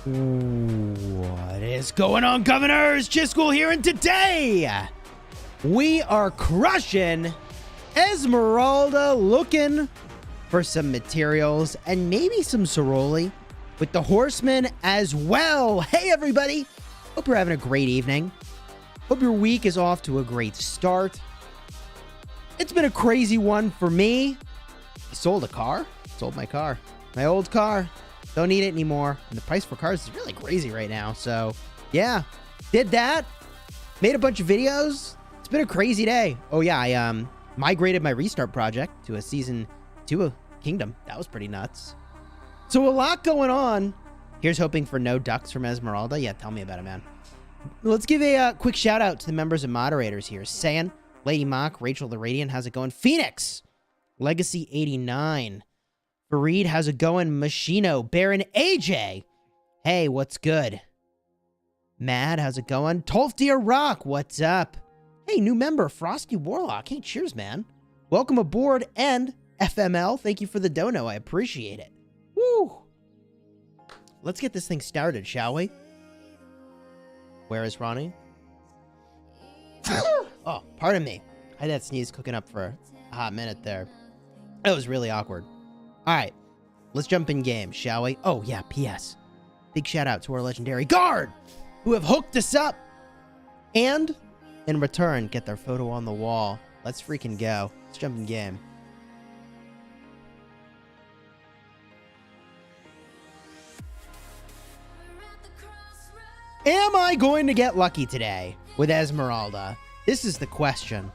What is going on, governors? Chisgule here, and today we are crushing Esmeralda, looking for some materials and maybe some Ceroli with the horsemen as well. Hey everybody, hope you're having a great evening. Hope your week is off to a great start. It's been a crazy one for me. I sold a car, sold my car, my old car. Don't need it anymore. And the price for cars is really crazy right now. So, yeah. Did that. Made a bunch of videos. It's been a crazy day. Oh, yeah. I migrated my restart project to a Season 2 of Kingdom. That was pretty nuts. So, a lot going on. Here's hoping for no ducks from Esmeralda. Yeah, tell me about it, man. Let's give a quick shout out to the members and moderators here. Saiyan, Lady Mock, Rachel the Radiant. How's it going? Phoenix, Legacy 89. Fareed, how's it going? Machino, Baron AJ. Hey, what's good? Mad, how's it going? Tolfdeer Rock, what's up? Hey, new member, Frosty Warlock. Hey, cheers, man. Welcome aboard, and FML, thank you for the dono. I appreciate it. Woo! Let's get this thing started, shall we? Where is Ronnie? Oh, pardon me. I had that sneeze cooking up for a hot minute there. That was really awkward. All right, let's jump in game, shall we? Oh, yeah, P.S. Big shout out to our legendary guard who have hooked us up and, in return, get their photo on the wall. Let's freaking go. Let's jump in game. Am I going to get lucky today with Esmeralda? This is the question.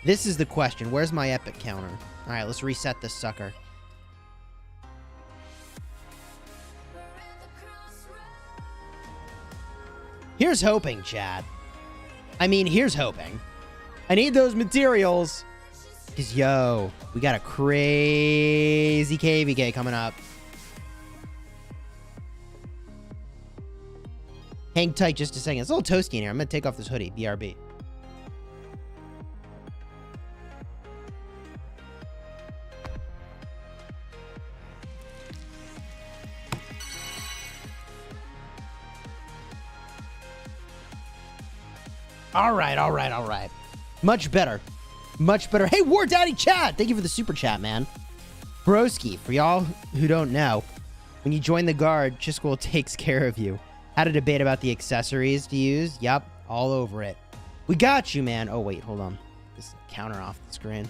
This is the question. Where's my epic counter? All right, let's reset this sucker. Here's hoping, Chad. I mean, here's hoping. I need those materials. Because, yo, we got a crazy KVK coming up. Hang tight just a second. It's a little toasty in here. I'm going to take off this hoodie. BRB. All right. Much better. Much better. Hey, War Daddy Chat. Thank you for the super chat, man. Broski, for y'all who don't know, when you join the guard, Chisgule takes care of you. Had a debate about the accessories to use. Yup, all over it. We got you, man. Oh, wait, hold on. This counter off the screen.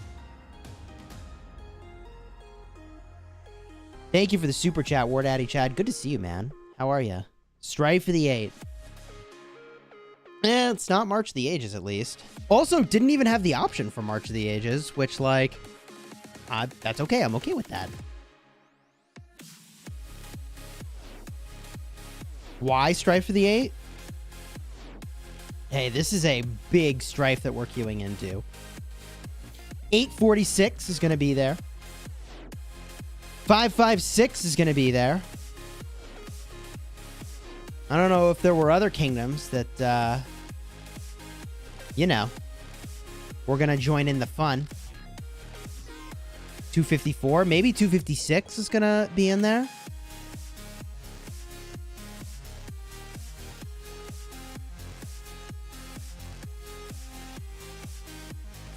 Thank you for the super chat, War Daddy Chad. Good to see you, man. How are you? Strive for the 8. It's not March of the Ages, at least. Also, didn't even have the option for March of the Ages, which, like, that's okay. I'm okay with that. Why Strife for the 8? Hey, this is a big strife that we're queuing into. 846 is going to be there. 556 is going to be there. I don't know if there were other kingdoms that, you know, we're going to join in the fun. 254, maybe 256 is going to be in there.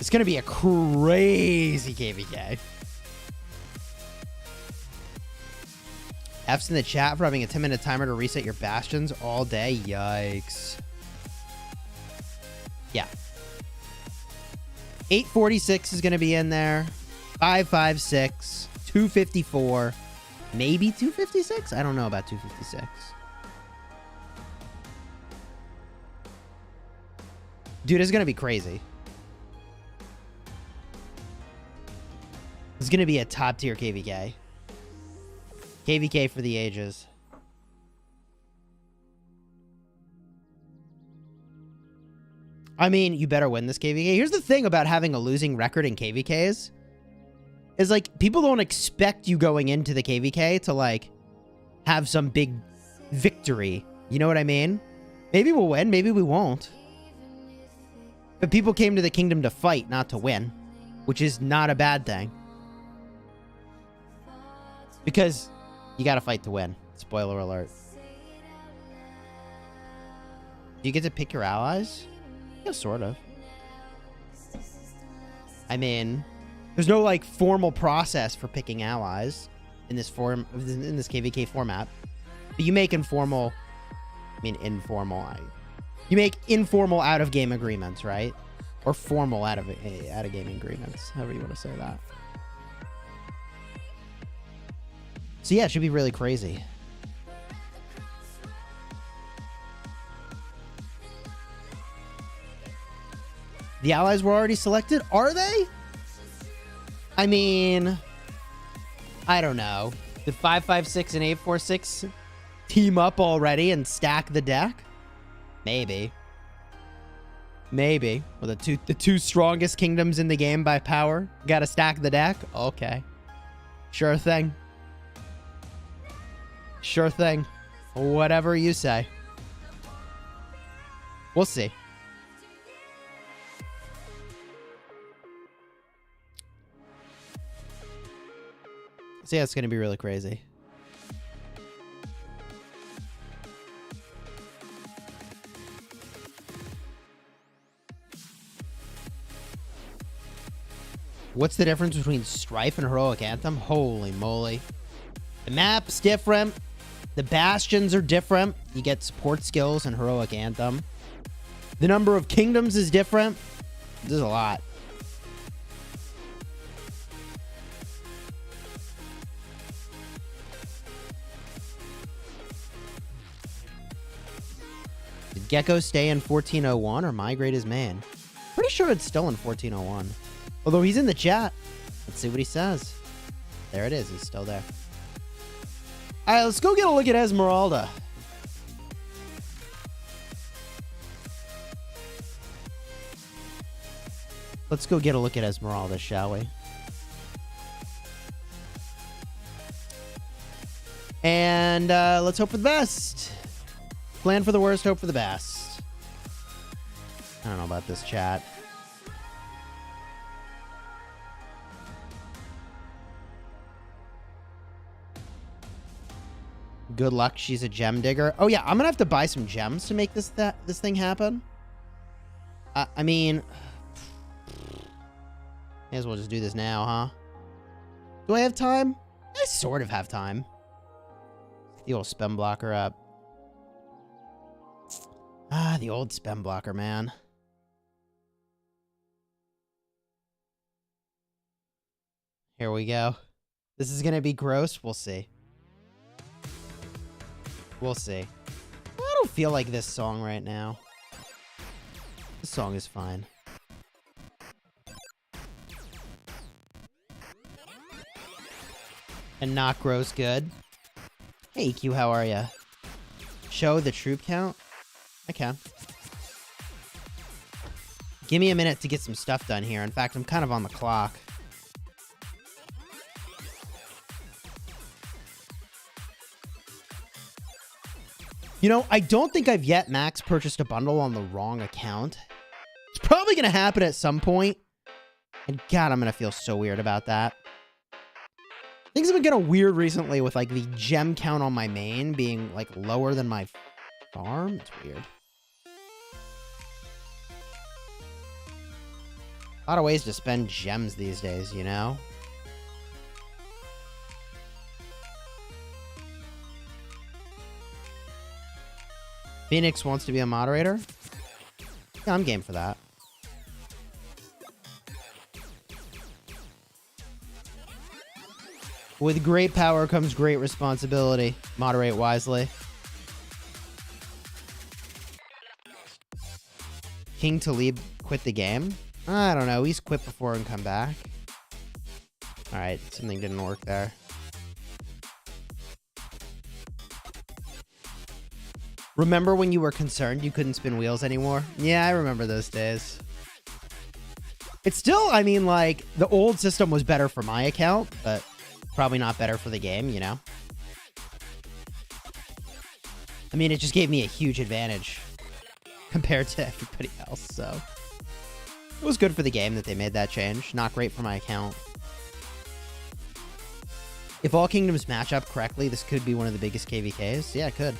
It's going to be a crazy KVK. F's in the chat for having a 10-minute timer to reset your bastions all day. Yikes. Yeah. 846 is going to be in there. 556. 254. Maybe 256? I don't know about 256. Dude, it's going to be crazy. It's going to be a top-tier KVK. KVK for the ages. I mean, you better win this KVK. Here's the thing about having a losing record in KVKs. Is, like, people don't expect you going into the KVK to, like, have some big victory. You know what I mean? Maybe we'll win. Maybe we won't. But people came to the kingdom to fight, not to win. Which is not a bad thing. Because you gotta fight to win. Spoiler alert. Do you get to pick your allies? Yeah, sort of. I mean, there's no like formal process for picking allies in this KVK format. But you make informal. You make informal out of game agreements, right? Or formal out of game agreements, however you want to say that. So yeah, it should be really crazy. The allies were already selected? Are they? I mean, I don't know. Did 556 and 846 team up already and stack the deck? Maybe. Maybe. Well, the two strongest kingdoms in the game by power. Gotta stack the deck? Okay. Sure thing. Sure thing. Whatever you say. We'll see. So yeah, it's going to be really crazy. What's the difference between Strife and Heroic Anthem? Holy moly. The map's different. The bastions are different. You get support skills in Heroic Anthem. The number of kingdoms is different. There's a lot. Did Gecko stay in 1401 or migrate his main? Pretty sure it's still in 1401. Although he's in the chat. Let's see what he says. There it is. He's still there. All right, let's go get a look at Esmeralda. Let's go get a look at Esmeralda, shall we? And let's hope for the best. Plan for the worst, hope for the best. I don't know about this chat. Good luck, she's a gem digger. Oh yeah, I'm gonna have to buy some gems to make this thing happen. I mean, may as well just do this now, huh? Do I have time? I sort of have time. The old spam blocker up. Ah, the old spam blocker, man. Here we go. This is gonna be gross. We'll see. We'll see. I don't feel like this song right now. This song is fine. And not gross good. Hey, EQ, how are ya? Show the troop count? I can. Give me a minute to get some stuff done here. In fact, I'm kind of on the clock. You know, I don't think I've yet max purchased a bundle on the wrong account. It's probably going to happen at some point. And God, I'm going to feel so weird about that. Things have been kind of weird recently with like the gem count on my main being like lower than my farm. It's weird. A lot of ways to spend gems these days, you know? Phoenix wants to be a moderator? Yeah, I'm game for that. With great power comes great responsibility. Moderate wisely. King Talib quit the game? I don't know. He's quit before and come back. Alright, something didn't work there. Remember when you were concerned you couldn't spin wheels anymore? Yeah, I remember those days. It's still, I mean, like, the old system was better for my account, but probably not better for the game, you know? I mean, it just gave me a huge advantage compared to everybody else, so. It was good for the game that they made that change. Not great for my account. If all kingdoms match up correctly, this could be one of the biggest KVKs. Yeah, it could.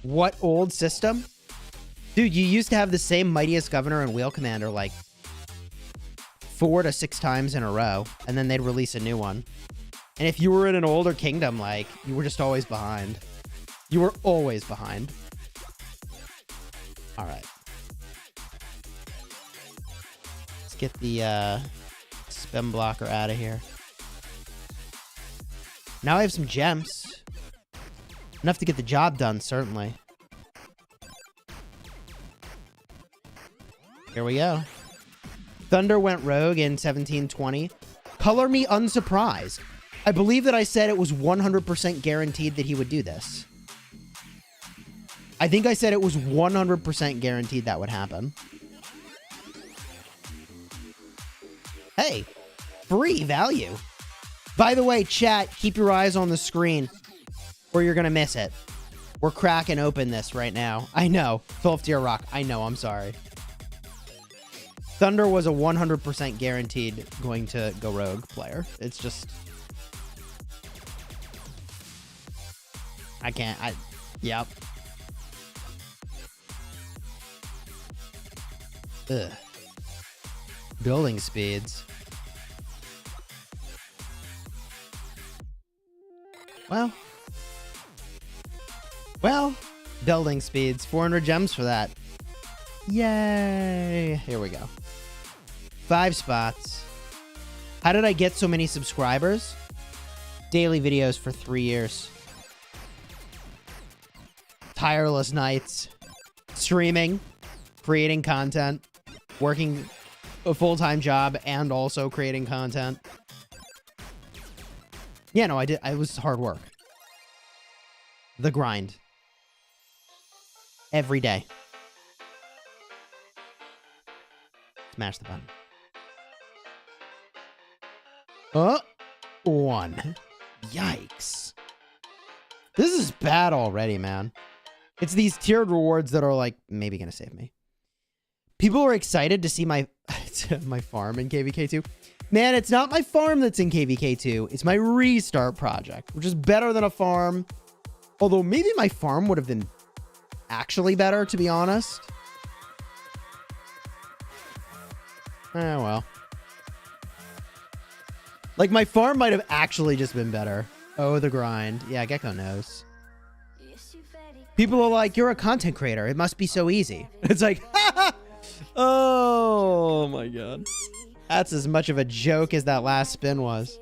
What old system? Dude, you used to have the same mightiest governor and wheel commander like 4 to 6 times in a row, and then they'd release a new one. And if you were in an older kingdom, like, you were just always behind. You were always behind. All right. Let's get the spin blocker out of here. Now I have some gems. Enough to get the job done, certainly. Here we go. Thunder went rogue in 1720. Color me unsurprised. I believe that I said it was 100% guaranteed that he would do this. I think I said it was 100% guaranteed that would happen. Hey, free value. By the way, chat, keep your eyes on the screen or you're going to miss it. We're cracking open this right now. I know. 12 tier rock. I know. I'm sorry. Thunder was a 100% guaranteed going to go rogue player. It's just... I can't. Yep. Ugh. Building speeds. Well, building speeds. 400 gems for that. Yay. Here we go. 5 spots. How did I get so many subscribers? Daily videos for 3 years. Tireless nights. Streaming. Creating content. Working a full-time job and also creating content. Yeah, no, I did. It was hard work. The grind. Every day. Smash the button. Oh, 1. Yikes. This is bad already, man. It's these tiered rewards that are like maybe gonna save me. People are excited to see my my farm in KVK2. Man, it's not my farm that's in KVK2. It's my restart project, which is better than a farm. Although maybe my farm would have been actually better, to be honest. Well. Like, my farm might have actually just been better. Oh, the grind. Yeah, Gecko knows. People are like, you're a content creator. It must be so easy. It's like, oh my god. That's as much of a joke as that last spin was.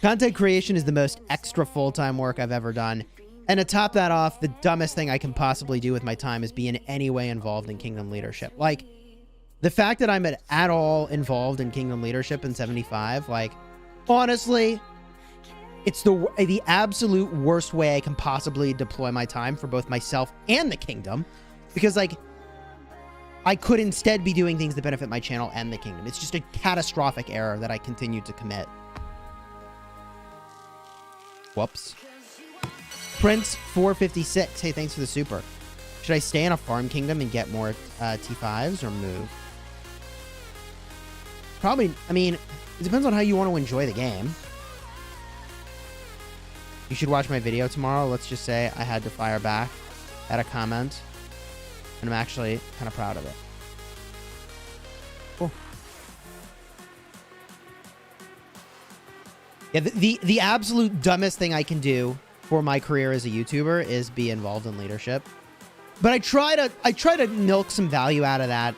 Content creation is the most extra full-time work I've ever done. And to top that off, the dumbest thing I can possibly do with my time is be in any way involved in Kingdom leadership. Like, the fact that I'm at all involved in Kingdom leadership in 75, like, honestly, it's the absolute worst way I can possibly deploy my time for both myself and the Kingdom. Because, like, I could instead be doing things that benefit my channel and the Kingdom. It's just a catastrophic error that I continue to commit. Whoops. Prince 456. Hey, thanks for the super. Should I stay in a farm kingdom and get more T5s or move? Probably, I mean, it depends on how you want to enjoy the game. You should watch my video tomorrow. Let's just say I had to fire back at a comment. And I'm actually kind of proud of it. Cool. Yeah, the absolute dumbest thing I can do for my career as a YouTuber is be involved in leadership. But I try to milk some value out of that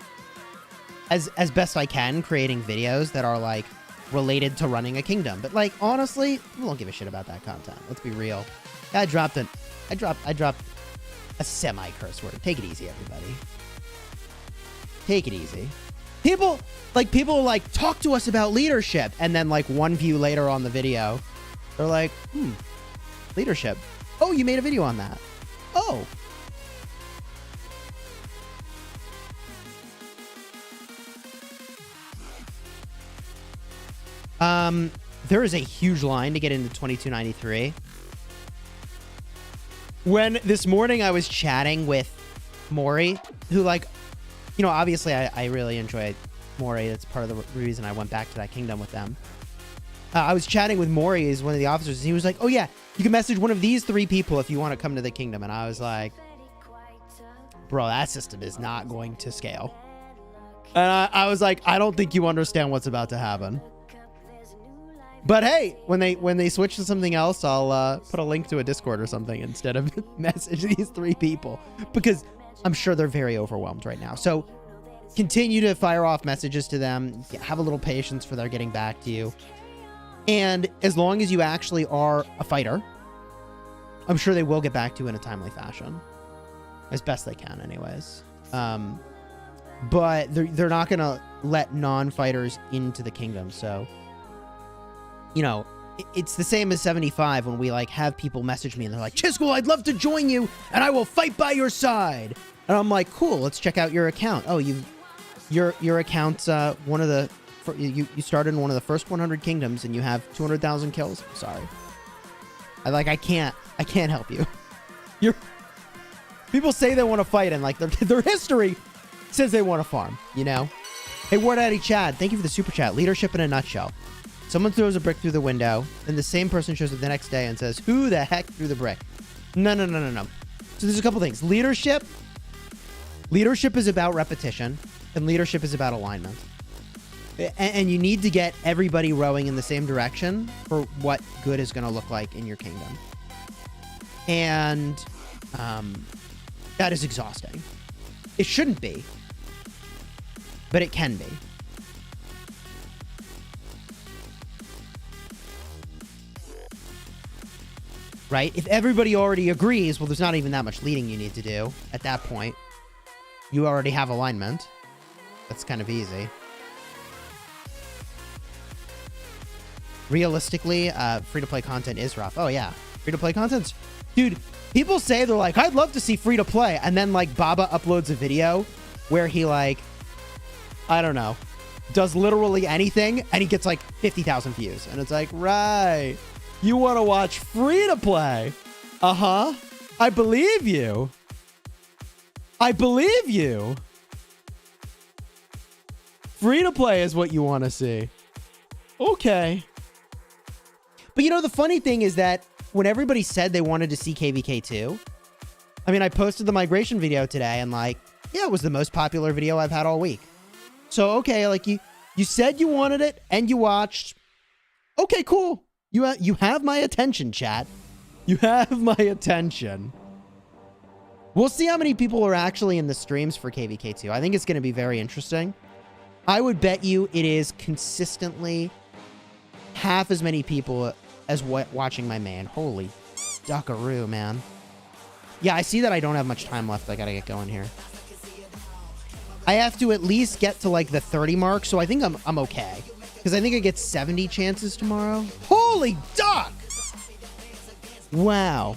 as best I can, creating videos that are like related to running a kingdom. But like, honestly, we don't give a shit about that content. Let's be real. I dropped a semi-curse word. Take it easy, everybody. Take it easy. People like talk to us about leadership, and then like 1 view later on the video, they're like, leadership. Oh, you made a video on that. Oh. There is a huge line to get into 2293. When this morning I was chatting with Maury, who, like, you know, obviously I really enjoy Mori. That's part of the reason I went back to that kingdom with them. I was chatting with Mori, as one of the officers, and he was like, oh yeah, you can message one of these 3 people if you want to come to the kingdom. And I was like, bro, that system is not going to scale. And I was like, I don't think you understand what's about to happen. But hey, when they switch to something else, I'll put a link to a Discord or something instead of message these 3 people, because I'm sure they're very overwhelmed right now. So continue to fire off messages to them. Have a little patience for their getting back to you. And as long as you actually are a fighter, I'm sure they will get back to you in a timely fashion. As best they can, anyways. But they're not going to let non-fighters into the kingdom. So, you know, it's the same as 75 when we, like, have people message me and they're like, Chisgule, I'd love to join you and I will fight by your side. And I'm like, cool, let's check out your account. Oh, your account's one of the... You started in one of the first 100 kingdoms and you have 200,000 kills. Sorry. I can't help you. People say they want to fight and like their history says they want to farm, you know? Hey, War Daddy Chad, thank you for the super chat. Leadership in a nutshell. Someone throws a brick through the window, then the same person shows up the next day and says, who the heck threw the brick? No. So there's a couple things. Leadership is about repetition, and leadership is about alignment. And you need to get everybody rowing in the same direction for what good is going to look like in your kingdom. And that is exhausting. It shouldn't be, but it can be. Right? If everybody already agrees, well, there's not even that much leading you need to do at that point. You already have alignment. That's kind of easy. Realistically, free-to-play content is rough. Oh, yeah. Free-to-play content's... Dude, people say, they're like, I'd love to see free-to-play. And then, like, Baba uploads a video where he, like, I don't know, does literally anything, and he gets, like, 50,000 views. And it's like, right. You want to watch free-to-play? Uh-huh. I believe you. I believe you. Free-to-play is what you want to see. Okay. But you know, the funny thing is that when everybody said they wanted to see KVK2, I mean, I posted the migration video today and like, yeah, it was the most popular video I've had all week. So, okay, like you said you wanted it and you watched. Okay, cool. You have my attention, chat. You have my attention. We'll see how many people are actually in the streams for KVK2. I think it's going to be very interesting. I would bet you it is consistently half as many people as watching my main. Holy duckaroo, man. Yeah, I see that I don't have much time left. I gotta get going here. I have to at least get to like the 30 mark, so I think I'm okay. Because I think I get 70 chances tomorrow. Holy duck! Wow.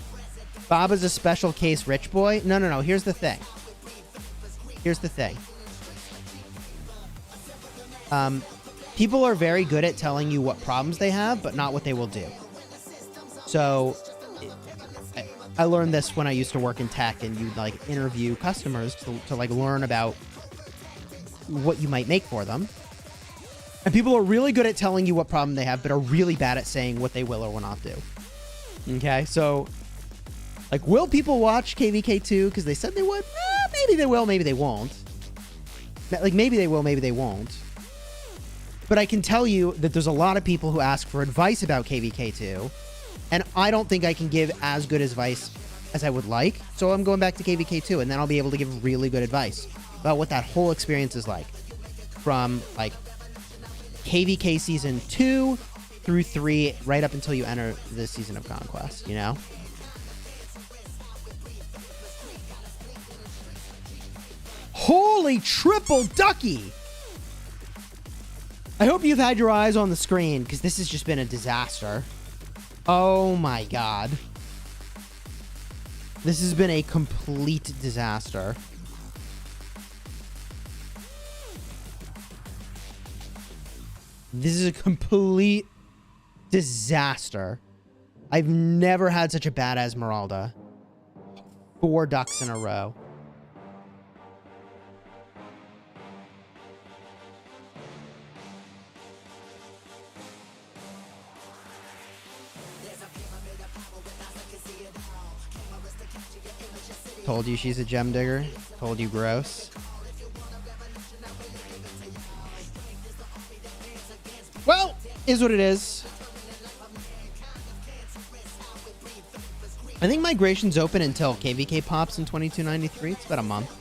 Baba's a special case rich boy? No. Here's the thing. People are very good at telling you what problems they have, but not what they will do. So I learned this when I used to work in tech, and you'd like interview customers to like learn about what you might make for them. And people are really good at telling you what problem they have, but are really bad at saying what they will or will not do. Okay, so like, will people watch KVK2 because they said they would? Maybe they will, maybe they won't. Like, maybe they will, maybe they won't. But I can tell you that there's a lot of people who ask for advice about KVK2, and I don't think I can give as good advice as I would like, so I'm going back to KVK2, and then I'll be able to give really good advice about what that whole experience is like. From, like, KVK Season 2 through 3, right up until you enter the Season of Conquest, you know? Holy triple ducky! I hope you've had your eyes on the screen, because this has just been a disaster. Oh my god. This has been a complete disaster. This is a complete disaster. I've never had such a bad Esmeralda. 4 ducks in a row. Told you she's a gem digger. Told you gross. Well, is what it is. I think migration's open until KVK pops in 2293. It's about a month.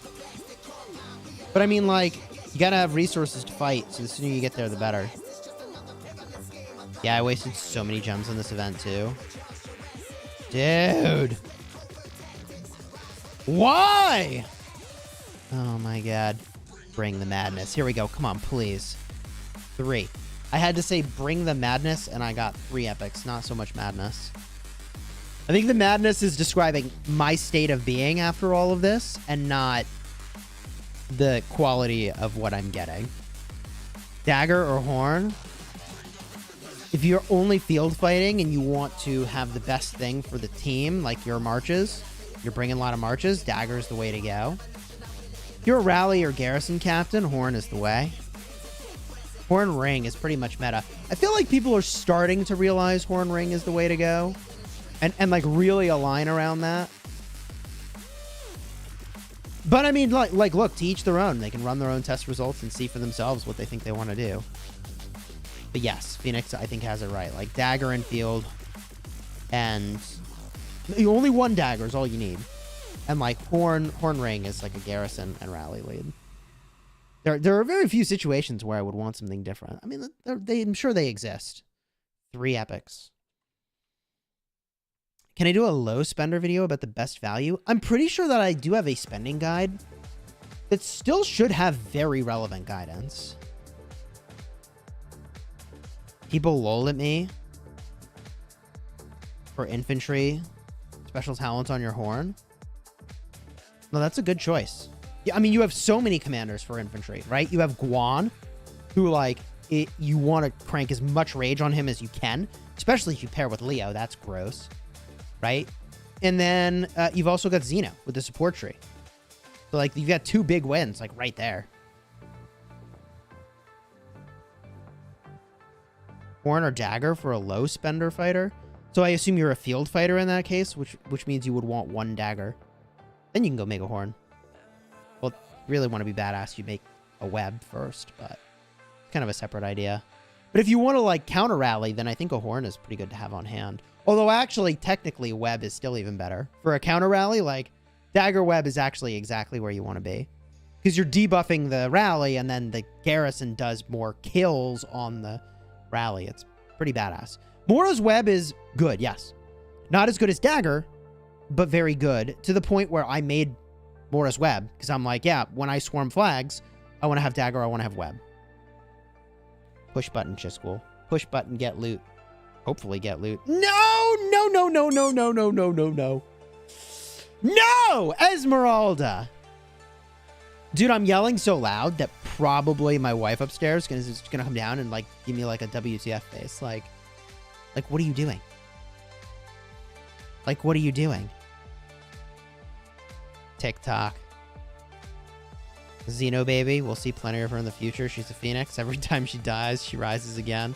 But I mean, like, you gotta have resources to fight, so the sooner you get there, the better. Yeah, I wasted so many gems on this event, too. Dude. Why? Oh, my God. Bring the madness. Here we go. Come on, please. 3. I had to say bring the madness, and I got 3 epics. Not so much madness. I think the madness is describing my state of being after all of this, and not the quality of what I'm getting. Dagger or horn? If you're only field fighting and you want to have the best thing for the team, like your marches, you're bringing a lot of marches, dagger is the way to go. If you're a rally or garrison captain, horn is the way. Horn ring is pretty much meta. I feel like people are starting to realize horn ring is the way to go. And like really align around that. But I mean, like, look, to each their own. They can run their own test results and see for themselves what they think they want to do. But yes, Phoenix, I think, has it right. Like, dagger in field. And only one dagger is all you need. And like, horn ring is like a garrison and rally lead. There are very few situations where I would want something different. I mean, I'm sure they exist. 3 epics. Can I do a low spender video about the best value? I'm pretty sure that I do have a spending guide that still should have very relevant guidance. People lol at me for infantry special talents on your horn. No, that's a good choice. Yeah, I mean, you have so many commanders for infantry, right? You have Guan, who, like, you want to crank as much rage on him as you can, especially if you pair with Leo. That's gross. Right? And then you've also got Xeno with the support tree. So, like, you've got 2 big wins, like, right there. Horn or dagger for a low spender fighter. So I assume you're a field fighter in that case, which means you would want 1 dagger. Then you can go make a horn. Well, if you really want to be badass, you make a web first, but it's kind of a separate idea. But if you want to, like, counter rally, then I think a horn is pretty good to have on hand. Although, actually, technically, web is still even better. For a counter rally, like, dagger web is actually exactly where you want to be. Because you're debuffing the rally, and then the garrison does more kills on the rally. It's pretty badass. Mora's web is good, yes. Not as good as dagger, but very good. To the point where I made Mora's web. Because I'm like, yeah, when I swarm flags, I want to have dagger, I want to have web. Push button, Chisgule. Push button, get loot. Hopefully get loot. No, no, no, no, no, no, no, no, no, no. No! Esmeralda! Dude, I'm yelling so loud that probably my wife upstairs is gonna come down and, like, give me, like, a WTF face. Like, what are you doing? Like, what are you doing? TikTok. Xeno baby. We'll see plenty of her in the future. She's a phoenix. Every time she dies, she rises again.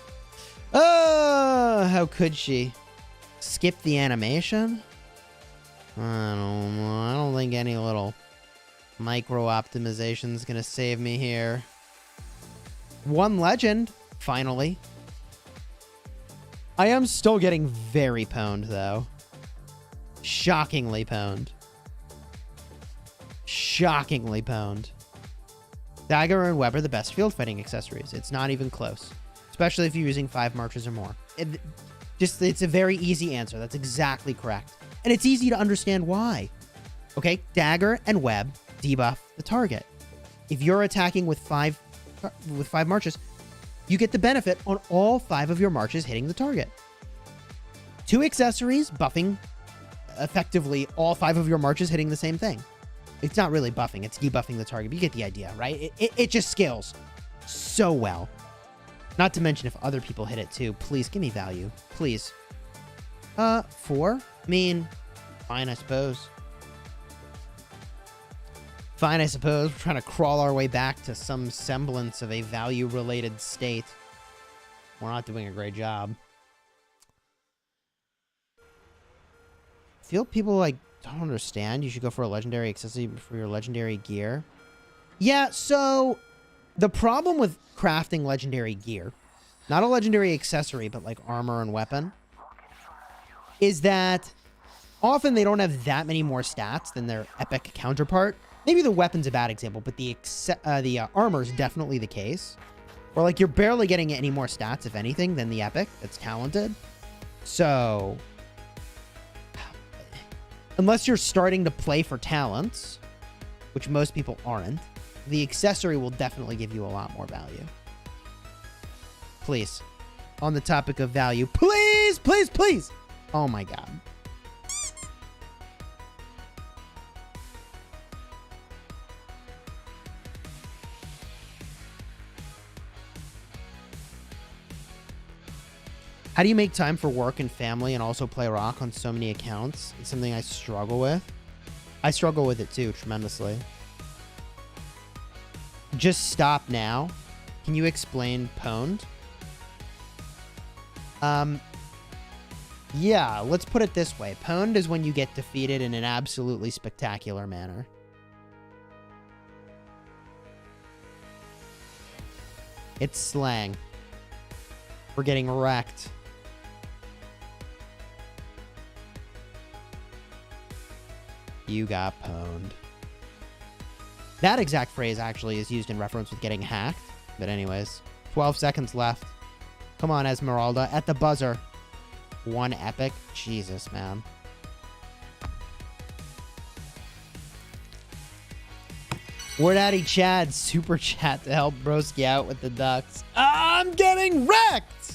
Oh, how could she? Skip the animation? I don't know. I don't think any little micro optimization is going to save me here. 1 legend, finally. I am still getting very pwned, though. Shockingly pwned. Shockingly pwned. Dagger and web are the best field fighting accessories. It's not even close. Especially if you're using 5 marches or more. It's a very easy answer. That's exactly correct. And it's easy to understand why. Okay, dagger and web debuff the target. If you're attacking with 5 marches, you get the benefit on all 5 of your marches hitting the target. 2 accessories buffing effectively all 5 of your marches hitting the same thing. It's not really buffing, it's debuffing the target, but you get the idea, right? It just scales so well. Not to mention if other people hit it too. Please give me value. Please. 4? I mean, fine, I suppose. Fine, I suppose. We're trying to crawl our way back to some semblance of a value-related state. We're not doing a great job. I feel people, like, don't understand. You should go for a legendary accessory for your legendary gear. Yeah, so the problem with crafting legendary gear, not a legendary accessory, but like armor and weapon, is that often they don't have that many more stats than their epic counterpart. Maybe the weapon's a bad example, but the armor is definitely the case. Or like you're barely getting any more stats, if anything, than the epic that's talented. So unless you're starting to play for talents, which most people aren't, the accessory will definitely give you a lot more value. Please. On the topic of value, please, please, please. Oh my God. How do you make time for work and family and also play rock on so many accounts? It's something I struggle with. I struggle with it too, tremendously. Just stop now. Can you explain pwned? Yeah, let's put it this way. Pwned is when you get defeated in an absolutely spectacular manner. It's slang. We're getting wrecked. You got pwned. That exact phrase actually is used in reference with getting hacked. But anyways, 12 seconds left. Come on, Esmeralda, at the buzzer. One epic. Jesus, man. Word Daddy Chad super chat to help broski out with the ducks. I'm getting wrecked!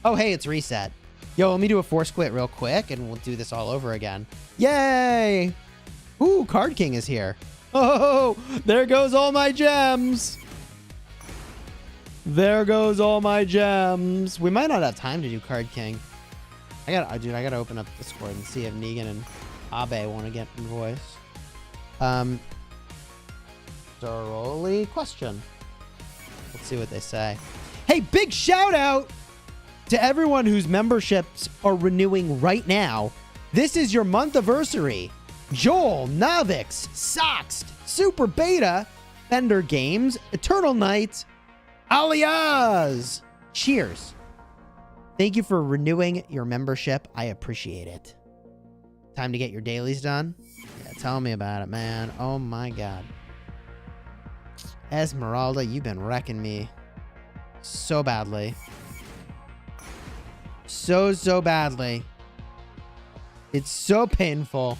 Oh, hey, it's reset. Yo, let me do a force quit real quick, and we'll do this all over again. Yay! Ooh, Card King is here. Oh, there goes all my gems. There goes all my gems. We might not have time to do Card King. I gotta open up Discord and see if Negan and Abe want to get in voice. Thoroughly question. Let's see what they say. Hey, big shout out to everyone whose memberships are renewing right now. This is your month anniversary. Joel, Navix, Soxed, Super Beta, Fender Games, Eternal Night, Alias. Cheers. Thank you for renewing your membership. I appreciate it. Time to get your dailies done? Yeah, tell me about it, man. Oh my God. Esmeralda, you've been wrecking me so badly. So badly. It's so painful.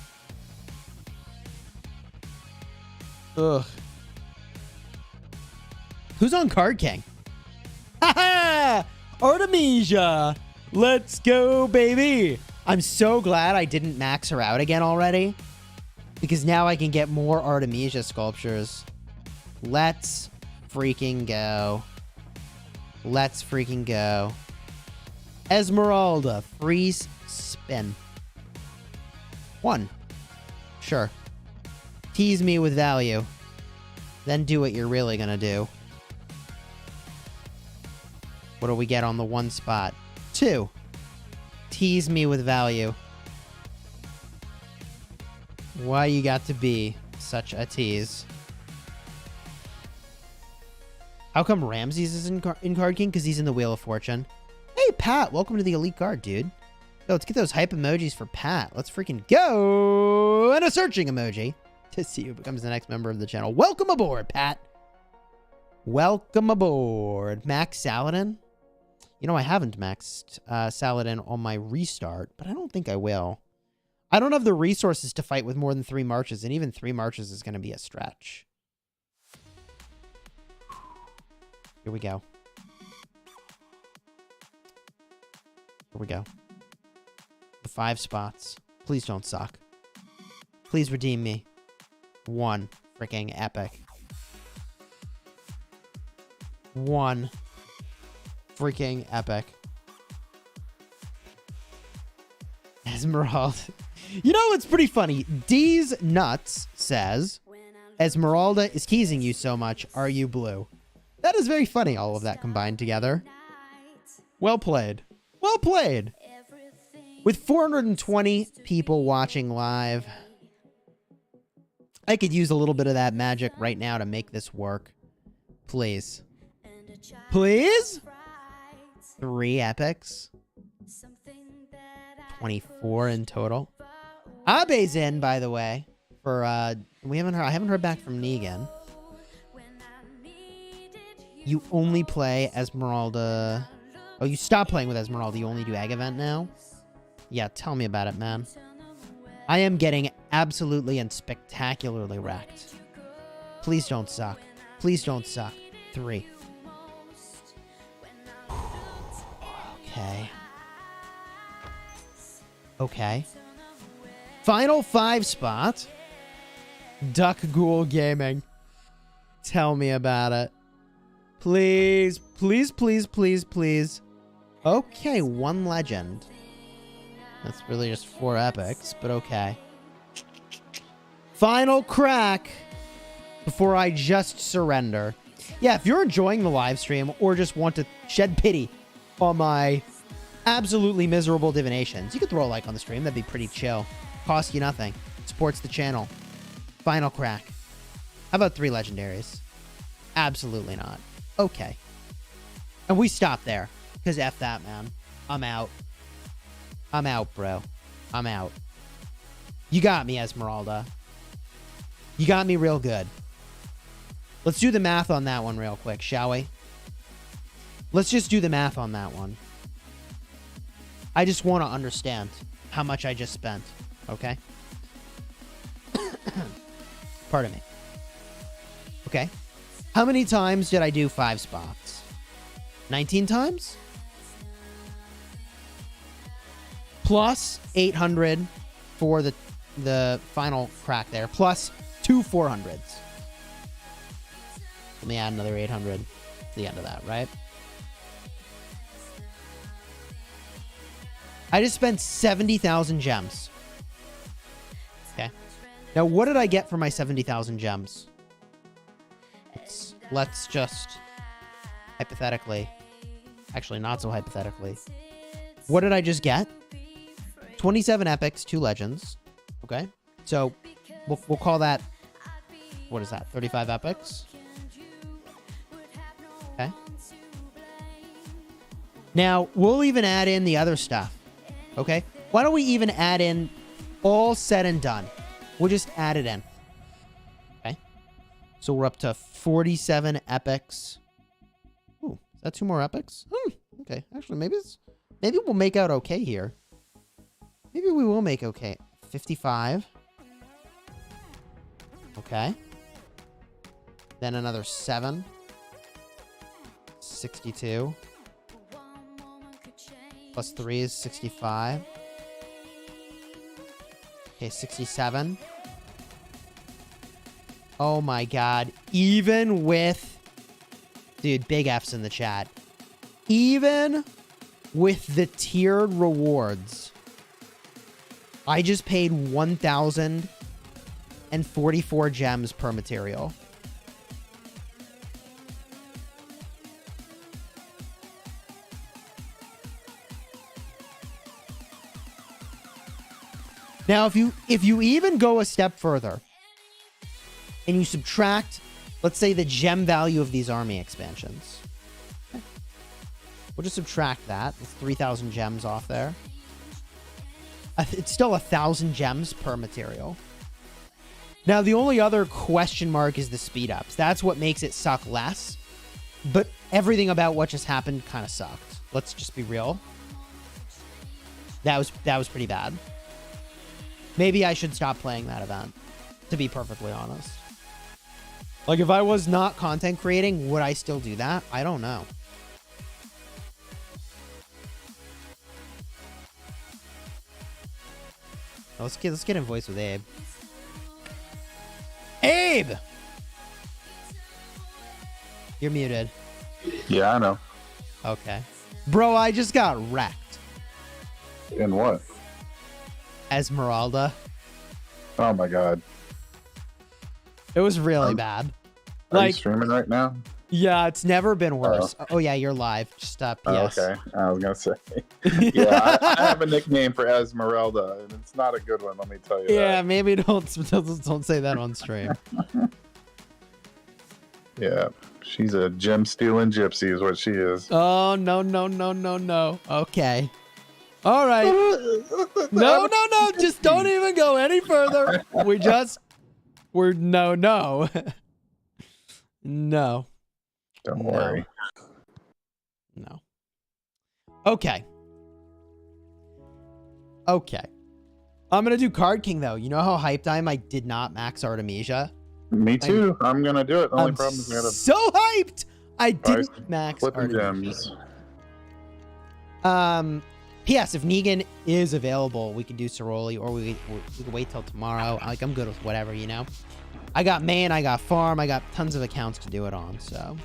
Ugh. Who's on Card King? Ha Artemisia! Let's go, baby! I'm so glad I didn't max her out again already, because now I can get more Artemisia sculptures. Let's freaking go. Let's freaking go. Esmeralda, freeze spin. 1. Sure. Tease me with value. Then do what you're really gonna do. What do we get on the 1 spot? 2. Tease me with value. Why you got to be such a tease? How come Ramses is in Card King? Because he's in the Wheel of Fortune. Hey, Pat, welcome to the Elite Guard, dude. Yo, let's get those hype emojis for Pat. Let's freaking go! And a searching emoji to see who becomes the next member of the channel. Welcome aboard, Pat. Welcome aboard. Max Saladin. You know, I haven't maxed Saladin on my restart, but I don't think I will. I don't have the resources to fight with more than 3 marches, and even 3 marches is going to be a stretch. Here we go. Here we go. The 5 spots. Please don't suck. Please redeem me. 1 freaking epic. 1 freaking epic. Esmeralda. You know, it's pretty funny. D's Nuts says, Esmeralda is teasing you so much. Are you blue? That is very funny, all of that combined together. Well played. Well played. With 420 people watching live, I could use a little bit of that magic right now to make this work. Please. Please? 3 epics. 24 in total. Abe's in, by the way. For I haven't heard back from Negan. You only play Esmeralda. Oh, you stopped playing with Esmeralda. You only do egg event now? Yeah, tell me about it, man. I am getting absolutely and spectacularly wrecked. Please don't suck. Please don't suck. 3. Okay. Okay. Final 5 spot. Duck Ghoul Gaming. Tell me about it. Please, please, please, please, please. Okay, 1 legend. That's really just 4 epics, but okay. Final crack before I just surrender. Yeah, if you're enjoying the live stream or just want to shed pity on my absolutely miserable divinations, you could throw a like on the stream. That'd be pretty chill. Cost you nothing. Supports the channel. Final crack. How about 3 legendaries? Absolutely not. Okay. And we stop there. Because F that, man. I'm out. I'm out, bro. I'm out. You got me, Esmeralda. You got me real good. Let's do the math on that one real quick, shall we? Let's just do the math on that one. I just want to understand how much I just spent. Okay? Pardon me. Okay. How many times did I do 5 spots? 19 times? Plus 800 for the final crack there. Plus 2 400s. Let me add another 800 to the end of that, right? I just spent 70,000 gems. Okay. Now, what did I get for my 70,000 gems? Let's just hypothetically, actually not so hypothetically. What did I just get? 27 epics, 2 legends. Okay. So we'll call that, what is that? 35 epics. Okay. Now, we'll even add in the other stuff. Okay. Why don't we even add in all said and done? We'll just add it in. Okay. So we're up to 47 epics. Ooh, is that 2 more epics? Okay. Actually, maybe we'll make out okay here. Maybe we will make okay. 55. Okay. Then another 7. 62. Plus 3 is 65. Okay, 67. Oh my god. Even with... Dude, big F's in the chat. Even with the tiered rewards, I just paid 1,044 gems per material. Now, if you even go a step further and you subtract, let's say, the gem value of these army expansions. Okay. We'll just subtract that. It's 3,000 gems off there. It's still 1,000 gems per material. Now, the only other question mark is the speed ups. That's what makes it suck less. But everything about what just happened kind of sucked. Let's just be real. That was pretty bad. Maybe I should stop playing that event, to be perfectly honest. Like, if I was not content creating, would I still do that? I don't know. Let's get in voice with Abe. Abe! You're muted. Yeah, I know. Okay. Bro, I just got wrecked. In what? Esmeralda. Oh my god. It was really bad. Are you Like, streaming right now? Yeah, it's never been worse. Oh yeah, you're live. Just PS. Oh, okay. I was gonna say. Yeah, I have a nickname for Esmeralda, and it's not a good one. Let me tell you. Yeah, that. maybe don't say that on stream. Yeah, she's a gem stealing gypsy, is what she is. Oh no. Okay. All right. No. Just don't even go any further. We're no. No. Don't worry. No. Okay. I'm gonna do Card King though. You know how hyped I am? I did not max Artemisia. Me too. I'm gonna do it. The only I'm problem is we gotta so hyped. I didn't max flipping Artemisia. gems. P.S. If Negan is available, we can do Ceroli, or we can wait till tomorrow. Like, I'm good with whatever, you know. I got main, I got farm, I got tons of accounts to do it on. So,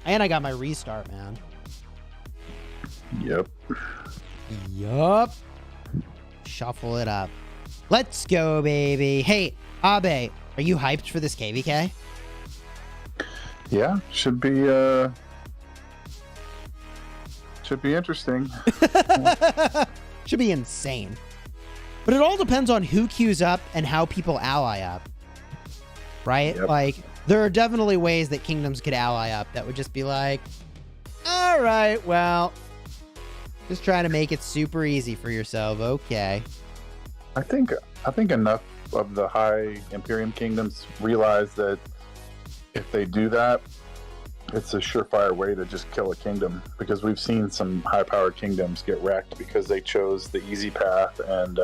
and I got my restart, man. Yep. Shuffle it up. Let's go, baby. Hey, Abe, are you hyped for this KVK? Yeah, should be interesting. Should be insane. But it all depends on who queues up and how people ally up. Right? Yep. Like, there are definitely ways that kingdoms could ally up that would just be like, all right, well, just trying to make it super easy for yourself. Okay. I think enough of the high Imperium kingdoms realize that if they do that, it's a surefire way to just kill a kingdom, because we've seen some high-powered kingdoms get wrecked because they chose the easy path and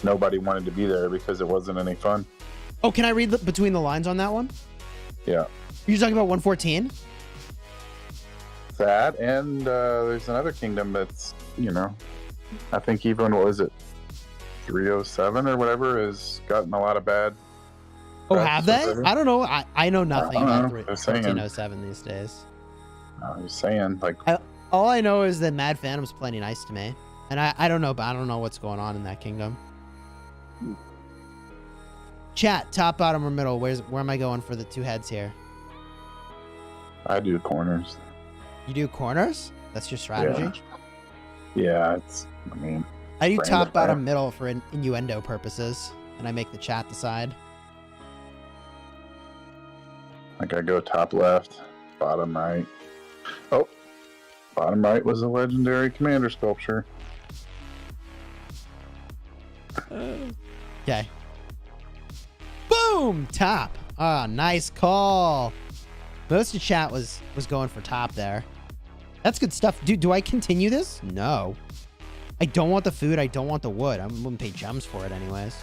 nobody wanted to be there because it wasn't any fun. Oh, can I read between the lines on that one? Yeah. You're talking about 114? That, and there's another kingdom that's, I think even, what was it, 307 or whatever, has gotten a lot of bad. Oh, have they? I don't know. I know nothing about 1307 these days. I was saying, like, all I know is that Mad Phantom's plenty nice to me, and I don't know, but I don't know what's going on in that kingdom. Chat, top, bottom, or middle? Where am I going for the two heads here? I do corners. You do corners? That's your strategy? Yeah, I do top, bottom, middle for innuendo purposes, and I make the chat decide. Like, I go top left, bottom right. Oh, bottom right was a legendary commander sculpture. Okay. Boom! Top. Ah, nice call. Most of chat was going for top there. That's good stuff. Dude, do I continue this? No. I don't want the food. I don't want the wood. I wouldn't pay gems for it anyways.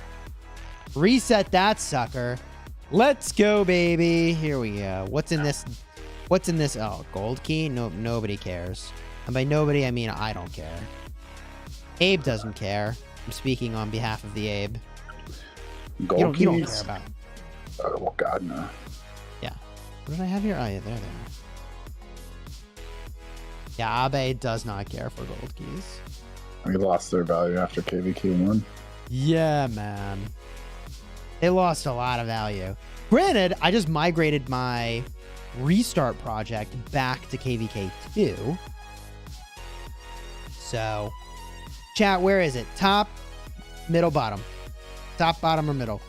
Reset that sucker. Let's go, baby. Here we go. What's in this? Oh, gold key? No, nobody cares. And by nobody, I mean I don't care. Abe doesn't care. I'm speaking on behalf of the Abe. Gold you don't care about it. Oh, well, God, no. Yeah. What did I have here? Oh, yeah, there. Yeah, Abe does not care for gold keys. We lost their value after KVK won. Yeah, man. They lost a lot of value. Granted, I just migrated my restart project back to KVK 2. So, chat, where is it? Top, middle, bottom. Top, bottom, or middle?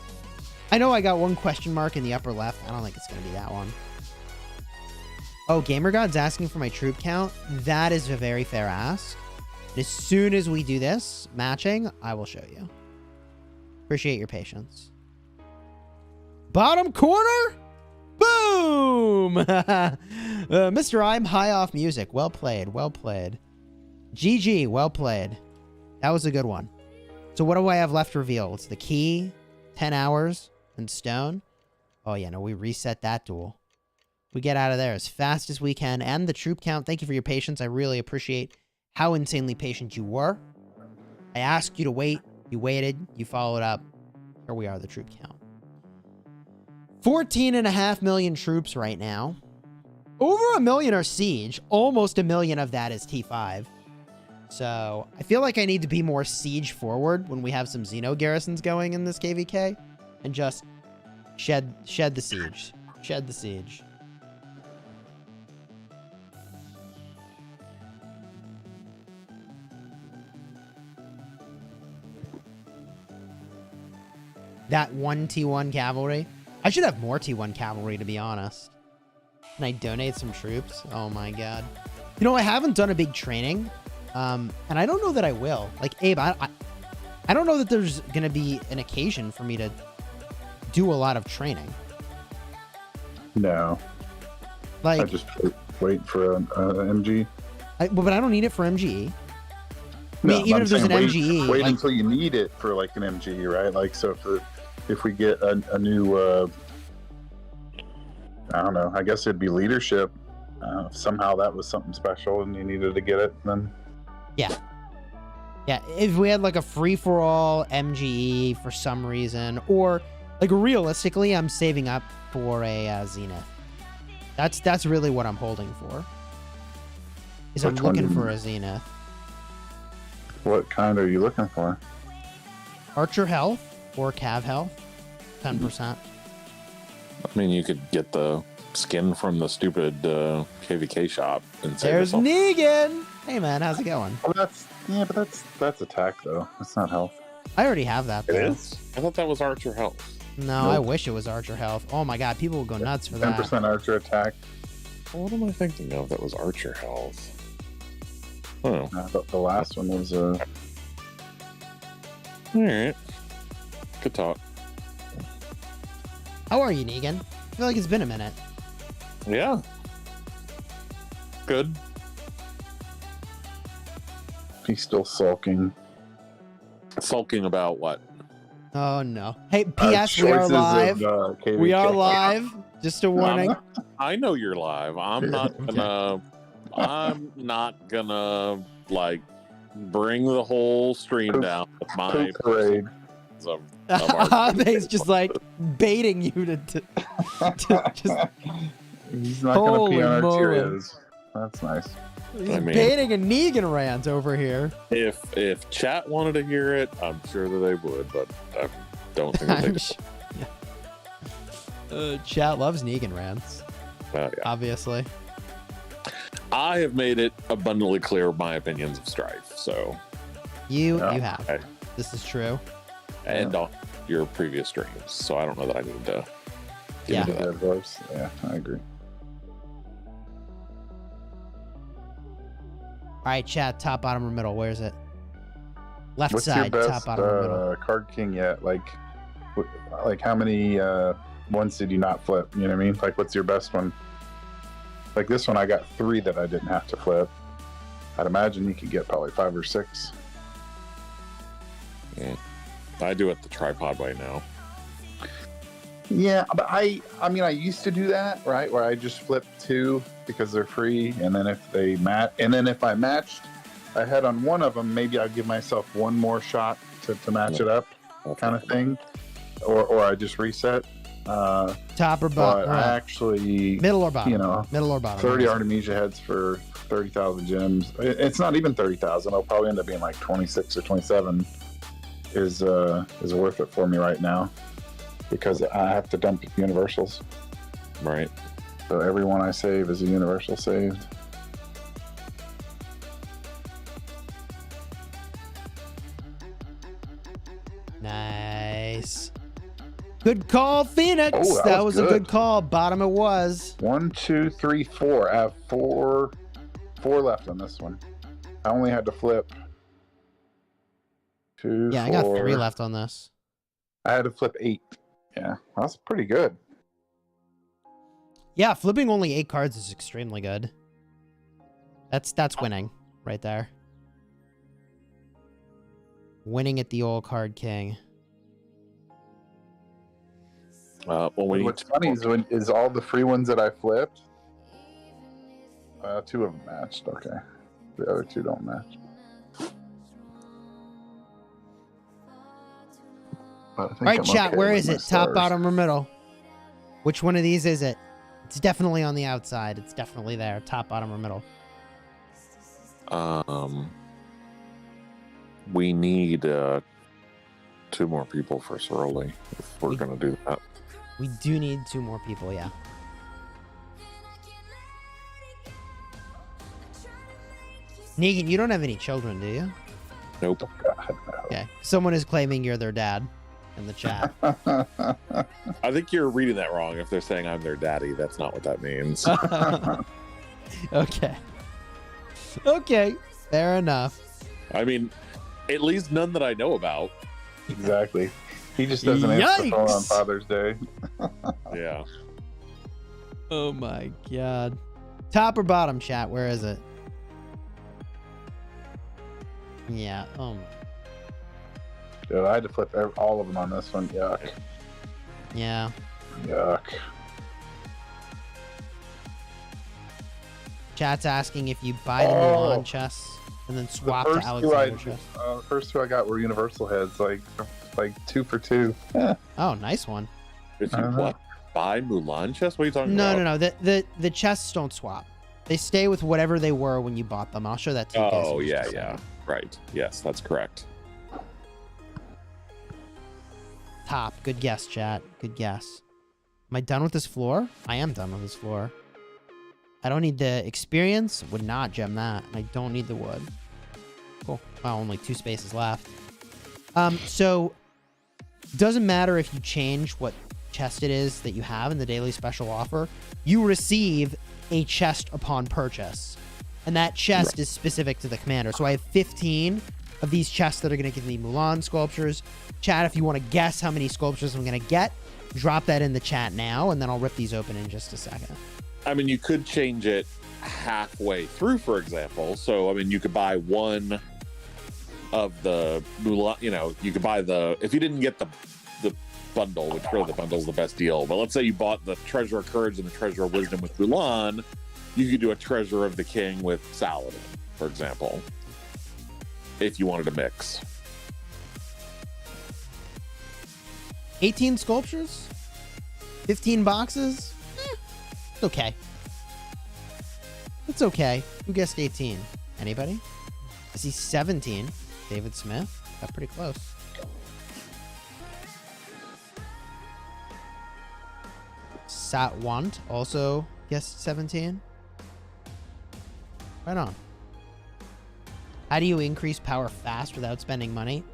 I know I got one question mark in the upper left. I don't think it's going to be that one. Oh, GamerGod's asking for my troop count. That is a very fair ask. And as soon as we do this matching, I will show you. Appreciate your patience. Bottom corner? Boom! Mr. I'm high off music. Well played. Well played. GG. Well played. That was a good one. So what do I have left to reveal? It's the key, 10 hours, and stone. Oh, yeah. No, we reset that duel. We get out of there as fast as we can. And the troop count. Thank you for your patience. I really appreciate how insanely patient you were. I asked you to wait. You waited. You followed up. Here we are, the troop count. 14.5 million troops right now. Over 1 million are siege. Almost 1 million of that is T5. So I feel like I need to be more siege forward when we have some Xeno garrisons going in this KVK. And just shed the siege. Shed the siege. that one T1 cavalry. I should have more T1 cavalry, to be honest. Can I donate some troops? Oh my god. You know, I haven't done a big training, and I don't know that I will. Like, Abe, I don't know that there's gonna be an occasion for me to do a lot of training. No. Like, I just wait for an MG. But I don't need it for MGE. I No, mean, even if there's an MGE, wait like, until you need it for like an MG, right? Like, so if we get a new, I don't know. I guess it'd be leadership. If somehow that was something special and you needed to get it, then yeah. If we had like a free-for-all MGE for some reason, or like realistically, I'm saving up for a Zenith. That's really what I'm holding for. Is I'm looking for a Zenith. What kind are you looking for? Archer health or Cav health, 10%. I mean, you could get the skin from the stupid KVK shop and save There's yourself. Negan. Hey man, how's it going? Well, that's attack though. That's not health. I already have that. It Though. is? I thought that was Archer Health. No, Nope. I wish it was Archer health. Oh my god, people will go nuts for that. 10% archer attack. What am I thinking of that was Archer Health? Oh, The last one was all right. Good talk. How are you, Negan? I feel like it's been a minute. Yeah. Good. he's still sulking. Sulking about what? Oh no. Hey, P.S. We are Choices live. of, We are KVK. live. Just a warning. I know you're live. I'm not gonna. I'm not gonna like bring the whole stream Poop- down with my Poop parade. of our- He's just like baiting you to just. He's not going to Holy pee on our moly. Cheerios. That's nice. He's I mean- baiting a Negan rant over here. If chat wanted to hear it, I'm sure that they would, but I don't think that they I'm do. sh- yeah. Chat loves Negan rants, Yeah. obviously. I have made it abundantly clear my opinions of Strife, so You Yeah. have. Okay. This is true. and on your previous streams, so I don't know that I need to get Yeah. into that. Good voice. Yeah, I agree. All right, chat. Top, bottom, or middle? Where is it? Left What's side. your Top, best bottom, or middle? card king yet? Like how many ones did you not flip? You know what I mean? Like, what's your best one? Like this one, I got 3 that I didn't have to flip. I'd imagine you could get probably 5 or 6. I do it the tripod way now. Yeah, but I mean, I used to do that, right? Where I just flip 2 because they're free, and then if they match, and then if I matched ahead on one of them, maybe I'd give myself one more shot to match it up, kind of thing, or I just reset. Top or But bottom? I actually, Middle or bottom? you know, Middle or bottom? 30 Artemisia heads for 30,000 gems. It's not even 30,000. It'll probably end up being like 26 or 27. Is worth it for me right now because I have to dump universals. Right. So every one I save is a universal saved. Nice. Good call, Phoenix. Oh, that that was was a good good. call. Bottom it was. 1, 2, 3, 4. I have four left on this one. I only had to flip 2. Yeah, I got 3 4. left on this. I had to flip 8. Yeah, that's pretty good. Yeah, flipping only 8 cards is extremely good. That's winning right there. Winning at the old card king. Well, we What's funny is all the free ones that I flipped. 2 of them matched. Okay, the other 2 don't match. But I think All right, I'm chat, okay where with is my it? Top, stars. bottom, or middle? Which one of these is it? It's definitely on the outside. It's definitely there. Top, bottom, or middle? we need 2 more people for Soroli if we're gonna do that. We do need 2 more people, yeah. Negan, you don't have any children, do you? Nope. God, no. Okay. Someone is claiming you're their dad. in the chat. I think you're reading that wrong. If they're saying I'm their daddy, that's not what that means. Okay. Okay. Fair enough. I mean, at least none that I know about. Exactly. He just doesn't answer the phone on Yikes. Father's Day. Yeah. Oh my god. Top or bottom, chat? Where is it? Yeah. Oh my. Dude, I had to flip all of them on this one. Yuck. Yeah. Yuck. Chat's asking if you buy the Mulan chests and then swap to Alexander chests. The first two I got were Universal heads, like 2 for 2. Oh, nice one. If you what? Buy Mulan chest? What are you talking No, about? no, no. The chests don't swap. They stay with whatever they were when you bought them. I'll show that to you guys. Oh, in just yeah, a yeah. second. Right. Yes, that's correct. Top. Good guess, chat. Good guess. Am I done with this floor? I am done with this floor. I don't need the experience. Would not gem that. And I don't need the wood. Cool. Wow, only 2 spaces left. So doesn't matter if you change what chest it is that you have in the daily special offer. You receive a chest upon purchase. And that chest is specific to the commander. So I have 15 of these chests that are going to give me Mulan sculptures. Chat, if you want to guess how many sculptures I'm going to get, drop that in the chat now, and then I'll rip these open in just a second. I mean, you could change it halfway through, for example. So, I mean, you could buy one of the Mulan, you could buy if you didn't get the bundle, which really the bundle's the best deal, but let's say you bought the Treasure of Courage and the Treasure of Wisdom with Mulan, you could do a Treasure of the King with Saladin, for example, if you wanted to mix. 18 sculptures? 15 boxes? It's okay. It's okay. Who guessed 18? Anybody? I see 17. David Smith. Got pretty close. Satwant also guessed 17. Right on. How do you increase power fast without spending money?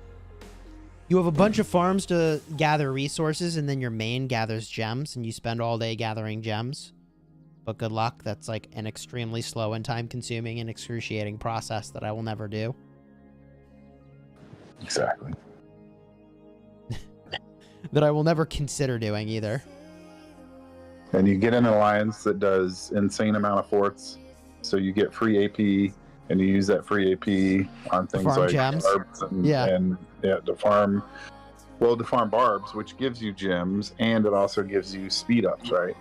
You have a bunch of farms to gather resources, and then your main gathers gems, and you spend all day gathering gems. But good luck. That's like an extremely slow and time-consuming and excruciating process that I will never do. Exactly. That I will never consider doing either. And you get an alliance that does insane amount of forts, so you get free AP, and you use that free AP on things farm like gems. barbs and to farm barbs, which gives you gems, and it also gives you speed ups, right?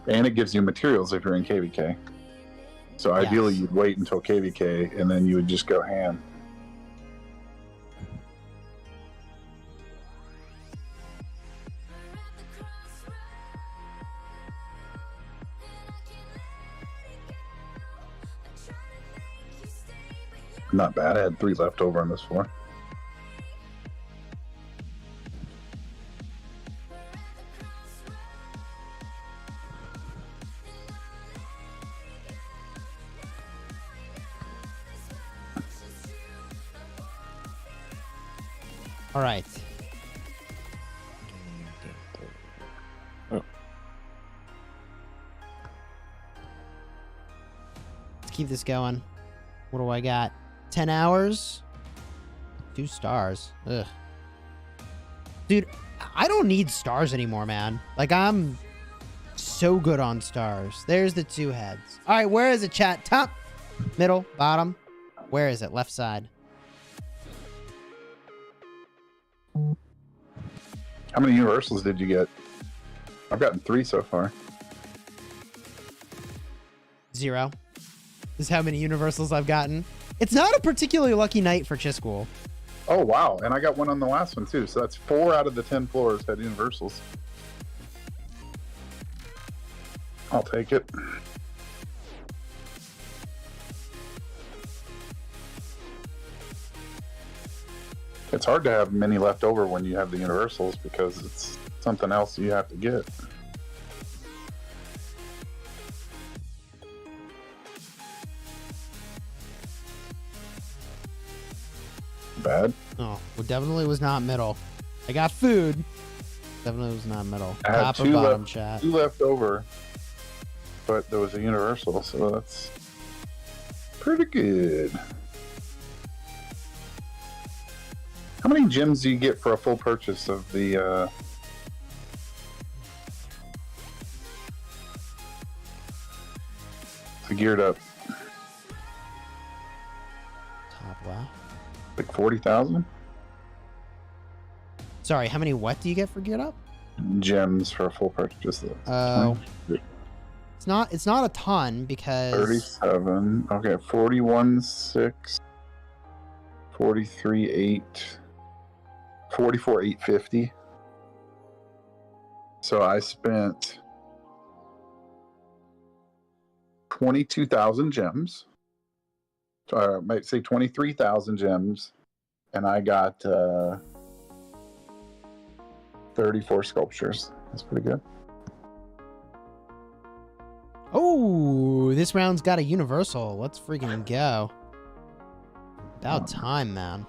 And it gives you materials if you're in KVK. So ideally, you'd wait until KVK, and then you would just go ham. Not bad. I had 3 left over on this floor. All right. Oh. Let's keep this going. What do I got? 10 hours? 2 stars. Ugh. Dude, I don't need stars anymore, man. Like, I'm so good on stars. There's the 2 heads. All right, where is it, chat? Top, middle, bottom? Where is it? Left side. How many universals did you get? I've gotten 3 so far. 0 is how many universals I've gotten. It's not a particularly lucky night for Chisgule. Oh, wow. And I got 1 on the last one, too. So that's 4 out of the 10 floors had universals. I'll take it. It's hard to have many left over when you have the universals because it's something else you have to get. Bad. Oh, well, definitely was not middle. I got food. Definitely was not metal. I had Top or two bottom, left, chat. 2 left over, but there was a universal, so that's pretty good. How many gems do you get for a full purchase of the geared up? Top left. Like 40,000 Sorry, how many what do you get for geared up? gems for a full purchase. Oh. It's not a ton because 37. Okay, 41,6, 43,8, 44,850. So I spent 22,000 gems. I might say 23,000 gems, and I got 34 sculptures. That's pretty good. Oh, this round's got a universal. Let's freaking go. About time, man.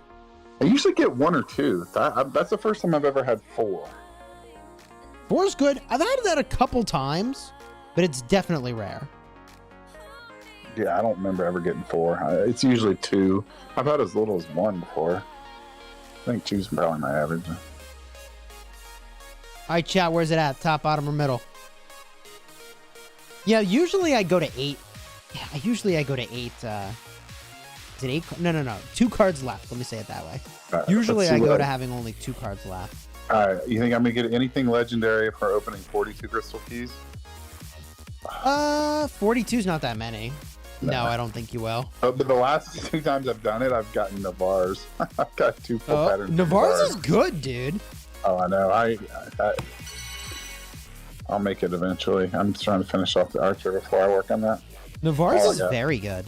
I usually get 1 or 2. That's the first time I've ever had 4. 4's good. I've had that a couple times, but it's definitely rare. Yeah, I don't remember ever getting 4. It's usually 2. I've had as little as 1 before. I think 2's probably my average. All right, chat, where's it at? Top, bottom, or middle? Yeah, usually I go to 8. Yeah, usually I go to 8. Is it 8? No. 2 cards left. Let me say it that way. Usually I go to having only 2 cards left. You think I'm going to get anything legendary for opening 42 crystal keys? 42's not that many. No, I don't think you will. But the last 2 times I've done it, I've gotten Navars. I've got 2 full patterns. Navars is good, dude. Oh, I know. I'll make it eventually. I'm just trying to finish off the archer before I work on that. Navars is very good.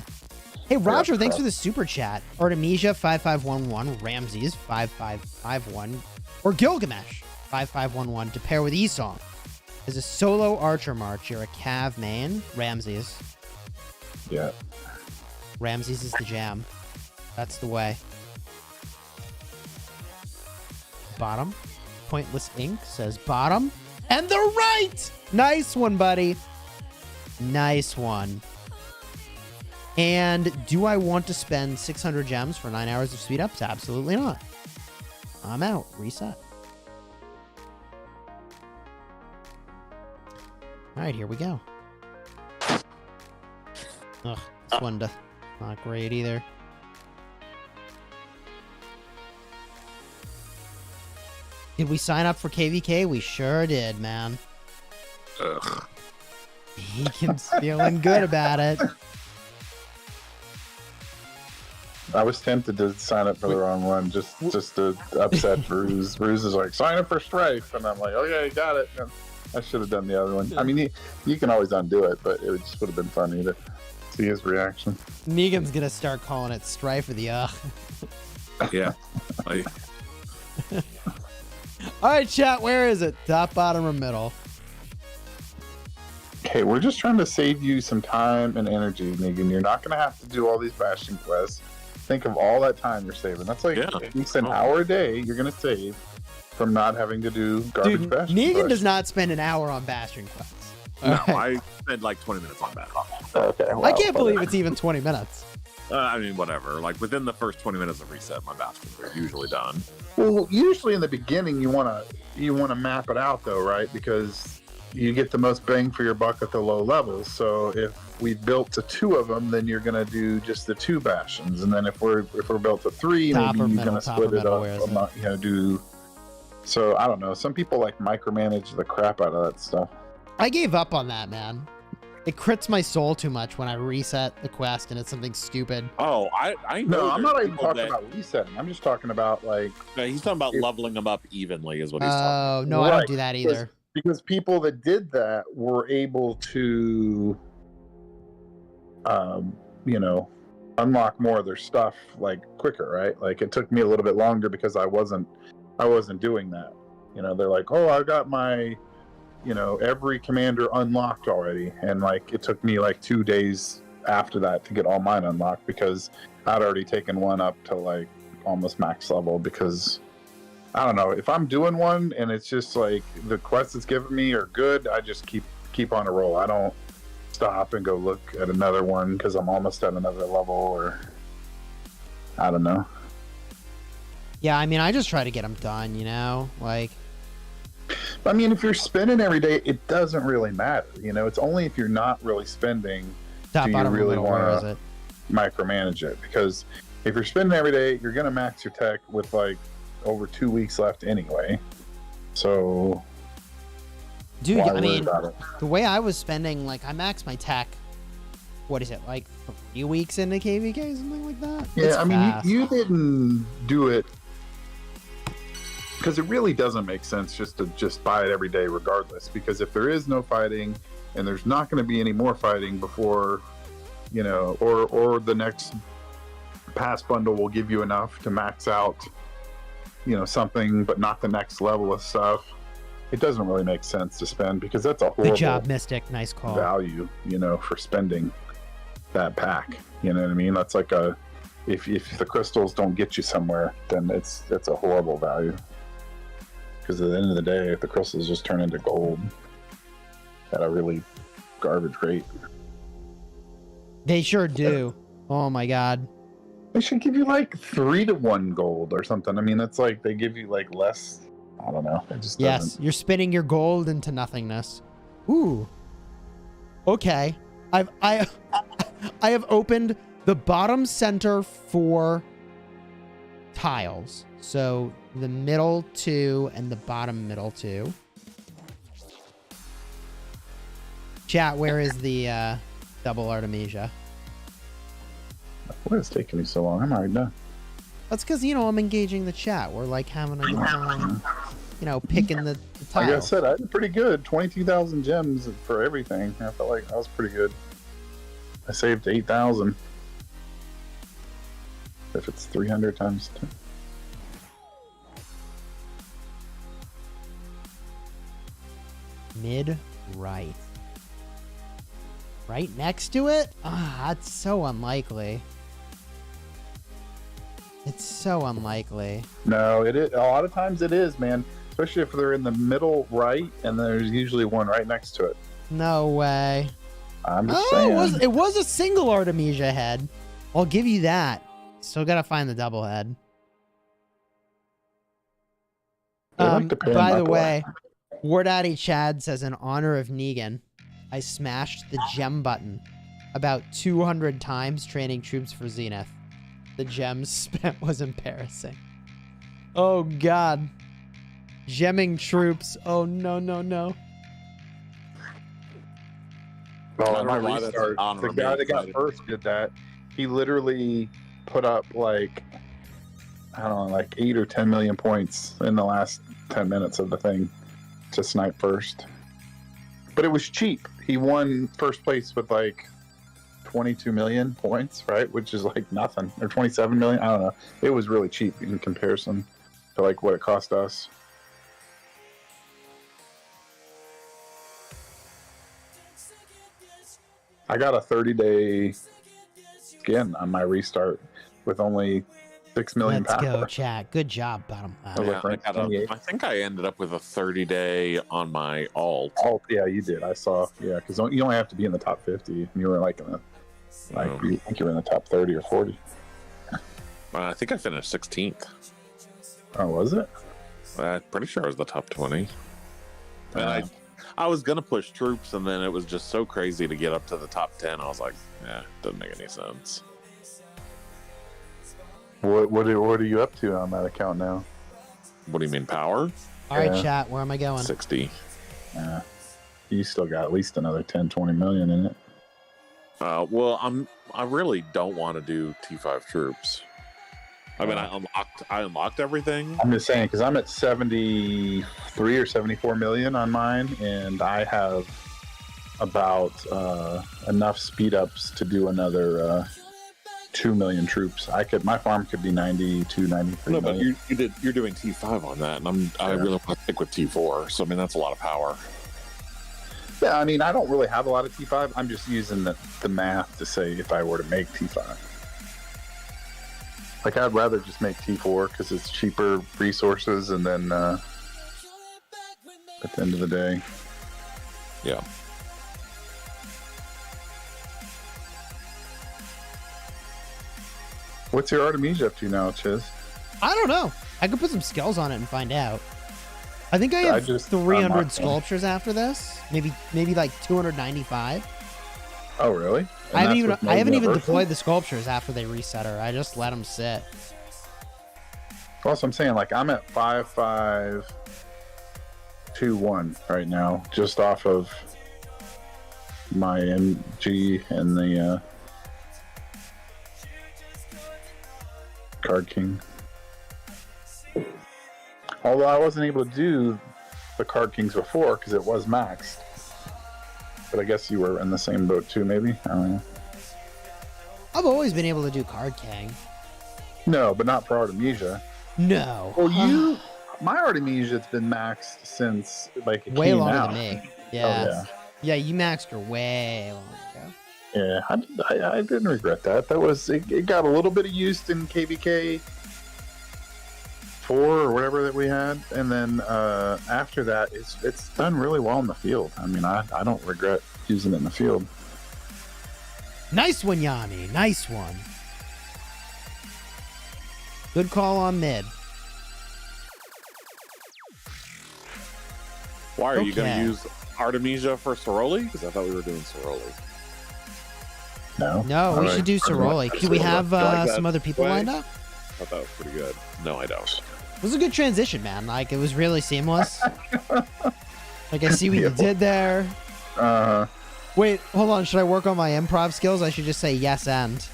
Hey, Roger, thanks for the super chat. Artemisia 5511, Ramses 5551, or Gilgamesh 5511 to pair with Esong. As a solo archer march, you're a Cav main. Ramses. Yeah. Ramses is the jam. That's the way. Bottom. Pointless Ink says bottom. And the right! Nice one, buddy. Nice one. And do I want to spend 600 gems for 9 hours of speed ups? Absolutely not. I'm out. Reset. All right, here we go. Ugh, this one not great either. Did we sign up for KVK? We sure did, man. Ugh. He's feeling good about it. I was tempted to sign up for the wrong one just to upset Bruce. Bruce is like, sign up for Strife. And I'm like, okay, got it. And I should have done the other one. I mean, you can always undo it, but it just would have been funny to see his reaction. Negan's going to start calling it Strife or the Yeah. All right, chat, where is it? Top, bottom, or middle? Okay, we're just trying to save you some time and energy, Negan. You're not going to have to do all these bastion quests. Think of all that time you're saving. That's like at least an hour a day you're going to save from not having to do garbage bastion Negan quests. does not spend an hour on bastion quests. No, I spend like 20 minutes on that. Okay, well, I can't believe it's even 20 minutes. I mean, whatever. Like within the first 20 minutes of reset, my bastions are usually done. Well, usually in the beginning you want to map it out though, right? Because you get the most bang for your buck at the low levels. So if we built to 2 of them, then you're going to do just the 2 bastions, and then if we're built to 3, Top maybe or you're middle, going to top split or it middle, up. Do so. I don't know. Some people like micromanage the crap out of that stuff. I gave up on that, man. It crits my soul too much when I reset the quest and it's something stupid. Oh, I know. No, I'm not even people talking about resetting. I'm just talking about like. No, he's talking about leveling them up evenly, is what he's talking about. Oh, no, I don't do that either. Because people that did that were able to, unlock more of their stuff like quicker, right? Like it took me a little bit longer because I wasn't doing that. They're like, oh, I got my, every commander unlocked already, and like it took me like 2 days after that to get all mine unlocked because I'd already taken one up to like almost max level because I don't know, if I'm doing one and it's just like the quests it's giving me are good, I just keep on a roll. I don't stop and go look at another one because I'm almost at another level, or I don't know. Yeah, I mean, I just try to get them done, you know? Like, I mean, if you're spending every day, it doesn't really matter. You know, it's only if you're not really spending top, do you bottom, really middle, where is want it? to micromanage it. Because if you're spending every day, you're going to max your tech with like over 2 weeks left anyway. So, Dude, why I worry mean, about it? the way I was spending, like, I maxed my tech, what is it, like 3 weeks into KVK, something like that? Yeah, It's I mean, fast. you didn't do it because it really doesn't make sense just to just buy it every day regardless. Because if there is no fighting and there's not going to be any more fighting before, you know, or the next pass bundle will give you enough to max out, you know, something, but not the next level of stuff. It doesn't really make sense to spend because that's a horrible Good job, Mystic. Nice call. value, you know, for spending that pack. You know what I mean? That's like a if the crystals don't get you somewhere, then it's a horrible value. Because at the end of the day, if the crystals just turn into gold at a really garbage rate, They sure do. Oh my god. they should give you like 3 to 1 gold or something. I mean, it's like they give you like less. I don't know. It just Yes, doesn't. you're spinning your gold into nothingness. Ooh. Okay. I have opened the bottom center 4 tiles. So the middle 2 and the bottom middle 2. Chat, where is the double Artemisia? What is taking me so long? I'm already done. That's because, you know, I'm engaging the chat. We're like having a good time, you know, picking the tiles. Like I said, I did pretty good. 22,000 gems for everything. I felt like I was pretty good. I saved 8,000. If it's 300 times 10. Mid right. Right next to it? Ah, that's so unlikely. It's so unlikely. No, it is. A lot of times it is, man. Especially if they're in the middle right, and there's usually one right next to it. No way. I'm just Oh, saying. it was a single Artemisia head. I'll give you that. Still gotta find the double head. They like to pay By them the up a way, War Daddy Chad says, in honor of Negan, I smashed the gem button about 200 times training troops for Zenith. The gems spent was embarrassing. Oh god. Gemming troops. Oh no, no, no. Well, I on don't my know why that's restart, honorably the guy that got excited. first did that. He literally put up like, I don't know, like 8 or 10 million points in the last 10 minutes of the thing to snipe first. But it was cheap. He won first place with like 22 million points, right? Which is like nothing. Or 27 million. I don't know. It was really cheap in comparison to like what it cost us. I got a 30-day skin on my restart with only 6 million Let's power. go, chat. Good job, bottom left. Oh, Yeah, rank 28. I think I ended up with a 30-day on my alt. Oh, yeah, you did. I saw. Yeah, because you only have to be in the top 50. You were like in the, like, Oh. I think you were in the top 30 or 40. I think I finished 16th. Oh, was it? I'm pretty sure I was the top 20. And Uh, I was gonna push troops, and then it was just so crazy to get up to the top 10. I was like, yeah, doesn't make any sense. What are you up to on that account now? What do you mean power? All right, Yeah. chat. Where am I going? 60. You still got at least another 10, 20 million in it. Well, I really don't want to do T5 troops. I mean, I unlocked everything. I'm just saying because I'm at 73 or 74 million on mine, and I have about enough speed ups to do another 2 million troops. My farm could be 92, 93 No, but million. you're doing T5 on that, and I really want to stick with T4. So I mean, that's a lot of power. Yeah, I mean, I don't really have a lot of T5. I'm just using the math to say if I were to make T5. Like, I'd rather just make T4 because it's cheaper resources, and then at the end of the day. Yeah. What's your Artemisia up to now, Chiz? I don't know. I could put some skills on it and find out. I think I have just 300 unlocked one. sculptures after this. Maybe like 295. Oh, really? And I haven't that's even with no universal? deployed the sculptures after they reset her. I just let them sit. Also, I'm saying, like, I'm at 5521 right now, just off of my MG and the Card King. Although I wasn't able to do the Card Kings before because it was maxed. But I guess you were in the same boat too, maybe? I don't know. I've always been able to do Card King. No, but not for Artemisia. No. Well, you... My Artemisia's been maxed since, like, it way came longer out. than me. Oh, Yeah. yeah. Yeah, you maxed her way long ago. Yeah, I didn't regret that. That was it got a little bit of use in KVK 4 or whatever that we had, and then after that, it's done really well in the field. I mean, I don't regret using it in the field. Nice one, Yanni. Nice one. Good call on mid. Why are you going to Okay. use Artemisia for Soroli? Because I thought we were doing Soroli. No, No, we should do Soroli. Do we have You like that some other people way? lined up? I thought that was pretty good. No, I don't. It was a good transition, man. Like, it was really seamless. Like, I see what you did there. Wait, hold on. Should I work on my improv skills? I should just say yes and.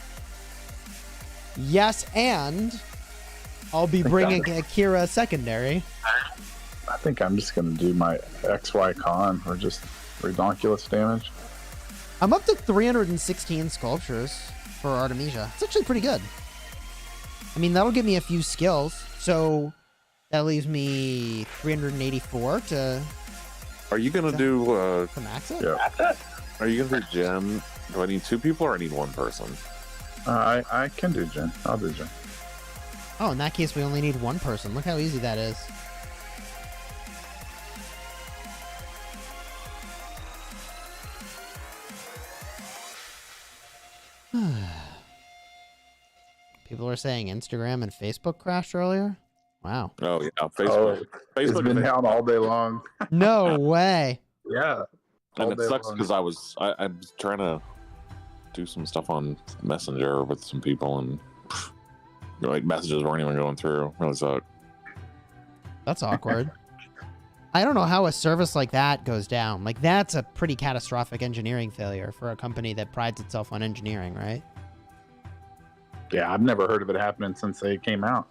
Yes and. I'll be bringing Akira secondary. I think I'm just gonna do my XY con or just redonkulous damage. I'm up to 316 sculptures for Artemisia. It's actually pretty good. I mean, that'll give me a few skills. So that leaves me 384 to Are you going to do... max it. Yeah, Are you going to do Gen? Do I need 2 people or I need 1 person? I can do Gen. I'll do Gen. Oh, in that case, we only need 1 person. Look how easy that is. People are saying Instagram and Facebook crashed earlier. Wow. Oh, yeah. Facebook. It's Facebook been down all day long. No way. Yeah, and all it day sucks long. because I was trying to do some stuff on Messenger with some people, and like messages weren't even going through. Really sucked. That's awkward. I don't know how a service like that goes down. Like, that's a pretty catastrophic engineering failure for a company that prides itself on engineering, right? Yeah, I've never heard of it happening since they came out.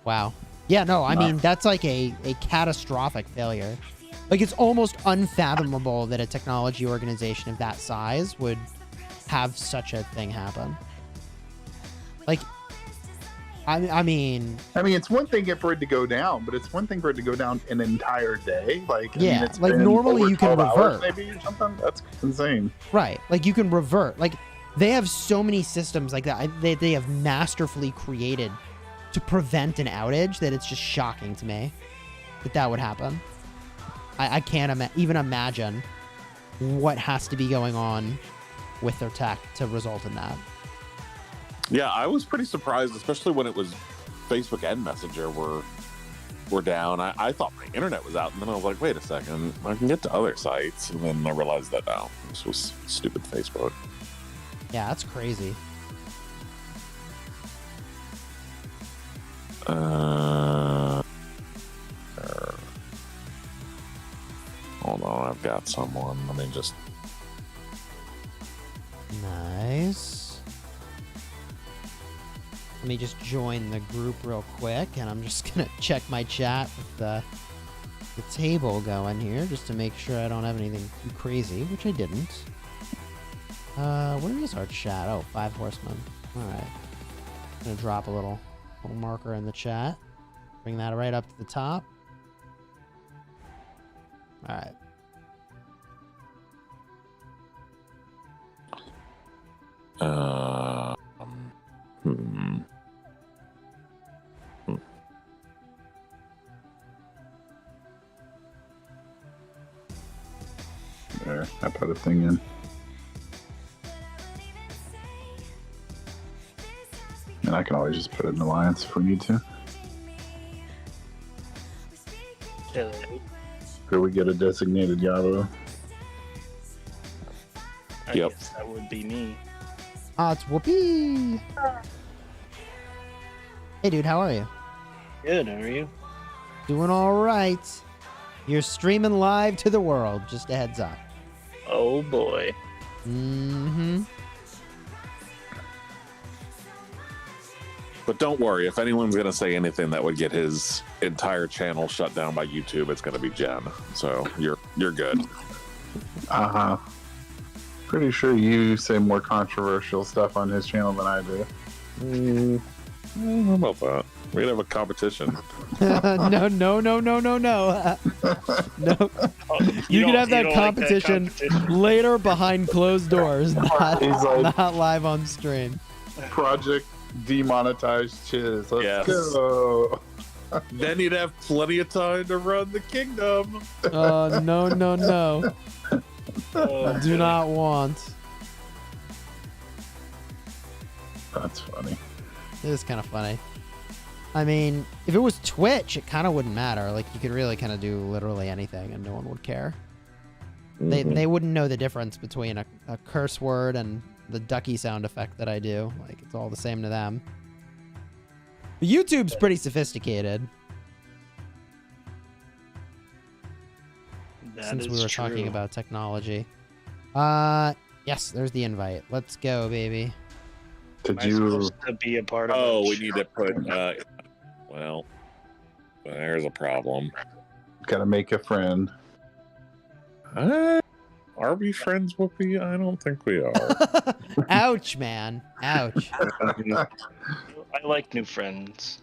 Wow. Yeah, no, I mean, that's like a catastrophic failure. Like, it's almost unfathomable that a technology organization of that size would have such a thing happen. Like, I mean, it's one thing for it to go down, but it's one thing for it to go down an entire day. Like, I Yeah, mean, it's like, been normally over you can 12 hours revert. maybe or something. That's insane. right. Like, you can revert. Like, they have so many systems like that. They have masterfully created to prevent an outage that it's just shocking to me that would happen. I can't even imagine what has to be going on with their tech to result in that. Yeah, I was pretty surprised, especially when it was Facebook and Messenger were down. I thought my internet was out, and then I was like, wait a second, I can get to other sites. And then I realized that, oh, this was stupid Facebook. Yeah, that's crazy. Hold on, I've got someone. Let me just... Nice. Let me just join the group real quick, and I'm just gonna check my chat with the table going here, just to make sure I don't have anything too crazy, which I didn't. Where is our chat? Oh, 5 Horsemen. All right. I'm gonna drop a little marker in the chat. Bring that right up to the top. All right. There, I put a thing in. And I can always just put it in Alliance if we need to. Could we get a designated Yabo? I Yep. guess that would be me. It's Whoopee. Hey, dude, how are you? Good, are you? Doing all right. You're streaming live to the world. Just a heads up. Oh boy. Mm-hmm. But don't worry, if anyone's going to say anything that would get his entire channel shut down by YouTube, it's going to be Jen. So you're good. Uh-huh. Pretty sure you say more controversial stuff on his channel than I do. I don't know about that. We'd have a competition. No. No. No. You can have that competition later behind closed doors, not, He's like- not live on stream. Project demonetized Chiz. Let's Yes. go. Then you'd have plenty of time to run the kingdom. No. Oh, Do not want. That's funny. It is kind of funny. I mean, if it was Twitch, it kind of wouldn't matter. Like, you could really kind of do literally anything and no one would care. They wouldn't know the difference between a curse word and the ducky sound effect that I do. Like, it's all the same to them. But YouTube's pretty sophisticated. Since we were talking about technology. Yes, there's the invite. Let's go, baby. Did Am I you? supposed to be a part of Oh, it? we need to put. Well, there's a problem. Gotta make a friend. Are we friends, Whoopi? I don't think we are. Ouch, man. Ouch. I like new friends.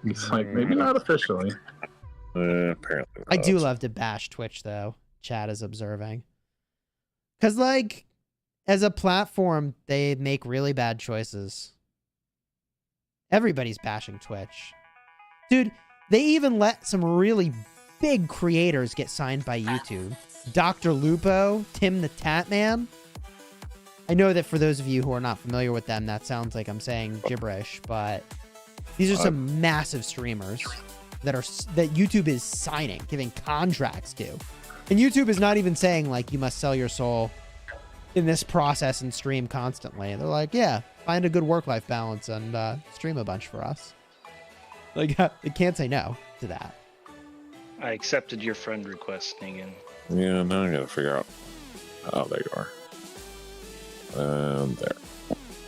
He's like, maybe not officially. Apparently, I do not. love to bash Twitch, though. Chat is observing. Because, like, as a platform, they make really bad choices. Everybody's bashing Twitch. Dude, they even let some really big creators get signed by YouTube. Dr. Lupo, Tim the Tatman. I know that for those of you who are not familiar with them, that sounds like I'm saying gibberish, but these are some massive streamers that YouTube is signing, giving contracts to. And YouTube is not even saying, like, you must sell your soul in this process and stream constantly. They're like, yeah, find a good work-life balance and stream a bunch for us. Like, it can't say no to that. I accepted your friend request, Negan. Yeah, now I gotta figure out. Oh, there you are. And there.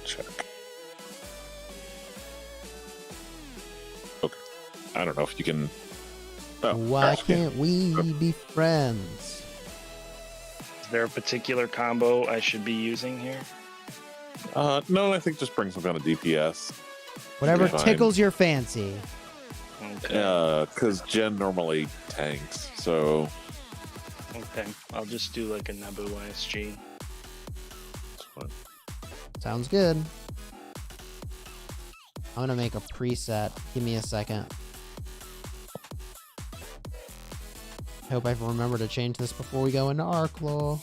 Check. Okay. I don't know if you can. Oh, Why can't we be friends? Is there a particular combo I should be using here? No, I think just bring some kind of DPS. Whatever Fine. tickles your fancy. Okay. Because Jen normally tanks, so Okay. I'll just do like a Nabu ISG. it's fine. Sounds good. I'm gonna make a preset. Give me a second. Hope I remember to change this before we go into Arc Law.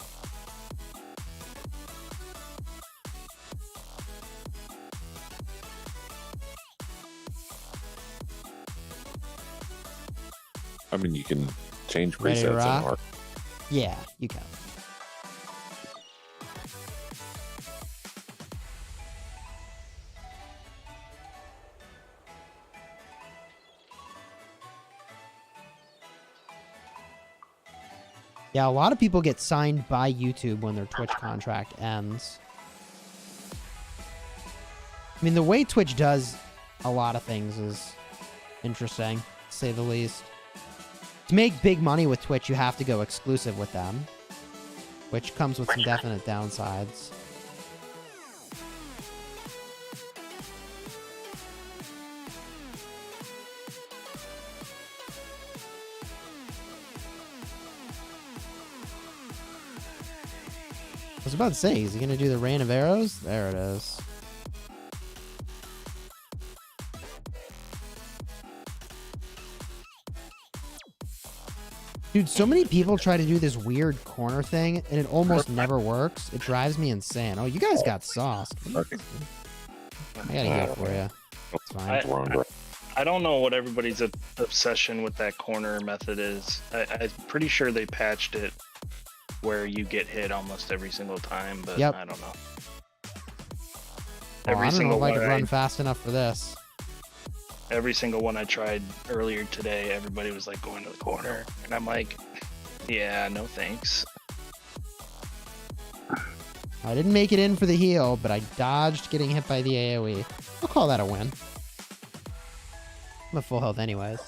I mean, you can change Ready to presets in rock? Arc. Yeah, you can. Yeah, a lot of people get signed by YouTube when their Twitch contract ends. I mean, the way Twitch does a lot of things is interesting, to say the least. To make big money with Twitch, you have to go exclusive with them, which comes with some definite downsides. I was about to say, is he going to do the rain of arrows? There it is. Dude, so many people try to do this weird corner thing, and it almost never works. It drives me insane. Oh, you guys got sauce. I gotta get it for you. It's fine. I don't know what everybody's obsession with that corner method is. I'm pretty sure they patched it where you get hit almost every single time, but I don't know. I don't know if I could run fast enough for this. Every single one I tried earlier today, everybody was like going to the corner, and I'm like, yeah, no thanks. I didn't make it in for the heal, but I dodged getting hit by the AoE. I'll call that a win. I'm at full health anyways.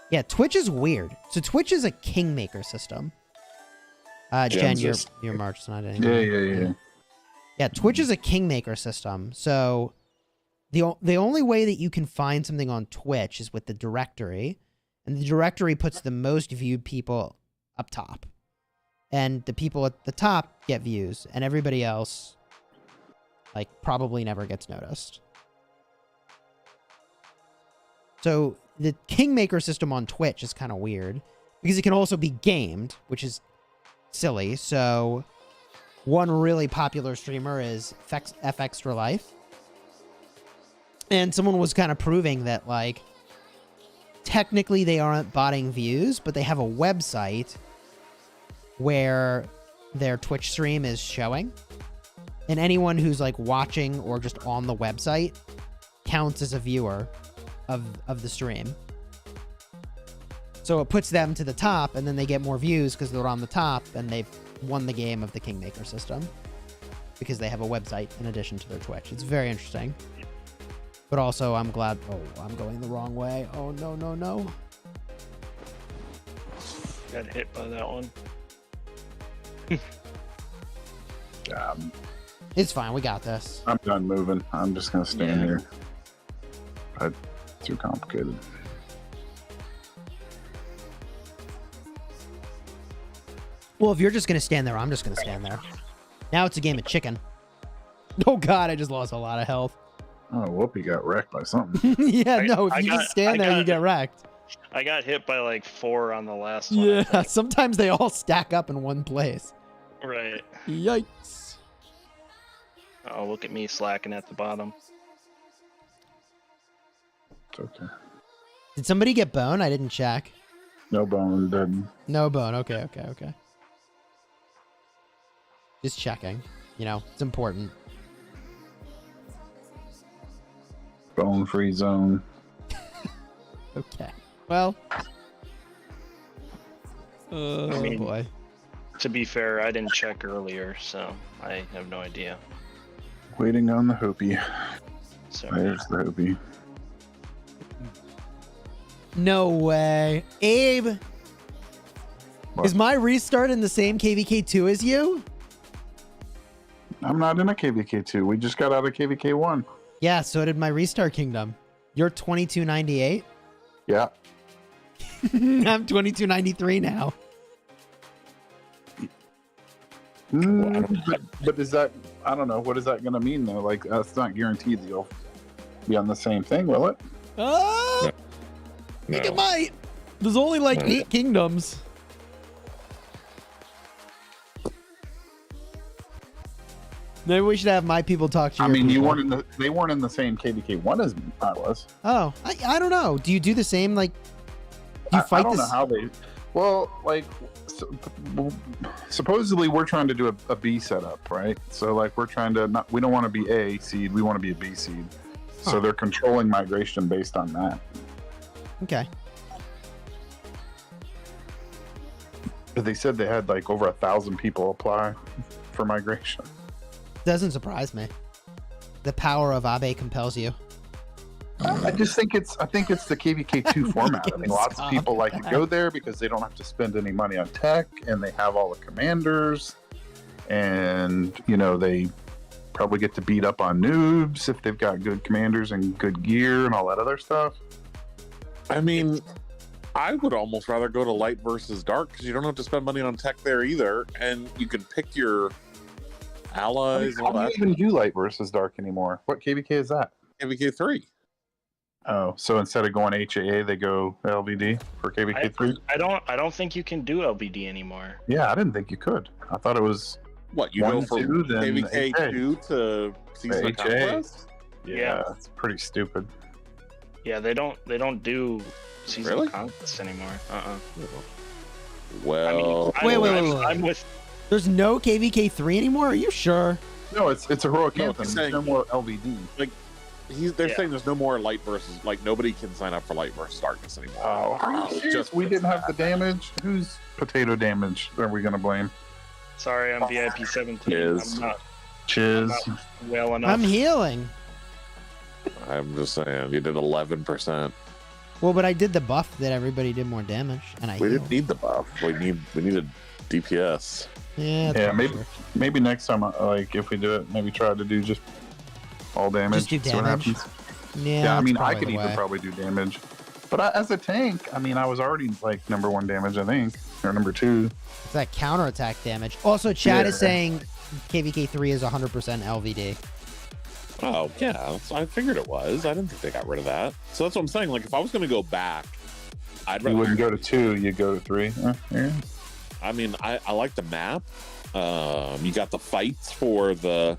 Yeah, Twitch is weird. So Twitch is a kingmaker system. Jen, your March not anymore. Yeah. Yeah, Twitch is a kingmaker system. So the only way that you can find something on Twitch is with the directory, and the directory puts the most viewed people up top. And the people at the top get views, and everybody else like probably never gets noticed. So the kingmaker system on Twitch is kind of weird because it can also be gamed, which is silly. So one really popular streamer is F Extra Life. And someone was kind of proving that, like, technically they aren't botting views, but they have a website where their Twitch stream is showing. And anyone who's, like, watching or just on the website counts as a viewer of the stream. So it puts them to the top, and then they get more views because they're on the top, and they've won the game of the Kingmaker system because they have a website in addition to their Twitch. It's very interesting. But also, I'm glad... Oh, I'm going the wrong way. Oh, no. Got hit by that one. It's fine. We got this. I'm done moving. I'm just going to stand here. Too complicated. Well, if you're just going to stand there, I'm just going to stand there. Now it's a game of chicken. Oh, God, I just lost a lot of health. Oh, Whoopi got wrecked by something. If you just stand there, you get wrecked. I got hit by like 4 on the last one. Yeah, sometimes they all stack up in one place. Right. Yikes. Oh, look at me slacking at the bottom. It's okay. Did somebody get bone? I didn't check. No bone, dead. No bone. Okay. Just checking. You know, it's important. Bone-free zone. Okay. Well. I mean, boy. To be fair, I didn't check earlier, so I have no idea. Waiting on the Hoopy. Sorry. There's the Hoopy. No way. Abe, What? is my restart in the same KVK2 as you? I'm not in a KVK2. We just got out of KVK1. Yeah, so did my restart kingdom. You're 2298? Yeah. I'm 2293 now. But is that... I don't know. What is that going to mean, though? Like, that's not guaranteed that you'll be on the same thing, will it? I think it might. There's only like 8 kingdoms. Maybe we should have my people talk to you. I mean, you weren't in the... They weren't in the same KVK1 as I was. Oh, I don't know. Do you do the same, like... Do you fight I don't know how they... Well, like... supposedly we're trying to do a B setup, right? So like we're trying to not, we don't want to be A seed, we want to be a B seed. So they're controlling migration based on that. Okay. But they said they had like over 1,000 people apply for migration. Doesn't surprise me. The power of Abe compels you. I just think it's the KVK2 format. I think lots of people like to go there because they don't have to spend any money on tech, and they have all the commanders, and you know they probably get to beat up on noobs if they've got good commanders and good gear and all that other stuff. I mean, I would almost rather go to light versus dark because you don't have to spend money on tech there either, and you can pick your allies. How do you even do light versus dark anymore? What KVK is that? KVK3. Oh, so instead of going HAA, they go LVD for KVK3? I don't think you can do LBD anymore. Yeah, I didn't think you could. I thought it was What, you 1, go from 2, then KVK2 to Season of HA. Conquest? Yeah, it's pretty stupid. Yeah, they don't do Season Really? of Conquest anymore. Well, Wait. I'm with. There's no KVK3 anymore? Are you sure? No, it's heroic No, anthem. he's There's saying- no more LVD. they're Yeah. saying there's no more light versus, like, nobody can sign up for light versus darkness anymore. Oh, are you serious? We didn't have the damage. Whose potato damage are we gonna blame? Sorry, I'm VIP 17. Is. I'm not Chiz. well enough. I'm healing. I'm just saying, you did 11%. Well, but I did the buff that everybody did more damage, and I We healed. didn't need the buff. We needed DPS. Yeah, Yeah, probably maybe true. maybe next time, like if we do it, maybe try to do just all damage. Just do see what damage? happens. Yeah, Yeah, I that's mean, I probably could the even way. probably do damage, but as a tank, I mean, I was already like #1 damage, I think, or #2. It's that counterattack damage. Also, Chad is Yeah. saying KVK3 is 100% LVD. Oh, yeah. I figured it was. I didn't think they got rid of that. So that's what I'm saying. Like, if I was going to go back, I'd You rather. wouldn't go to 2, you go to 3. Yeah. I mean, I like the map. You got the fights for the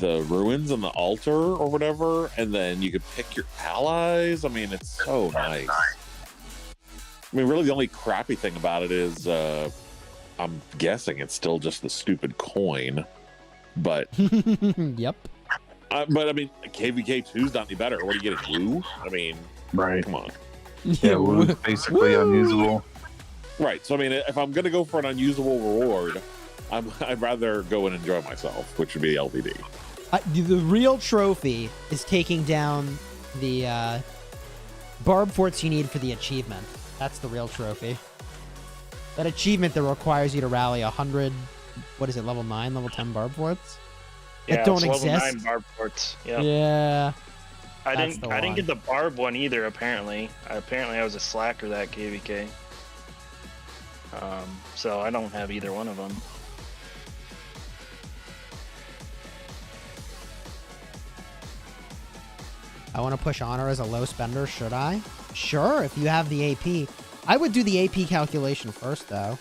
ruins and the altar or whatever, and then you could pick your allies. I mean, it's so nice. I mean, really, the only crappy thing about it is, I'm guessing it's still just the stupid coin. But, Yep. but I mean, KVK2 is not any better. What are you getting? Woo? I mean, Right. come on. Yeah, Woo's basically Woo! unusable. Right. So I mean, if I'm gonna go for an unusable reward, I'd rather go and enjoy myself, which would be LVD. The real trophy is taking down the barb forts you need for the achievement. That's the real trophy. That achievement that requires you to rally 100, what is it, level 9, level 10 barb forts? Yeah, that don't it's level exist? 9 barb ports. Yeah. Yeah. I that's didn't the one. get the barb one either. Apparently, I was a slacker that KVK. So I don't have either one of them. I want to push honor as a low spender. Should I? Sure, if you have the AP. I would do the AP calculation first, though.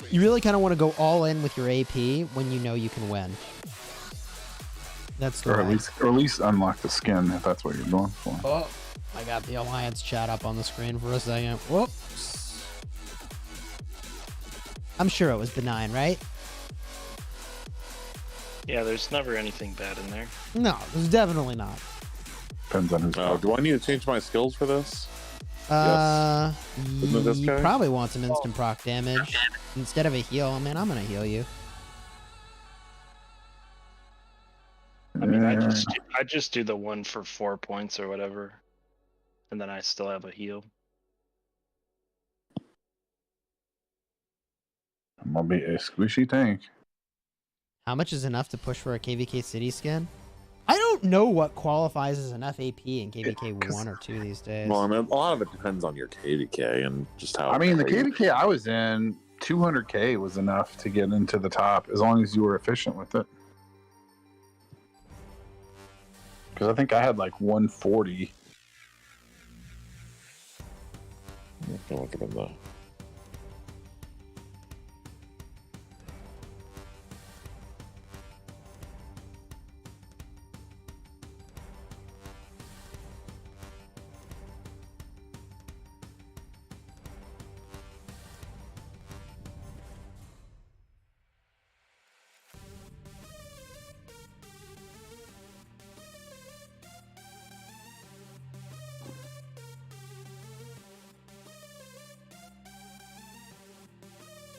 You really kind of want to go all in with your AP when you know you can win. That's the Or way. at least unlock the skin if that's what you're going for. Oh, I got the Alliance chat up on the screen for a second. Whoops. I'm sure it was benign, right? Yeah, there's never anything bad in there. No, it was definitely not. Depends on who's Do I need to change my skills for this? Isn't it this You guy? probably want some instant proc damage instead of a heal. Man, I'm gonna heal you. I mean, I just do the one for 4 points or whatever, and then I still have a heal. I'm gonna be a squishy tank. How much is enough to push for a KVK City skin? I don't know what qualifies as enough AP in KVK 1 or 2 these days. Well, I mean, a lot of it depends on your KVK and just how. I mean, the KVK I was in, 200k was enough to get into the top as long as you were efficient with it. Because I think I had like 140. Look at the.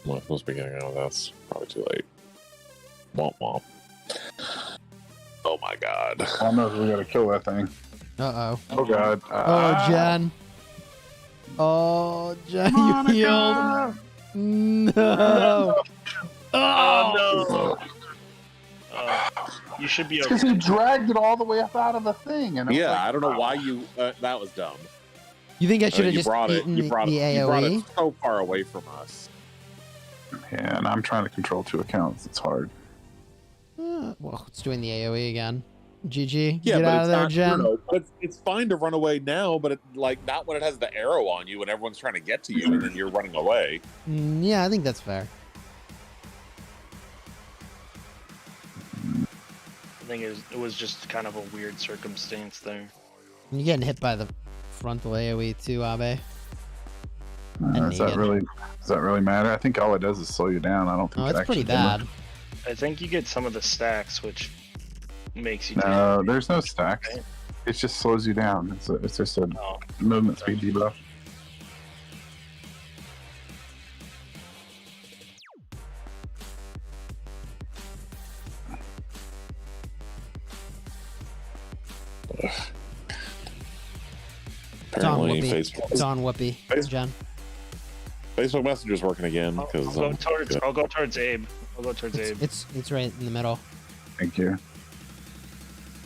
Well, supposed to be getting out of this. Probably too late. Womp womp. Oh my god. I don't know if we gotta kill that thing. Uh-oh. Oh god. Oh, Jen. Oh, Jen, you healed. No. Oh no! You should be Because okay. he dragged it all the way up out of the thing. And Yeah, I don't know why you. That was dumb. You think I should have You just brought it. eaten You brought the it. You brought AoE? it so far away from us. Yeah, and I'm trying to control 2 accounts. It's hard. Well, it's doing the AoE again. GG. Yeah, Get but out it's of there, not, Jen. no, but it's fine to run away now, but not when it has the arrow on you and everyone's trying to get to you and then you're running away. Yeah, I think that's fair. I think it was just kind of a weird circumstance there. You're getting hit by the frontal AoE too, Abe. Does that really matter? I think all it does is slow you down. I don't think Oh, it it's pretty actually bad. I think you get some of the stacks, which makes you. No, there's no stacks. It just slows you down. It's just a movement speed debuff. Apparently, It's on Whoopi. Jen. Facebook Messenger's working again because I'll go towards Abe. I'll go towards Abe. It's right in the middle. Thank you.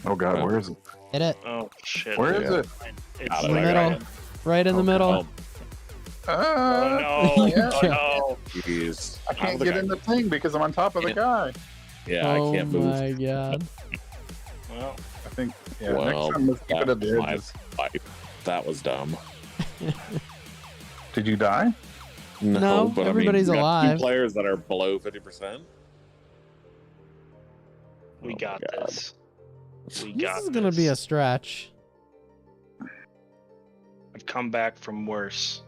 Oh God, where is it? Hit it. Oh shit. Where is it? It's In the middle. Right in the middle. Oh no! Yeah. Oh no! Jeez. I can't get in the thing because I'm on top of the guy. Yeah, I can't move. Oh my god. Well, I think. Yeah. Well, next time, let's keep it at the edges. That was dumb. Did you die? No, but everybody's I mean, you got alive. 2 players that are below 50%. we Oh got my God. this. We This got is gonna be a this. stretch. I've come back from worse.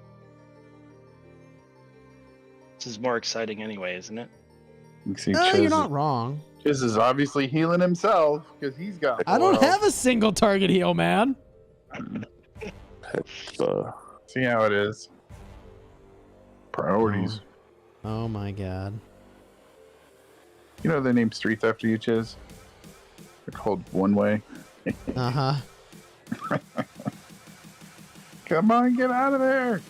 This is more exciting anyway, isn't it? You see, No, you're not wrong. Chiz is obviously healing himself because he's got. I don't have a single target heal, man. See how it is. Priorities. Oh my god. You know they named streets after you, Chiz? They're called One Way. Uh-huh. Come on, get out of there!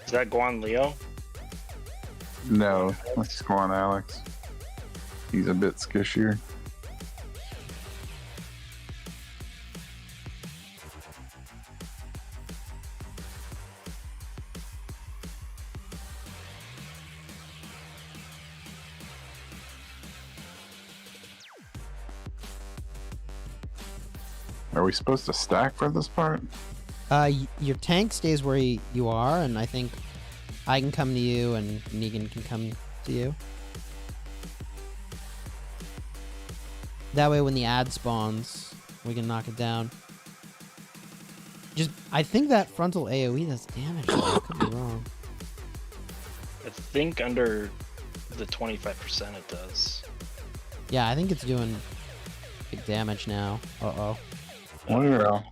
Is that Guan Leo? No, let's just go on Alex. He's a bit skishier. Are we supposed to stack for this part? Your tank stays where you are, and I think I can come to you, and Negan can come to you. That way, when the ad spawns, we can knock it down. I think that frontal AoE does damage. I could be wrong. I think under the 25% it does. Yeah, I think it's doing big damage now. Uh-oh. Well,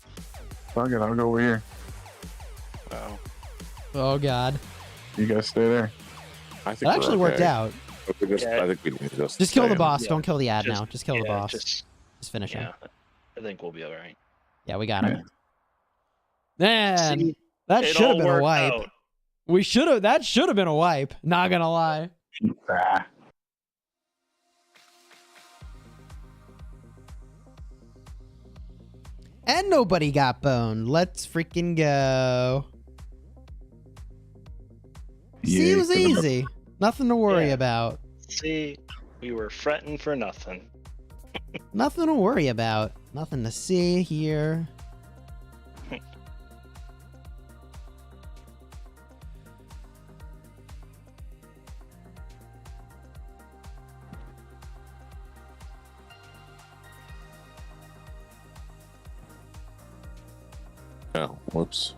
fuck it, I'll go over here. Wow. Oh, God. You guys stay there. I think That actually worked out. I think we need to just Just kill stay the in. boss. Yeah. Don't kill the ad now. Just kill the boss. Just finish him. I think we'll be all right. Yeah, we got him. Man, See, that it should have all been a worked wipe. out. That should have been a wipe. Not gonna lie. Ah. And nobody got boned. Let's freaking go. See, it was easy. Nothing to worry Yeah. about. See, we were fretting for nothing. Nothing to worry about. Nothing to see here. Oh, whoops.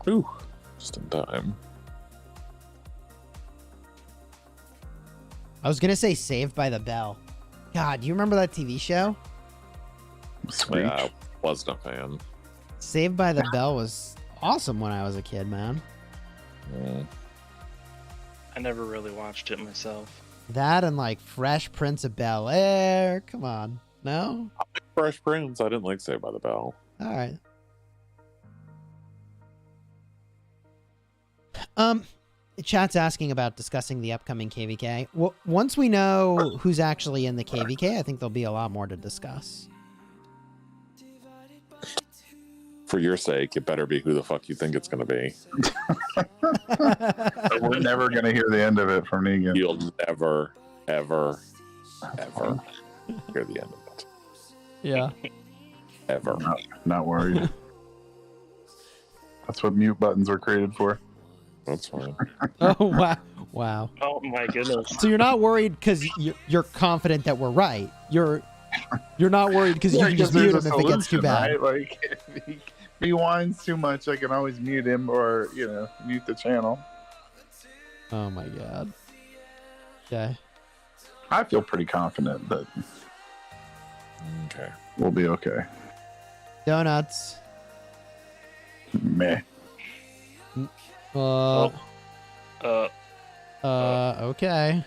Ooh, just in time. I was gonna say Saved by the Bell. God, do you remember that TV show? Screech. Yeah, I wasn't a fan. Saved by the Bell was awesome when I was a kid, man. Mm. I never really watched it myself. That and like Fresh Prince of Bel-Air. Come on. No? Fresh Prince. I didn't like Saved by the Bell. All right. Chat's asking about discussing the upcoming KVK. Well, once we know who's actually in the KVK, I think there'll be a lot more to discuss. for your sake, it better be who the fuck you think it's going to be. We're never going to hear the end of it from Negan. You'll never, ever, ever hear the end of it. Yeah. Ever. Not worried. That's what mute buttons were created for. That's fine. Oh, wow. Wow. Oh my goodness. So you're not worried because you're confident that we're right. You're not worried because you can just mute him if it gets too bad. Right? Like, if he whines too much, I can always mute him or, mute the channel. Oh my god. Okay. I feel pretty confident that Okay. we'll be okay. Donuts. Meh. Okay.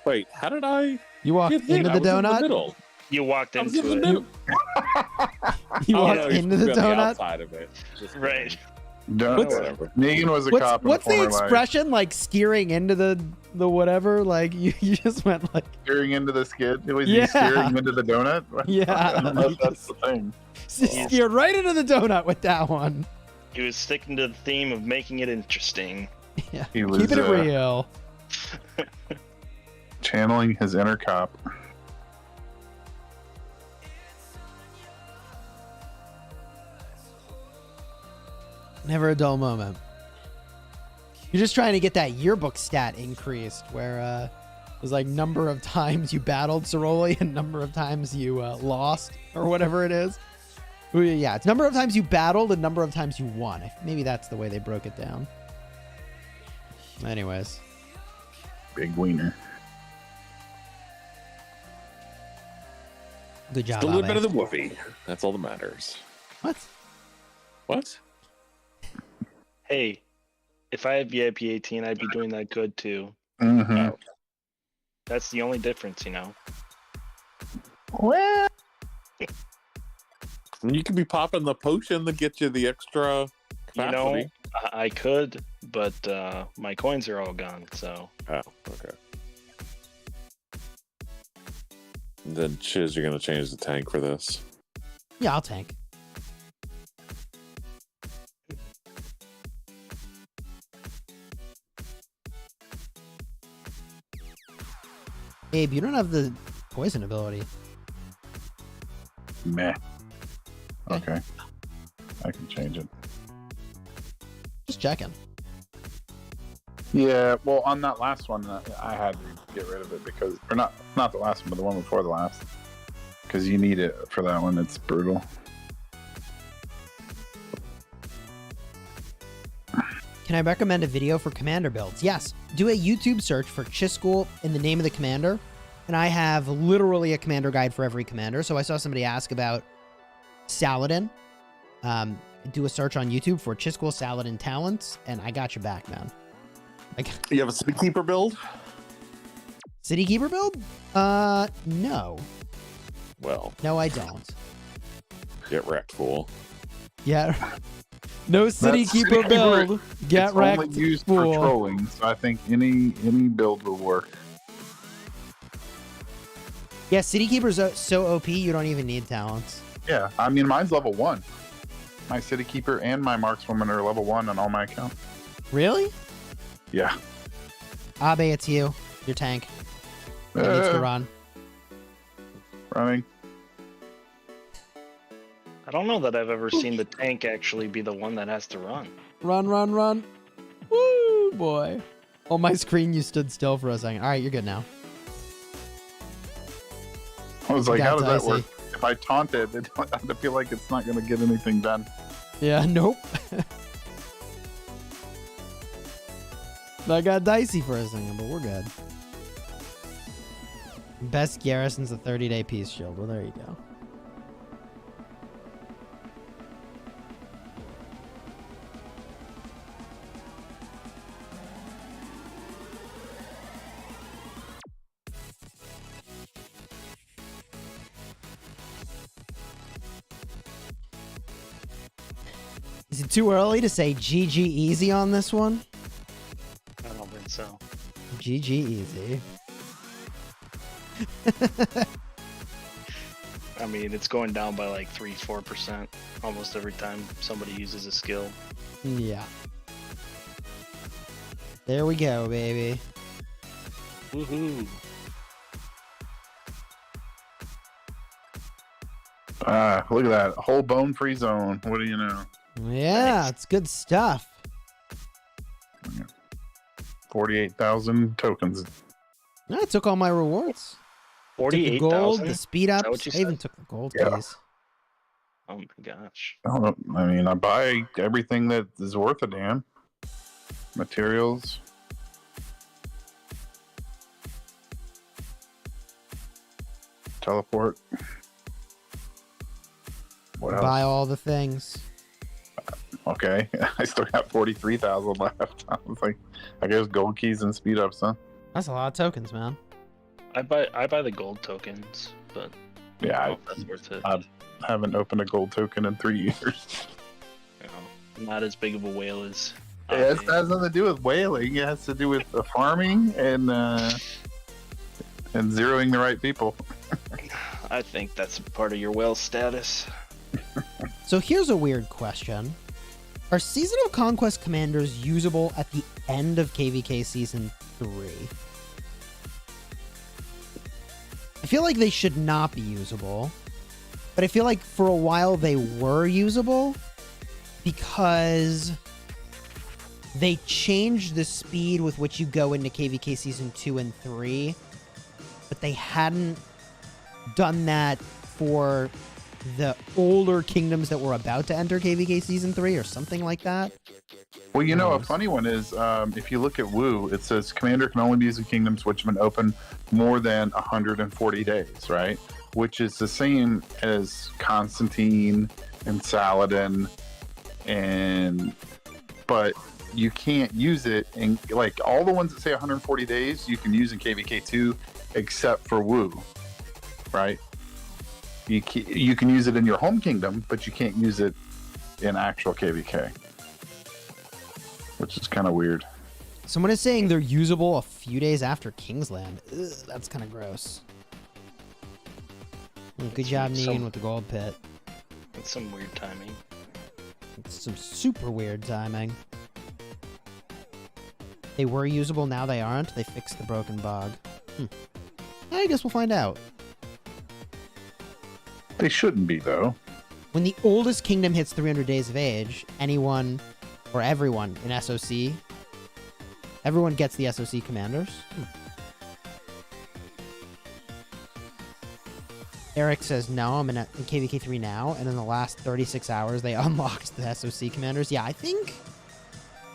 Wait, how did I You walked get hit? into I the was in the donut? middle. You walked I was in into the it. middle. You Oh, walked no, he's into the on the donut? outside of it. Just Right. whatever. Negan was a cop. What's in the a former life. expression like steering into the whatever? Like you just went like Steering into the skid? Was Yeah. he steering into the donut? Yeah. I don't know if that's the thing. steered right into the donut with that one. He was sticking to the theme of making it interesting. Yeah. He was, Keeping it real. channeling his inner cop. Never a dull moment. You're just trying to get that yearbook stat increased where it was like number of times you battled Ceroli and number of times you lost or whatever it is. Ooh, yeah, it's number of times you battled and number of times you won. Maybe that's the way they broke it down. Anyways. Big wiener. Good job, Still a little Abe. better than Woofy. That's all that matters. What? What? Hey, if I had VIP 18, I'd be doing that good too. Mm-hmm. That's the only difference, you know. Well, You could be popping the potion that gets you the extra capacity. You know, I could, but my coins are all gone, so. Oh, okay. Then, Chiz, you're going to change the tank for this. Yeah, I'll tank. Abe, you don't have the poison ability. meh. Okay. I can change it. Just checking. Yeah, well, on that last one, I had to get rid of it because, or not the last one, but the one before the last, because you need it for that one. It's brutal. Can I recommend a video for commander builds? Yes. Do a YouTube search for Chisgule in the name of the commander, and I have literally a commander guide for every commander. So I saw somebody ask about Saladin. Do a search on YouTube for Chisgule Saladin talents, and I got your back, man. You have a City Keeper build? City Keeper build? No. Well, No, I don't. get wrecked, fool. Yeah. No City That's Keeper City build. Keeper. Get It's wrecked, only used for fool. trolling, so I think any build will work. Yeah, City Keeper's so OP, you don't even need talents. Yeah, I mean, mine's level 1. My City Keeper and my Markswoman are level 1 on all my accounts. Really? Yeah. Abe, it's you. Your tank. It needs to run. Running. I don't know that I've ever seen the tank actually be the one that has to run. Run, run, run. Woo, boy. On my screen, you stood still for a second. All right, you're good now. I was like, Got how does that dicey. work? If I taunt it, I feel like it's not going to get anything done. Yeah, nope. That got dicey for a second, but we're good. Best garrison's a 30-day peace shield. Well, there you go. Is it too early to say GG easy on this one? I don't think so. GG easy. I mean, it's going down by like 3-4% almost every time somebody uses a skill. Yeah. There we go, baby. Woohoo! Look at that whole bone-free zone. What do you know? Yeah, it's good stuff. 48,000 tokens. I took all my rewards. Took the gold, 48,000? the speed that what ups. you I even said? took the gold Yeah. keys. Oh my gosh. I mean, I buy everything that is worth a damn. Materials. Teleport. What else? Buy all the things. Okay, I still got 43,000 left. I was like, I guess gold keys and speed ups, huh? That's a lot of tokens, man. I buy the gold tokens, but I Yeah, don't know if that's worth it. I haven't opened a gold token in 3 years. You know, not as big of a whale as. It has nothing to do with whaling. It has to do with farming and zeroing the right people. I think that's part of your whale status. So here's a weird question. Are Season of Conquest commanders usable at the end of KVK Season 3? I feel like they should not be usable, but I feel like for a while they were usable because they changed the speed with which you go into KVK Season 2 and 3, but they hadn't done that for the older kingdoms that were about to enter KVK Season 3 or something like that. Well, you know, a funny one is if you look at Woo, it says Commander can only be used in kingdoms which have been open more than 140 days, right? Which is the same as Constantine and Saladin, but you can't use it in, like, all the ones that say 140 days you can use in KVK2 except for Woo, right? You can use it in your home kingdom, but you can't use it in actual KVK, which is kind of weird. Someone is saying they're usable a few days after Kingsland. Ugh, that's kind of gross. Good job, Negan, with the gold pit. That's some weird timing. It's some super weird timing. They were usable, now they aren't. They fixed the broken bug. I guess we'll find out. They shouldn't be, though. When the oldest kingdom hits 300 days of age, anyone or everyone in SOC, everyone gets the SOC commanders. Eric says, no, I'm in KVK 3 now, and in the last 36 hours, they unlocked the SOC commanders. Yeah, I think,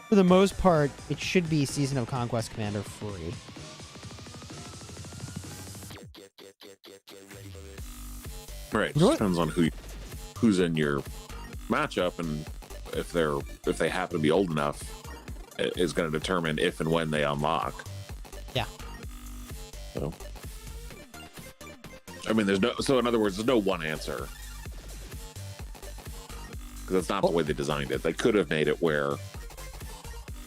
for the most part, it should be Season of Conquest commander free. Right. You know what? Depends on who's in your matchup, and if they happen to be old enough, is going to determine if and when they unlock. Yeah. So, I mean, so in other words, there's no one answer, because that's not the way they designed it. They could have made it where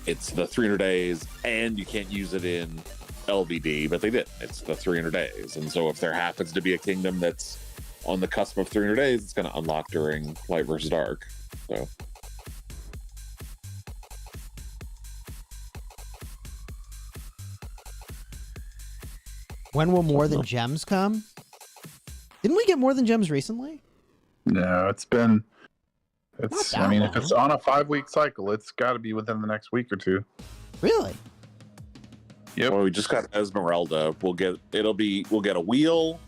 it's the 300 days and you can't use it in LVD, but they didn't. It's the 300 days, and so if there happens to be a kingdom that's on the cusp of 300 days, it's going to unlock during Light versus Dark. So, When will More Than Gems come? Didn't we get More Than Gems recently? No, I mean, if it's on a 5-week cycle, it's got to be within the next week or two. Really? Yep. well, we just got Esmeralda. We'll get a wheel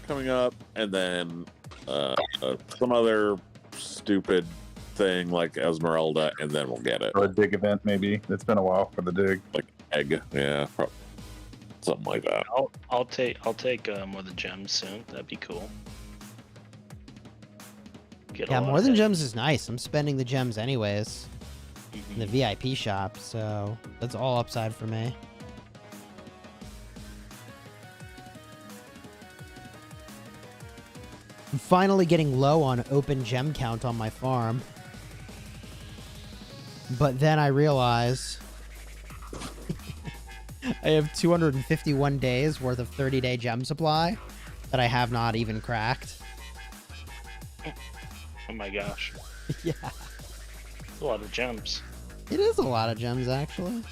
coming up, and then some other stupid thing like Esmeralda, and then we'll get it. Or a dig event, maybe. It's been a while for the dig. Like egg, yeah, something like that. I'll take More Than Gems soon. That'd be cool. Yeah, More Than Gems is nice. I'm spending the gems anyways in the VIP shop, so that's all upside for me. I'm finally getting low on open gem count on my farm. But then I realize I have 251 days worth of 30-day gem supply. that I have not even cracked. Oh my gosh. Yeah. That's a lot of gems. It is a lot of gems, actually.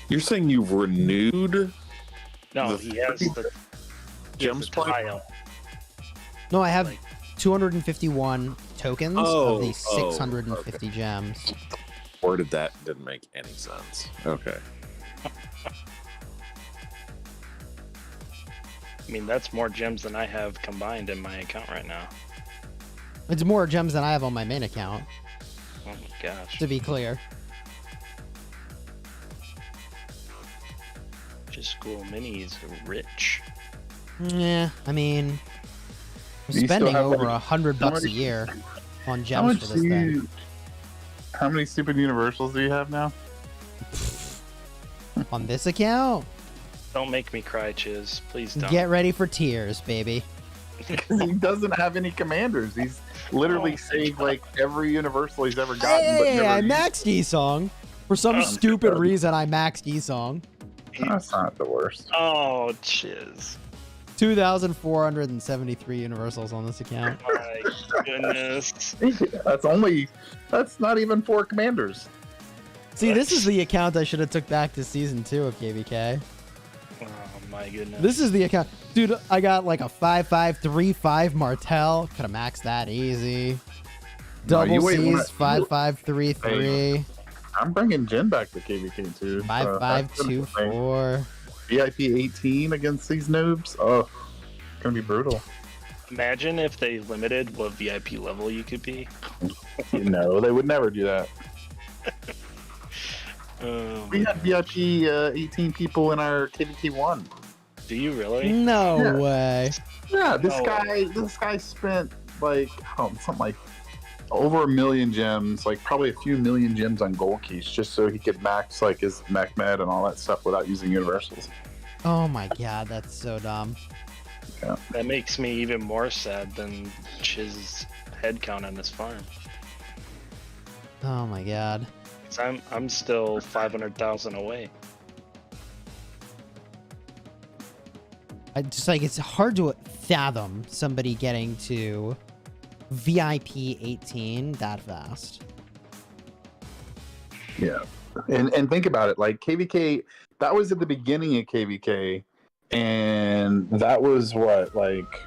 You're saying you've renewed? No, he has the gems tile. No, I have Like- 251 tokens of the 650 gems. Worded that didn't make any sense. Okay. I mean, that's more gems than I have combined in my account right now. It's more gems than I have on my main account, Oh my gosh. to be clear. Chisgule minis are rich. Yeah, I mean, I'm Do you still spending have, over like, $100 how a many- year on How gems much for do this thing. you? How many stupid universals do you have now? On this account, Don't make me cry, Chiz. Please don't. get ready for tears, baby. He doesn't have any commanders. He's literally Oh. saved like every universal he's ever gotten. but Hey, never I used. maxed E-Song. For some Oh, stupid God. reason, I maxed E-Song. That's not the worst. Oh, Chiz. 2,473 universals on this account. My goodness. That's not even 4 commanders. See, this is the account I should have took back to season 2 of KVK. Oh my goodness. This is the account. Dude, I got like a 5535 Martel. Could have maxed that easy. No, Double you wait, C's 5533. I'm bringing Jen back to KVK too. 5524. VIP 18 against these noobs. Oh, it's gonna be brutal. Imagine if they limited what VIP level you could be. No, they would never do that. We had VIP 18 people in our KVK 1. Do you really? No Yeah. way. Yeah, this No. guy spent like something like over 1 million gems, like probably a few million gems on gold keys, just so he could max like his mech-med and all that stuff without using universals. Oh my god, that's so dumb. That makes me even more sad than Chiz's head count on this farm. Oh my god. 'Cause I'm still 500,000 away. I just like it's hard to fathom somebody getting to VIP 18 that fast. Yeah, and think about it, like KVK, that was at the beginning of KVK, and that was what, like,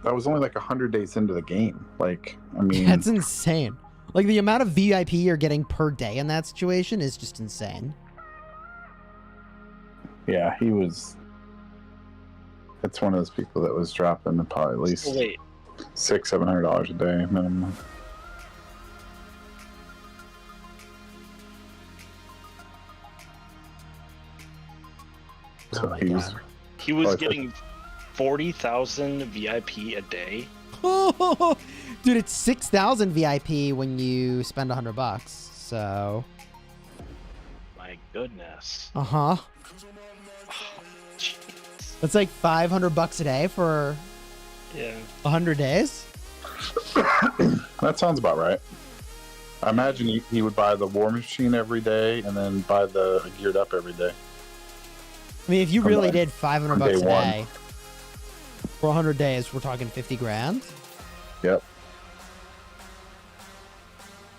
that was only like 100 days into the game. Like, I mean, That's insane. Like the amount of VIP you're getting per day in that situation is just insane. yeah, he was. It's one of those people that was dropping probably at least Oh, wait, $600-700 a day minimum. So Oh my he was. God. he was Oh, getting 40,000 VIP a day. Dude, it's 6,000 VIP when you spend $100. So, My goodness. uh-huh. Jeez. That's like $500 a day for Yeah. 100 days. That sounds about right. I imagine he would buy the War Machine every day and then buy the Geared Up every day. I mean, if you From really day- did $500 from a day one. day for 100 days, we're talking 50 grand. Yep.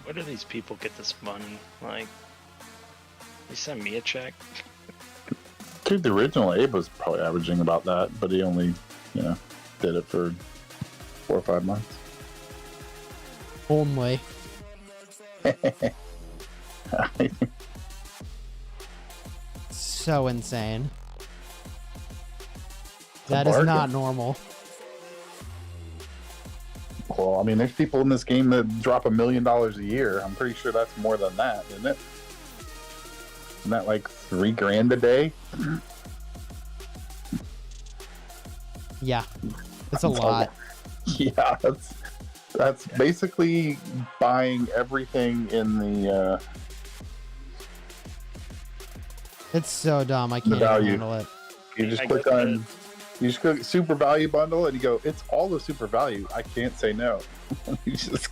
Where do these people get this money? Like, they send me a check? Dude, the original Abe was probably averaging about that, but he only, did it for 4 or 5 months. Only. So insane. That is bargain. not normal. Well, I mean, there's people in this game that drop $1 million a year. I'm pretty sure that's more than that, isn't it? Isn't that like $3,000 a day? Yeah. It's a lot. Yeah, that's basically buying everything in the It's so dumb. I can't even value. handle it. you just I click get on you just click super value bundle and you go, it's all the super value. I can't say no. You just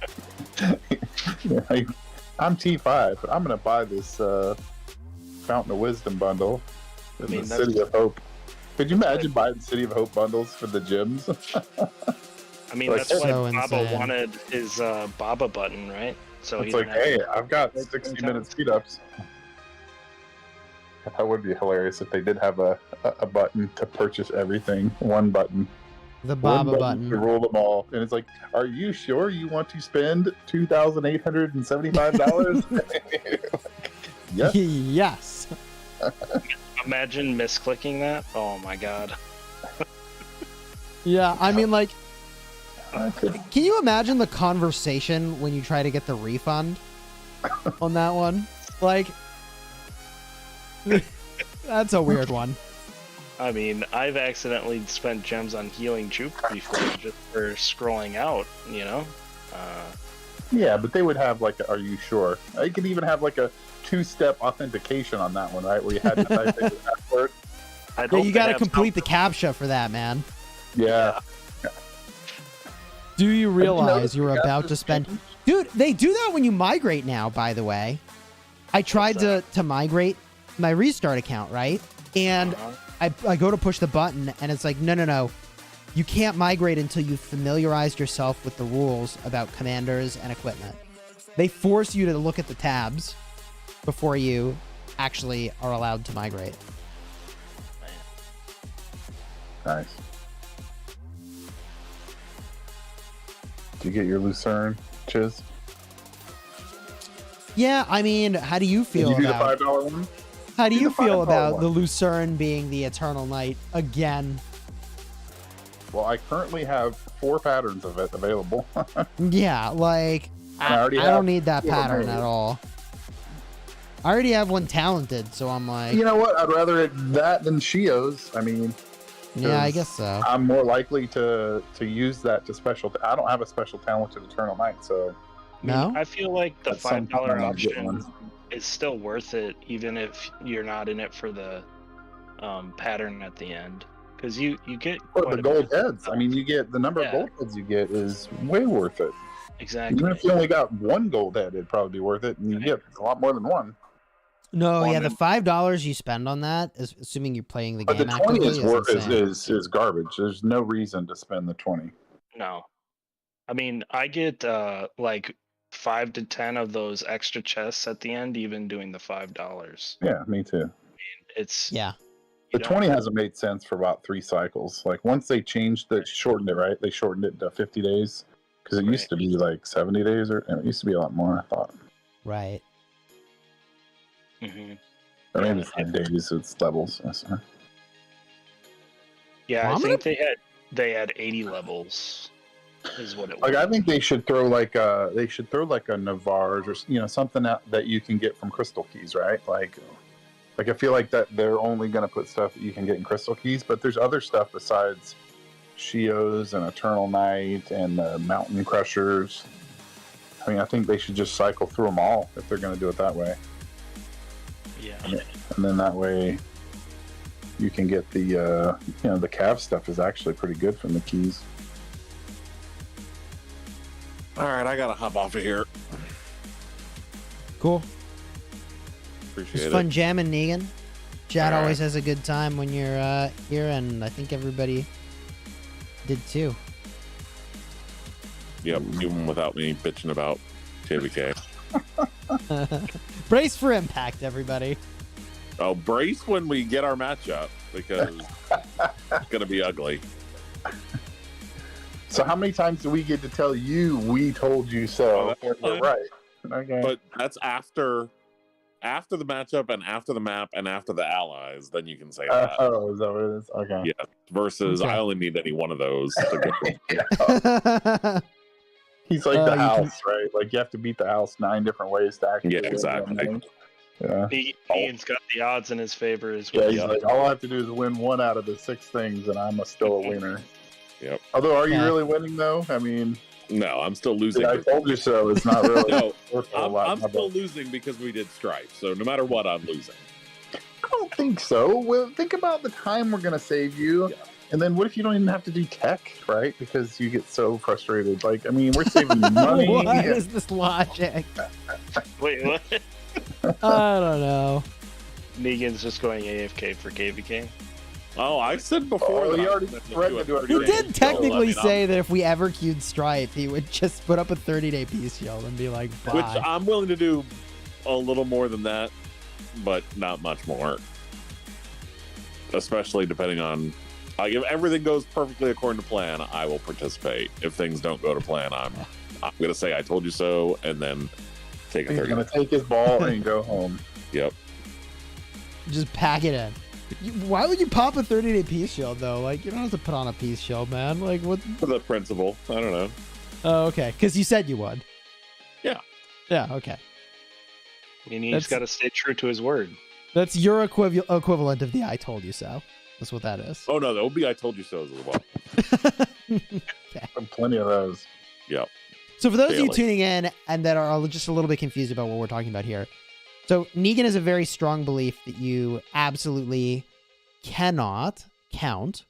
I'm T5, but I'm gonna buy this Fountain of Wisdom bundle In mean, the that's- City of Hope. Could you imagine buying City of Hope bundles for the gyms? I mean, Like, that's why so Baba insane. wanted his Baba button, right? So It's he like, didn't have hey, to- I've got like 60-minute speed ups. That would be hilarious if they did have a button to purchase everything. One button. The One Baba button. to rule them all. And it's like, are you sure you want to spend $2,875? Yes. Yes. Imagine misclicking that. Oh my god. Yeah, I mean, like, I could- can you imagine the conversation when you try to get the refund on that one? Like, that's a weird one. I mean, I've accidentally spent gems on healing Juke before just for scrolling out, you know? Yeah, but they would have like, are you sure? They could even have like a 2-step authentication on that one, right? Where you had to type in the password. I'd Yeah, hope you they got to have complete the something- CAPTCHA for that, man. Yeah. Do you realize noticed you were the about to CAPTCHA spend... changed? Dude, they do that when you migrate now, by the way. I tried What's to migrate my restart account, right? And I go to push the button, and it's like, no. You can't migrate until you've familiarized yourself with the rules about commanders and equipment. They force you to look at the tabs before you actually are allowed to migrate. Nice. Do you get your Lucerne, Chiz? Yeah, I mean, how do you Did feel you do the about... $5 one? How do do you the feel $5 about one. the Lucerne being the Eternal Knight again? Well, I currently have 4 patterns of it available. Yeah, like, I I already don't have need that 4 pattern made. at all. I already have one talented, so I'm like, You know what? I'd rather it that than Shio's. I mean, yeah, I 'cause guess so. I'm more likely to use that to special. I don't have a special talented Eternal Knight, so I mean, No? I feel like the At some point $5 I'm gonna get option one. is still worth it, even if you're not in it for the pattern at the end, because you get or quite the a gold bit. heads. I mean, you get the number Yeah. of gold heads you get is way worth it. Exactly. Even if you only got 1 gold head, it'd probably be worth it, and you get a lot more than 1. No, Well, yeah, I the mean- $5 you spend on that, is assuming you're playing the But game the 20 actively, is worth insane. is garbage. There's no reason to spend the 20. No, I mean, I get like 5 to 10 of those extra chests at the end, even doing the $5. Yeah, me too. It's Yeah. The you know, 20 hasn't made sense for about 3 cycles. Like once they changed it, shortened it, right? They shortened it to 50 days because it used Right. to be like 70 days, or it used to be a lot more. I thought, Right. mhm. or maybe Yeah. it's not days, it's levels. Yeah, Well, I I'm think they had 80 levels, is what it was. Like I think they should throw like a Navarre or something that you can get from Crystal Keys, right? Like I feel like that they're only going to put stuff that you can get in Crystal Keys, but there's other stuff besides Shios and Eternal Knight and the Mountain Crushers. I mean, I think they should just cycle through them all if they're going to do it that way, Yeah. and then that way you can get the the Cav stuff is actually pretty good from the keys. All right, I gotta hop off of here. Cool. Appreciate It's it. fun jamming, Negan. Chad All right. always has a good time when you're here, and I think everybody did too. Yep, even without me bitching about JVK. Brace for impact, everybody. Oh, brace when we get our matchup because it's gonna be ugly. So how many times do we get to tell you we told you so? Oh, that's We're fine. right. Okay. But that's after the matchup and after the map and after the allies. Then you can say that. Oh, is that what it is? Okay. Yeah. Versus, Okay. I only need any one of those to go. He's like You the can- house, right? Like you have to beat the house 9 different ways to actually Yeah, win exactly. one. Yeah. Ian's got the odds in his favor as Yeah, well. he's like, all I have to do is win 1 out of the 6 things, and I'm still a winner. Yep. Although, are you Yeah. really winning though? I mean, No, I'm still losing. I told you so. It's not really. No, worth a lot. I'm still losing because we did strife. So no matter what, I'm losing. I don't think so. Well, think about the time we're gonna save you. Yeah. And then what if you don't even have to do tech, right? Because you get so frustrated. Like, I mean, we're saving you money. What is this logic? Wait, what? I don't know. Negan's just going AFK for KVK. Oh, I said before. Oh, that he I already was gonna threatened do to do it. it. He did technically So, say that if we ever queued Stripe, he would just put up a 30-day peace shield and be like, bye. Which I'm willing to do a little more than that, but not much more. Especially depending on, like, if everything goes perfectly according to plan, I will participate. If things don't go to plan, I'm gonna say I told you so, and then take a He's 30. gonna take his ball and go home. Yep. Just pack it in. Why would you pop a 30-day peace shield, though? Like, you don't have to put on a peace shield, man. Like, what? For the principle, I don't know. Oh, okay. Because you said you would. Yeah. Yeah, okay. I mean, he's got to stay true to his word. That's your equivalent of the I told you so. That's what that is. Oh no, that would be I told you so as well. Plenty of those. Yep. So for those of you Daily. tuning in and that are just a little bit confused about what we're talking about here, so Negan has a very strong belief that you absolutely cannot count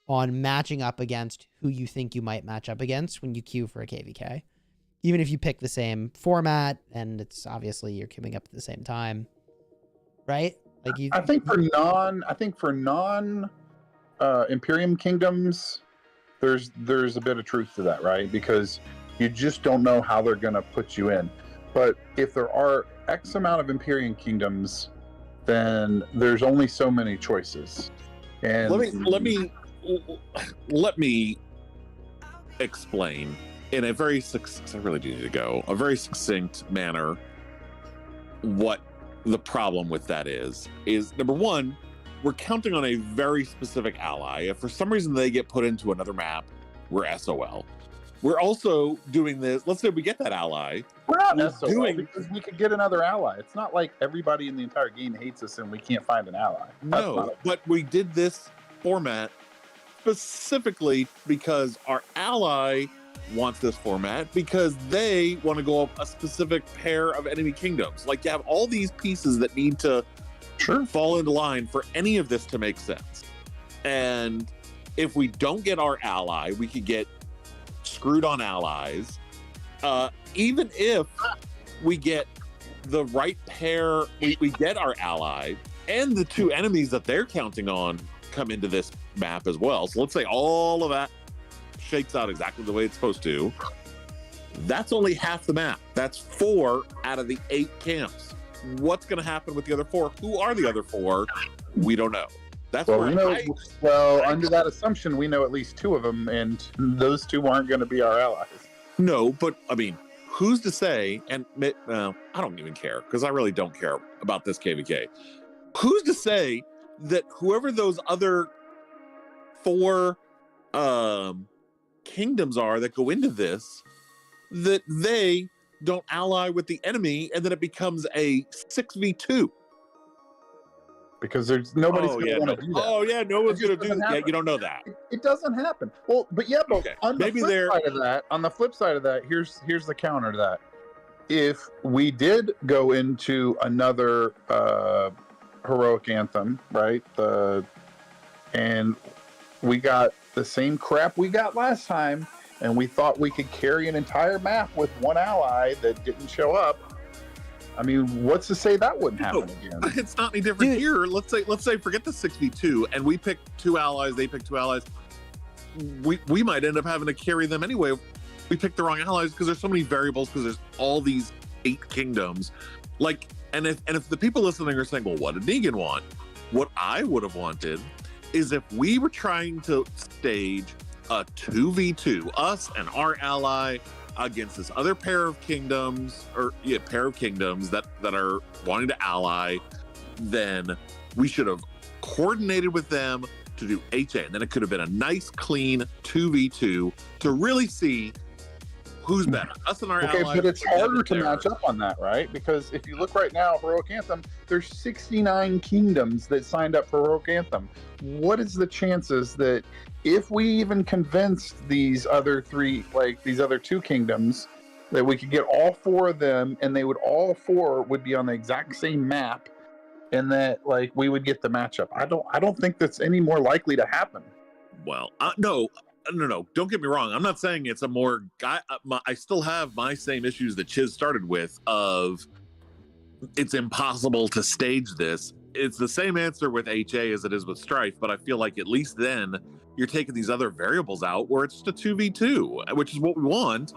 on matching up against who you think you might match up against when you queue for a KVK. Even if you pick the same format and it's obviously you're queuing up at the same time, right? Like you, I think for non Imperium kingdoms, there's a bit of truth to that, right? Because you just don't know how they're gonna put you in. But if there are X amount of Imperium kingdoms, then there's only so many choices. And let me explain in a very I really do need to go a very succinct manner what the problem with that is number one, we're counting on a very specific ally. If for some reason they get put into another map, we're SOL. We're also doing this. Let's say we get that ally. we're not we're SOL doing- because we could get another ally. It's not like everybody in the entire game hates us and we can't find an ally. That's No, not- but we did this format specifically because our ally wants this format because they want to go up a specific pair of enemy kingdoms. Like you have all these pieces that need to Sure. fall into line for any of this to make sense. And if we don't get our ally, we could get screwed on allies. Even if we get the right pair, we get our ally and the two enemies that they're counting on come into this map as well. So let's say all of that shakes out exactly the way it's supposed to. That's only half the map. That's 4 out of the 8 camps. What's going to happen with the other 4? Who are the other 4? We don't know. That's Well, where we know. I- Well, under that assumption, we know at least 2 of them, and those 2 aren't going to be our allies. No, but I mean, who's to say? And I don't even care because I really don't care about this KVK. Who's to say that whoever those other 4 kingdoms are that go into this, that they don't ally with the enemy, and then it becomes a 6v2? Because there's nobody's going to want to do that. Oh yeah, no one's It just gonna do doesn't that. Yeah, happen. you don't know that. It doesn't happen. Well, but yeah, but Okay. on the Maybe flip they're- side of that, here's the counter to that. If we did go into another heroic anthem, right? And we got the same crap we got last time, and we thought we could carry an entire map with one ally that didn't show up. I mean, what's to say that wouldn't happen again? It's not any different Dude. here. Let's say forget the 6v2 and we pick 2 allies, they pick 2 allies. We might end up having to carry them anyway. We picked the wrong allies because there's so many variables because there's all these 8 kingdoms. Like, and if the people listening are saying, well, what did Negan want? What I would have wanted is if we were trying to stage a 2v2, us and our ally against this other pair of kingdoms, that are wanting to ally, then we should have coordinated with them to do HA, and then it could have been a nice clean 2v2 to really see who's better, us and our Okay, allies. but it's or them harder and to theirs. match up on that, right? Because if you look right now, Heroic Anthem, there's 69 kingdoms that signed up for Heroic Anthem. What is the chances that if we even convinced these other 2 kingdoms, that we could get all 4 of them, and all 4 would be on the exact same map, and that we would get the matchup? I don't think that's any more likely to happen. Well, no. Don't get me wrong. I'm not saying it's a more. I still have my same issues that Chiz started with. Of it's impossible to stage this it's the same answer with HA as it is with Strife, but I feel like at least then you're taking these other variables out where it's just a 2v2, which is what we want.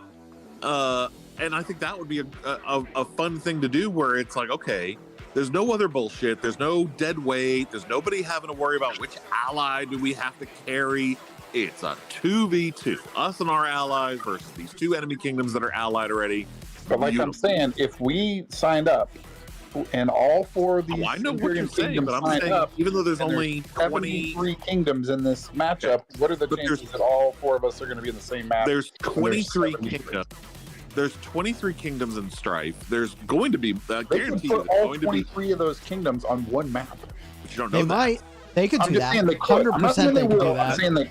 And I think that would be a fun thing to do, where it's like, okay, there's no other bullshit, there's no dead weight, there's nobody having to worry about which ally do we have to carry. It's a 2v2, us and our allies versus these two enemy kingdoms that are allied already. But like I'm saying, if we signed up and all four of these I know what Imperium you're saying, kingdoms but I'm signed saying up, even though there's and only 73 kingdoms in this matchup, what are the chances that all four of us are going to be in the same map? There's 23 kingdoms. There's 23 kingdoms in Strife. There's going to be, guaranteed, put all 23 of those kingdoms on one map. But you don't know They that. might. They could I'm do just that. saying they could. 100% they could do I'm that. saying they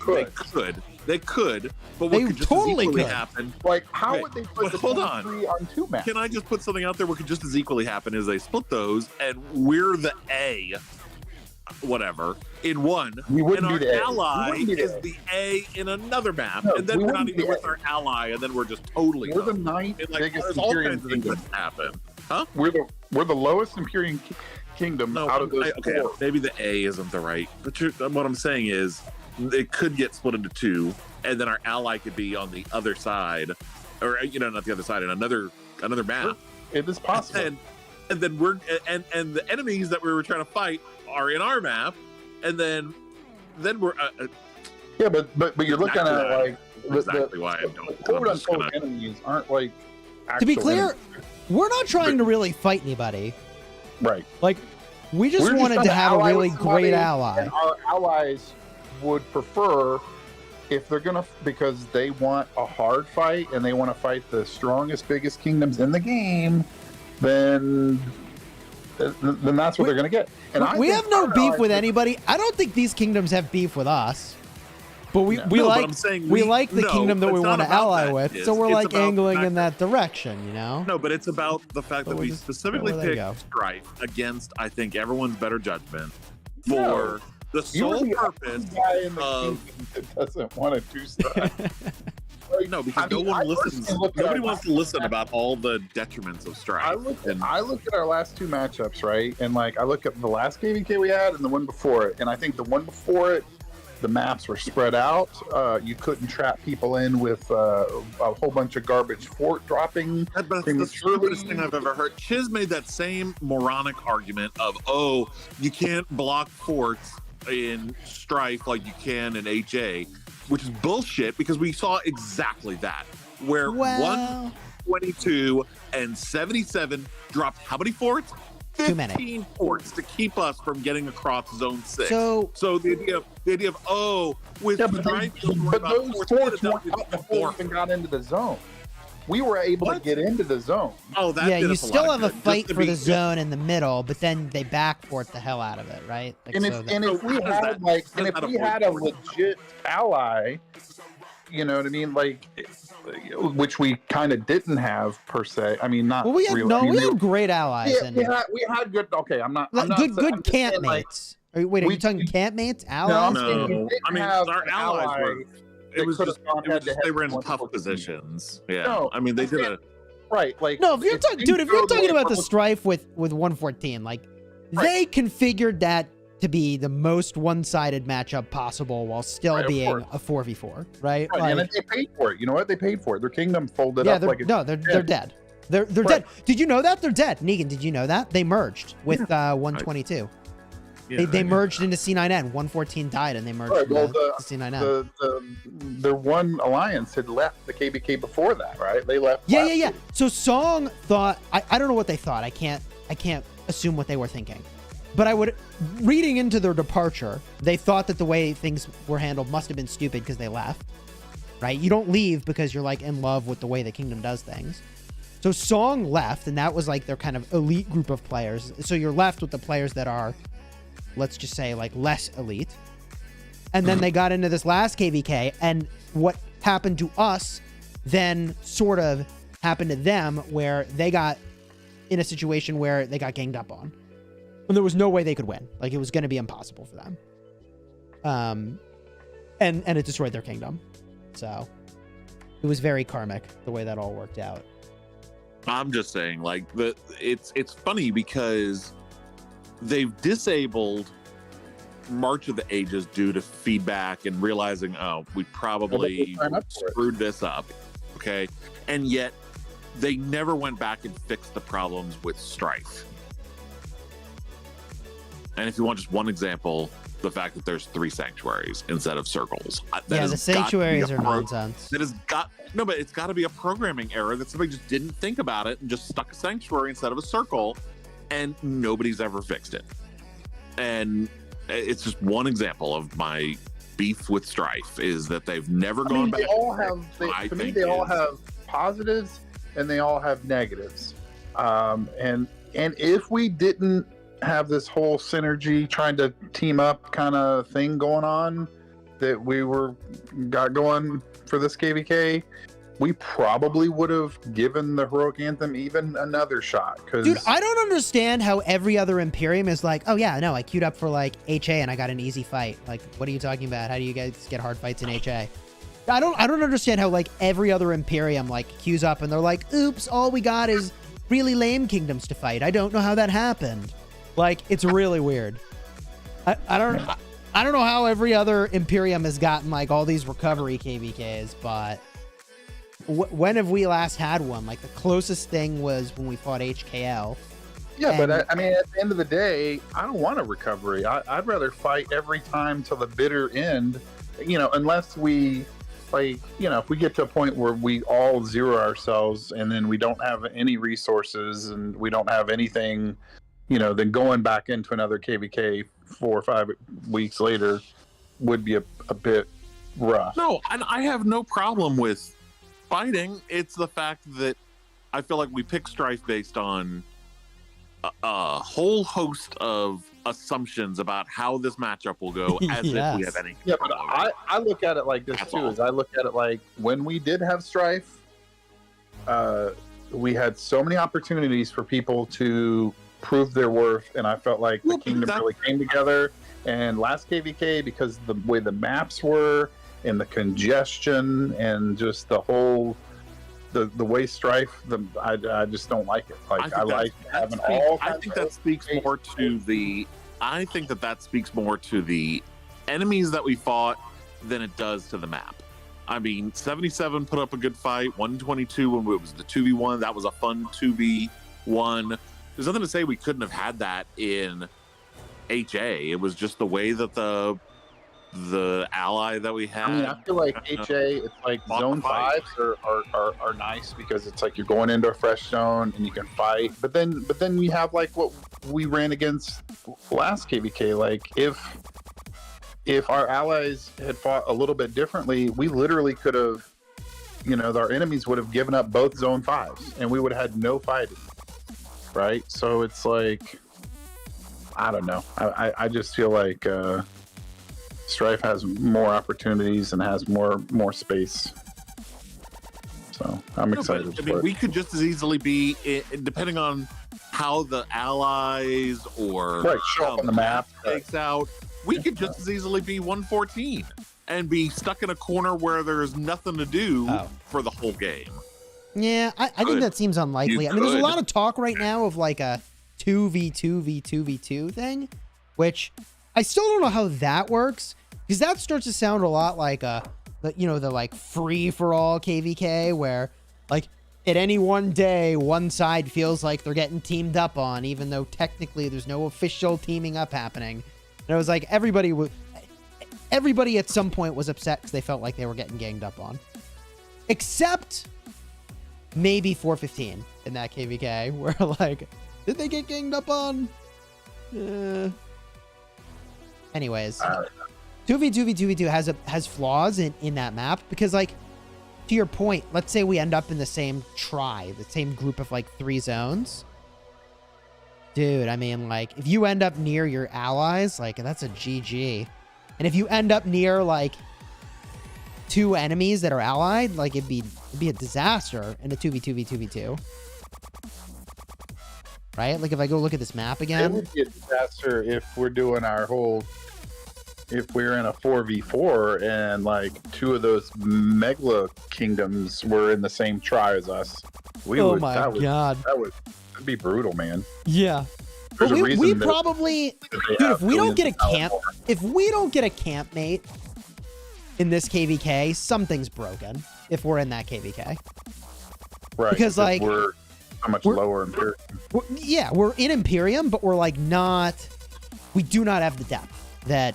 They could, but what They could just totally as equally could. happen? Like, how Okay, would they but put the hold on. 23 on two maps? Can I just put something out there? What could just as equally happen is they split those, and we're the A, whatever, in one, We and wouldn't our be the A. ally We wouldn't be the is A. the A in another map, No, and then we we're not wouldn't be even the with A. our ally, and then we're just totally. We're the done. ninth And, like, biggest there's all Imperium kinds of things kingdom. that happen. Huh? We're the lowest Imperium kingdom No, out of those okay, four. maybe the A isn't the right, but what I'm saying is it could get split into two, and then our ally could be on the other side, or not the other side, in another map. It is possible. And then and the enemies that we were trying to fight are in our map, and then we're yeah, but you're looking at like exactly why I don't. the I'm quote just unquote gonna- enemies aren't like. To be actual clear, enemies. we're not trying to really fight anybody. Right? Like, we just We're wanted trying to have a ally really with somebody, great ally. and our allies would prefer, if they're gonna, because they want a hard fight and they want to fight the strongest, biggest kingdoms in the game, then that's what they're gonna get. And We think have no our beef allies with would- anybody. I don't think these kingdoms have beef with us. But we No. we No, but like I'm saying we like the no, kingdom that we it's not want to about ally that, with, Chiz. so we're It's like about the angling fact in that direction, you know? No, but it's about the fact that But we we'll just specifically go where they go. picked Strife against, I think, everyone's better judgment for No. the You're sole the purpose guy in the of. kingdom that doesn't want to do stuff. No, because I mean, I personally look at Nobody our wants to listen about all the detriments of Strife. I look at our last two matchups, right? And like I look at the last KVK we had and the one before it, and I think the one before it, the maps were spread out. You couldn't trap people in with a whole bunch of garbage fort dropping. But that's the stupidest thing I've ever heard. Chiz made that same moronic argument of, oh, you can't block forts in Strife like you can in HA, which is bullshit, because we saw exactly that, where Well, 122 and 77 dropped how many forts? Too many. 15 forts to keep us from getting across zone 6. so So the idea of with Yeah, but, Strife, you don't worry but about those forts, forts you weren't don't up need before we even got into the zone. We were able What? to get into the zone. Oh, that yeah, did you us a still lot have of a good. fight Just to for be- the zone in the middle, but then they backfort the hell out of it, right? Like, And so if that- and if we how does had that- like how and does if that we avoid had a forts? legit ally, you know what I mean, like which we kind of didn't have per se. I mean, not well, we had really. I mean, we had great allies yeah, and we had good. Okay, I'm not good saying- I'm just saying, like, campmates. Wait, are we- you talking campmates, allies? I'm saying we No, didn't I mean, have our an allies ally were. that It was could've just, gone it was just head-to-head they were in with tough 114. positions. Yeah, No, I mean, they did a. right. Like No, if you're talking, you dude, if you're go the talking way about the we're- strife with 114, like Right. they configured that to be the most one-sided matchup possible while still Right, of being course. a 4v4, right? Right, and they paid for it. You know what? They paid for it. Their kingdom folded yeah, up like they're dead. They're Right. dead. Did you know that they're dead? Negan, did you know that they merged with 122? Yeah, They merged into C9N. 114 died, and they merged Right, well, into C9N. their one alliance had left the KBK before that, right? They left. Yeah. last week. So Song thought I don't know what they thought. I can't assume what they were thinking. But reading into their departure, they thought that the way things were handled must have been stupid because they left. Right? You don't leave because you're like in love with the way the kingdom does things. So Song left, and that was like their kind of elite group of players. So you're left with the players that are, let's just say, like less elite. And then they got into this last KVK, and what happened to us then sort of happened to them, where they got in a situation where they got ganged up on. And there was no way they could win. Like, it was going to be impossible for them. And it destroyed their kingdom. So it was very karmic the way that all worked out. I'm just saying, like, it's funny because they've disabled March of the Ages due to feedback and realizing, oh, we probably screwed this up. Okay. And yet they never went back and fixed the problems with Strife. And if you want just one example, the fact that there's 3 sanctuaries instead of circles. Yeah, the sanctuaries are nonsense. But it's got to be a programming error that somebody just didn't think about it and just stuck a sanctuary instead of a circle, and nobody's ever fixed it. And it's just one example of my beef with Strife is that they've never gone back. They all have positives and they all have negatives. And if we didn't have this whole synergy trying to team up kind of thing going on that we got going for this KVK, we probably would have given the heroic anthem even another shot. Dude, I don't understand how every other Imperium is like, oh yeah, no, I queued up for like HA and I got an easy fight. Like, what are you talking about? How do you guys get hard fights in HA? I don't understand how like every other Imperium like queues up and they're like, oops, all we got is really lame kingdoms to fight. I don't know how that happened. Like, it's really weird. I don't know how every other Imperium has gotten like all these recovery KVKs, but when have we last had one? Like the closest thing was when we fought HKL. Yeah, but I mean, at the end of the day, I don't want a recovery. I'd rather fight every time till the bitter end, unless we, if we get to a point where we all zero ourselves and then we don't have any resources and we don't have anything, then going back into another KVK 4 or 5 weeks later would be a bit rough. No, and I have no problem with fighting. It's the fact that I feel like we pick Strife based on a whole host of assumptions about how this matchup will go as if we have any. Yeah, but I look at it like this too. Is I look at it like when we did have Strife, we had so many opportunities for people to prove their worth, and I felt like the kingdom really came together. And last KVK, because the way the maps were and the congestion and just the whole the way Strife, I just don't like it. Like I like having all. I think that speaks more to the. I think that speaks more to the enemies that we fought than it does to the map. I mean, 77 put up a good fight. 122 when it was the 2v1, that was a fun 2v1. There's nothing to say we couldn't have had that in HA. It was just the way that the ally that we had. I mean, I feel like HA, it's like zone 5s are nice because it's like you're going into a fresh zone and you can fight. But then you have like what we ran against last KVK. Like if our allies had fought a little bit differently, we literally could have, our enemies would have given up both zone 5s and we would have had no fighting. Right? So it's like, I don't know. I just feel like Strife has more opportunities and has more space. So I'm excited for it. We could just as easily be, depending on how the allies or show up on the map takes out, we could just as easily be 114 and be stuck in a corner where there's nothing to do for the whole game. Yeah, I think that seems unlikely. I mean, there's a lot of talk right now of like a 2v2v2v2 thing, which I still don't know how that works, because that starts to sound a lot like the like free for all KVK, where like at any one day one side feels like they're getting teamed up on, even though technically there's no official teaming up happening. And it was like everybody at some point was upset because they felt like they were getting ganged up on, except maybe 415 in that KVK, where like, did they get ganged up on? Anyways, 2v2v2v2 has flaws in that map, because like, to your point, let's say we end up in the same the same group of like 3 zones. Dude, I mean, like, if you end up near your allies, like, that's a GG. And if you end up near like 2 enemies that are allied, like it'd be a disaster in a 2v2v2v2. Right? Like if I go look at this map again. It would be a disaster if we're doing if we're in a 4v4 and like 2 of those megla kingdoms were in the same try as us. God. That would be brutal, man. Yeah. There's a reason we that probably, they dude, have if we don't get a billions of camp, dollars. if we don't get a campmate in this KVK, something's broken. If we're in that KVK, Right, because, like, we're so much we're- lower in Imperium. yeah, we're in Imperium, but we're like not. We do not have the depth that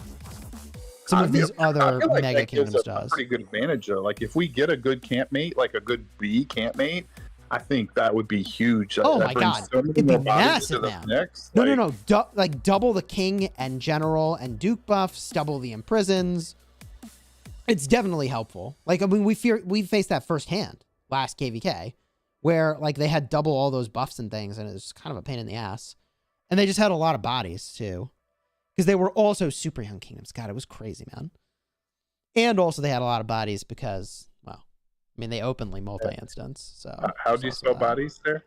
some of these I other feel like mega that gives kingdoms us does. a pretty good advantage though. Like if we get a good campmate, like a good B campmate, I think that would be huge. Oh That my brings God. so many It'd be more bodies massive, to the man. mix. No, Like, no, no. Like double the king and general and duke buffs, double the imprisons. It's definitely helpful. Like, I mean, we faced that firsthand last KVK, where like they had double all those buffs and things, and it was kind of a pain in the ass. And they just had a lot of bodies too, because they were also super young kingdoms. God, it was crazy, man. And also they had a lot of bodies because, well, I mean, they openly multi-instance. So how do you spell bodies there?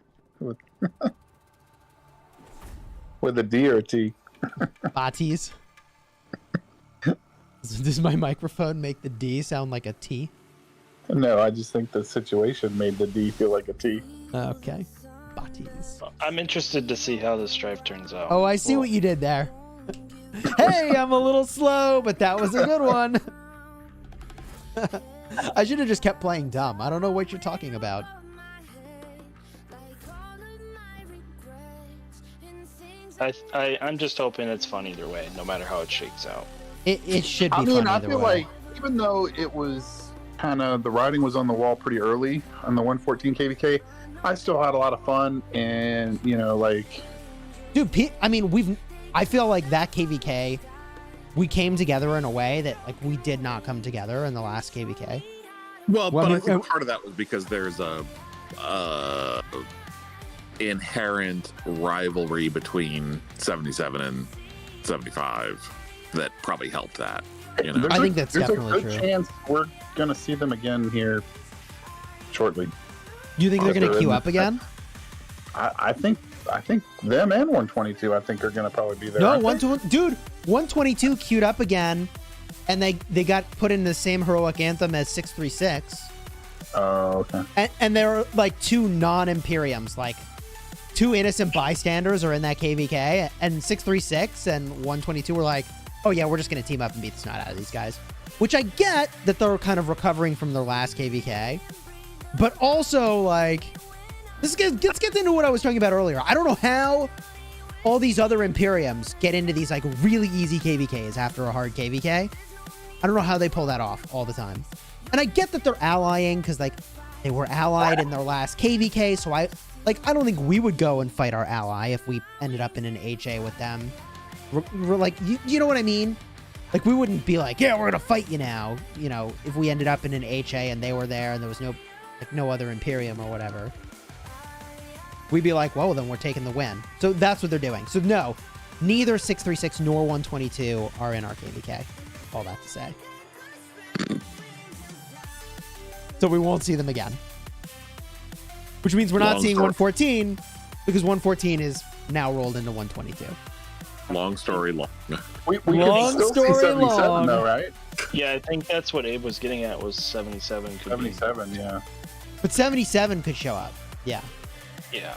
With a D or a T? Bodies. Does my microphone make the D sound like a T? No, I just think the situation made the D feel like a T. Okay. Bodies. I'm interested to see how this drive turns out. Oh, I see what you did there. Hey, I'm a little slow, but that was a good one. I should have just kept playing dumb. I don't know what you're talking about. I'm just hoping it's fun either way, no matter how it shakes out. It should be I mean, fun I either feel way. like even though it was kind of the writing was on the wall pretty early on the 114 KVK, I still had a lot of fun, and you know, like, Dude, I mean, I feel like that KVK, we came together in a way that like we did not come together in the last KVK. Well, Well, I but mean, I think part of that was because there's a inherent rivalry between 77 and 75 that probably helped that. You know, I think that's definitely there's a good true. chance we're gonna see them again here shortly. Do you think they're If going to they're queue in up the- again? I think them and 122 I think are gonna probably be there. No, aren't they? 122 queued up again, and they got put in the same heroic anthem as 636. Oh, okay. And there are like two non-Imperiums, like two innocent bystanders are in that KVK, and 636 and 122 were like, oh yeah, we're just going to team up and beat the snot out of these guys. Which I get that they're kind of recovering from their last KVK, but also like, let's get into what I was talking about earlier. I don't know how all these other Imperiums get into these like really easy KVKs after a hard KVK. I don't know how they pull that off all the time. And I get that they're allying because like they were allied in their last KVK, so I don't think we would go and fight our ally if we ended up in an HA with them. We're like, you know what I mean? Like we wouldn't be like, yeah, we're gonna fight you now. You know, if we ended up in an HA and they were there and there was no other Imperium or whatever, we'd be like, well, then we're taking the win. So that's what they're doing. So no, neither 636 nor 122 are in our KVK. All that to say. So we won't see them again. Which means we're not seeing 114 because 114 is now rolled into 122. long story long. We Long could still story see 77 long. though, right? Yeah, I think that's what Abe was getting at, was 77. Could 77, yeah. But 77 could show up. Yeah. Be, yeah.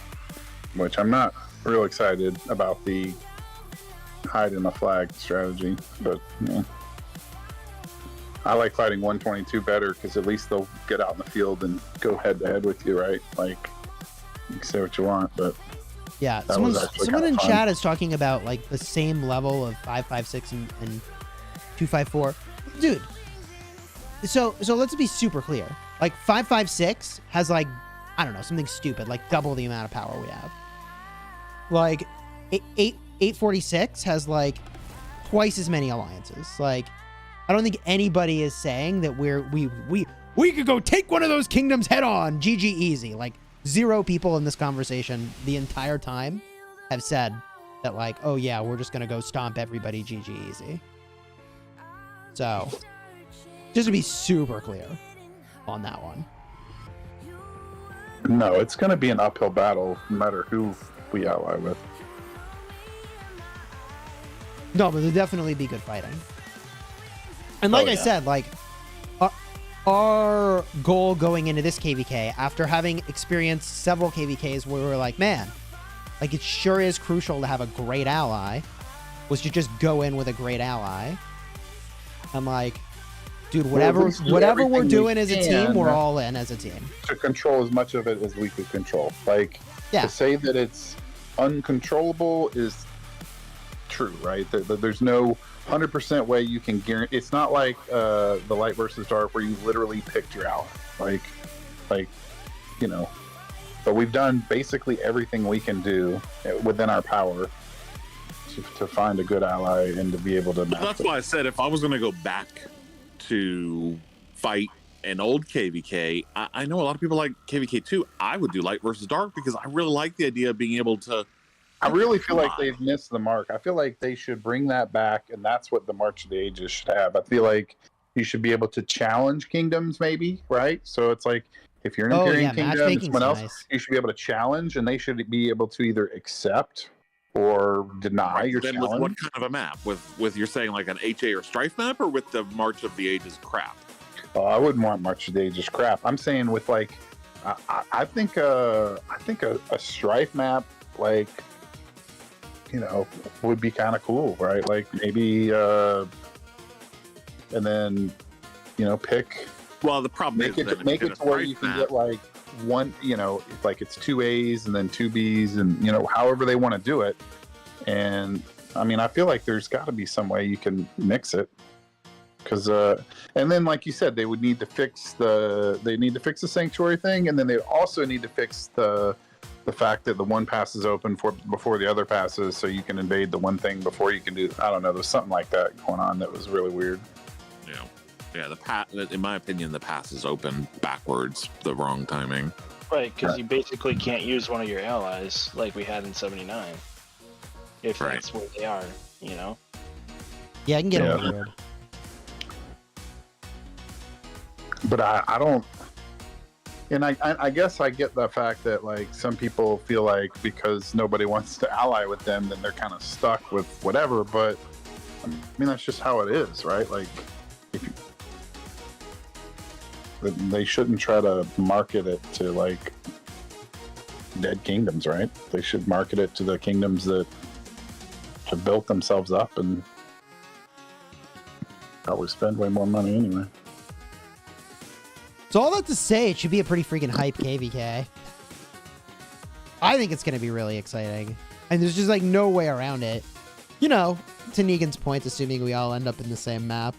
Which I'm not real excited about the hide in the flag strategy, but yeah. I like fighting 122 better because at least they'll get out in the field and go head to head with you, right? Like, you can say what you want, but Yeah. That was actually Someone kinda in fun. chat is talking about like the same level of 556 and 254. Dude. So let's be super clear. Like 556 has like, I don't know, something stupid, like double the amount of power we have. Like 846 has like twice as many alliances. Like I don't think anybody is saying that we could go take one of those kingdoms head on, GG easy. Like 0 people in this conversation the entire time have said that like, oh yeah, we're just gonna go stomp everybody, GG easy. So just to be super clear on that one. no, it's going to be an uphill battle no matter who we ally with. No, but there'll definitely be good fighting. And like Oh, I yeah. said, like our goal going into this KVK, after having experienced several KVKs where we were like, man, Like, it sure is crucial to have a great ally. Was to just go in with a great ally. I'm like, dude, whatever we're doing as a team, we're all in as a team. To control as much of it as we could control. Like, to say that it's uncontrollable is true, right? There's no 100% way you can guarantee. It's not like the light versus dark where you literally picked your ally. Like, you know. But we've done basically everything we can do within our power to find a good ally and to be able to. That's why I said if I was going to go back to fight an old KVK, I know a lot of people like KVK 2. I would do light versus dark because I really like the idea of being able to. I really feel like they've missed the mark. I feel like they should bring that back, and that's what the March of the Ages should have. I feel like you should be able to challenge kingdoms, maybe, right? So it's like if you're an Imperium kingdom and someone else, you should be able to challenge, and they should be able to either accept or deny your challenge. With what kind of a map? With you're saying like an HA or Strife map, or with the March of the Ages crap? Oh, I wouldn't want March of the Ages crap. I'm saying with like, I think a Strife map, like, you know, would be kind of cool, right? Like maybe, and then, you know, pick. Well, the problem make it to where you can get like one, you know, like it's 2 A's and then 2 B's and, you know, however they want to do it. And I mean, I feel like there's got to be some way you can mix it. Because, and then like you said, they would need to fix the sanctuary thing, and then they also need to fix the fact that the one pass is open before the other passes, so you can invade the one thing before you can do. I don't know. There's something like that going on that was really weird. Yeah. In my opinion, the pass is open backwards, the wrong timing. Right, because you basically can't use one of your allies like we had in 79. If that's where they are, you know. Yeah, I can get a little weird. But I don't, and I guess I get the fact that like some people feel like because nobody wants to ally with them, then they're kind of stuck with whatever. But I mean that's just how it is, right? Like, they shouldn't try to market it to like dead kingdoms, right? They should market it to the kingdoms that have built themselves up and probably spend way more money anyway. So all that to say, it should be a pretty freaking hype KVK. I think it's going to be really exciting. And there's just like no way around it. You know, to Negan's point, assuming we all end up in the same map.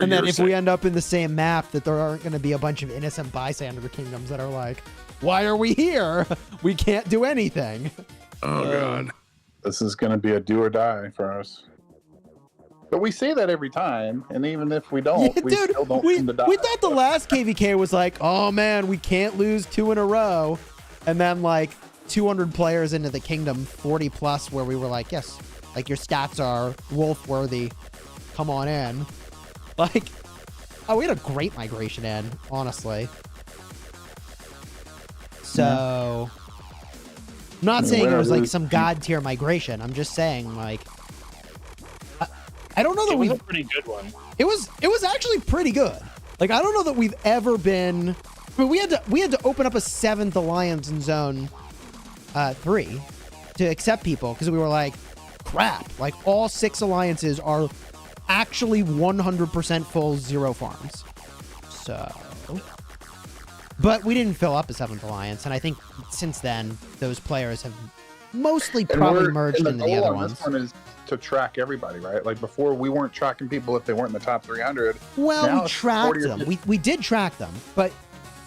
And then if we end up in the same map, that there aren't going to be a bunch of innocent bystander kingdoms that are like, why are we here? We can't do anything. Oh, God. This is going to be a do or die for us. But we say that every time, and even if we don't, we still don't seem to die. We thought the last KVK was like, oh man, we can't lose 2 in a row. And then like 200 players into the kingdom, 40 plus, where we were like, yes, like your stats are wolf worthy. Come on in. Like, oh, we had a great migration in, honestly. So, I'm not saying it was like some god tier migration. I'm just saying like, I don't know that it was a pretty good one. It was actually pretty good. Like, I don't know that we've ever been. I mean, we had to open up a 7th alliance in zone 3 to accept people because we were like, crap. Like all 6 alliances are actually 100% full 0 farms. So, but we didn't fill up a 7th alliance, and I think since then those players have mostly probably merged into the other ones. This one is to track everybody, right? Like before, we weren't tracking people if they weren't in the top 300. Well, now we tracked them. We did track them, but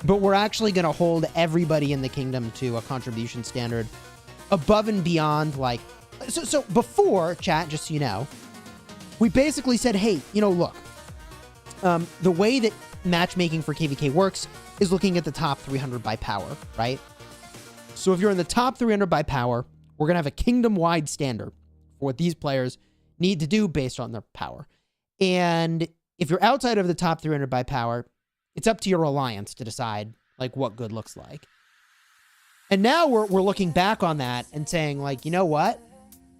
we're actually going to hold everybody in the kingdom to a contribution standard above and beyond. Like, so before, chat, just so you know, we basically said, hey, you know, look, the way that matchmaking for KVK works is looking at the top 300 by power, right? So if you're in the top 300 by power, we're going to have a kingdom-wide standard for what these players need to do based on their power. And if you're outside of the top 300 by power, it's up to your alliance to decide like what good looks like. And now we're looking back on that and saying like, you know what?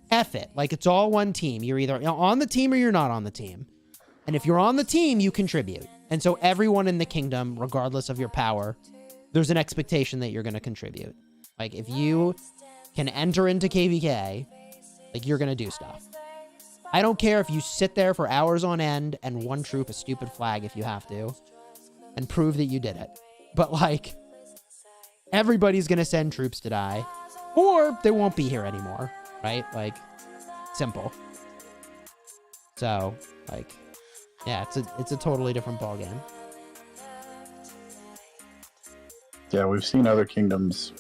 F it. Like it's all one team. You're either on the team or you're not on the team. And if you're on the team, you contribute. And so everyone in the kingdom, regardless of your power, there's an expectation that you're going to contribute. Like, if you can enter into KVK, like, you're gonna do stuff. I don't care if you sit there for hours on end and one troop a stupid flag if you have to, and prove that you did it. But, like, everybody's gonna send troops to die, or they won't be here anymore, right? Like, simple. So, like, yeah, it's a totally different ballgame. Yeah, we've seen other kingdoms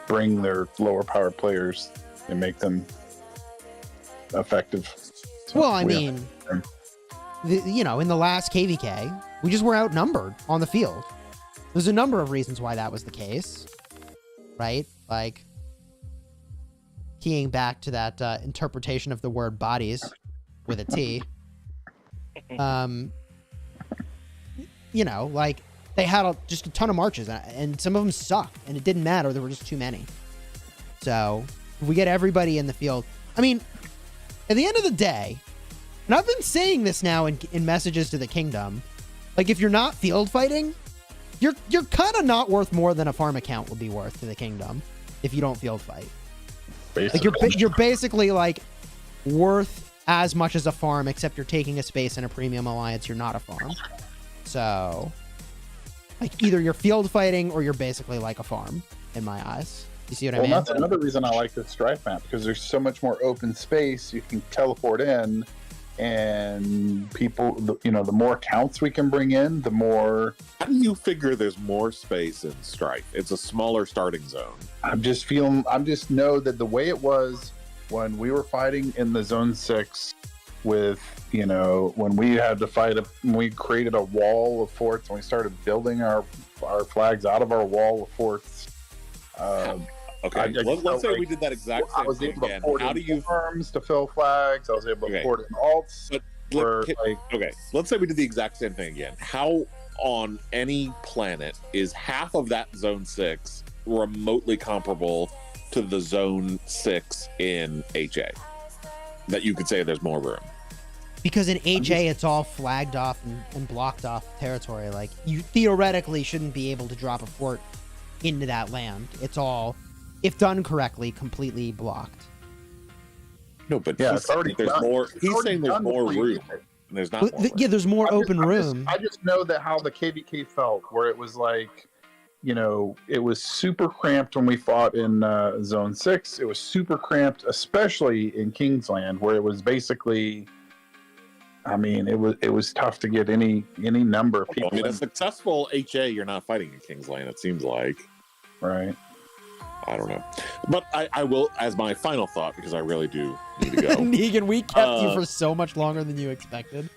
bring their lower powered players and make them effective. So Well, I mean, you know, in the last KVK, we just were outnumbered on the field. There's a number of reasons why that was the case, right? Like, keying back to that interpretation of the word bodies with a T. You know, like, they had just a ton of marches, and some of them sucked, and it didn't matter. There were just too many. So, if we get everybody in the field, I mean, at the end of the day, and I've been saying this now in messages to the kingdom, like, if you're not field fighting, you're kind of not worth more than a farm account would be worth to the kingdom if you don't field fight. basically. Like, you're basically, like, worth as much as a farm, except you're taking a space in a premium alliance. You're not a farm. So, like, either you're field fighting or you're basically like a farm in my eyes. You see what I mean? That's another reason I like the strife map, because there's so much more open space. You can teleport in, and people, you know, the more accounts we can bring in, the more. How do you figure there's more space in Strife? It's a smaller starting zone. I just know that the way it was when we were fighting in the Zone 6 with, you know, when we had to fight, when we created a wall of forts and we started building our flags out of our wall of forts. Okay, let's say we did that exact same I was thing able to again. port How do you farms to fill flags? I was able to port in alts. Okay, let's say we did the exact same thing again. How on any planet is half of that Zone 6 remotely comparable to the Zone 6 in HA? That you could say there's more room. Because in HA, it's all flagged off and blocked off territory. Like, you theoretically shouldn't be able to drop a fort into that land. It's all, if done correctly, completely blocked. No, but Yeah, he's saying there's more. He's saying there's more room. And there's not more room. Yeah, there's more open room. I just know that how the KVK felt, where it was like, you know, it was super cramped when we fought in Zone 6. It was super cramped, especially in Kingsland, where it was basically, I mean, it was tough to get any number of people. I mean, a successful HA, you're not fighting in Kingsland, it seems like. Right. I don't know. But I will, as my final thought, because I really do need to go. Negan, we kept you for so much longer than you expected.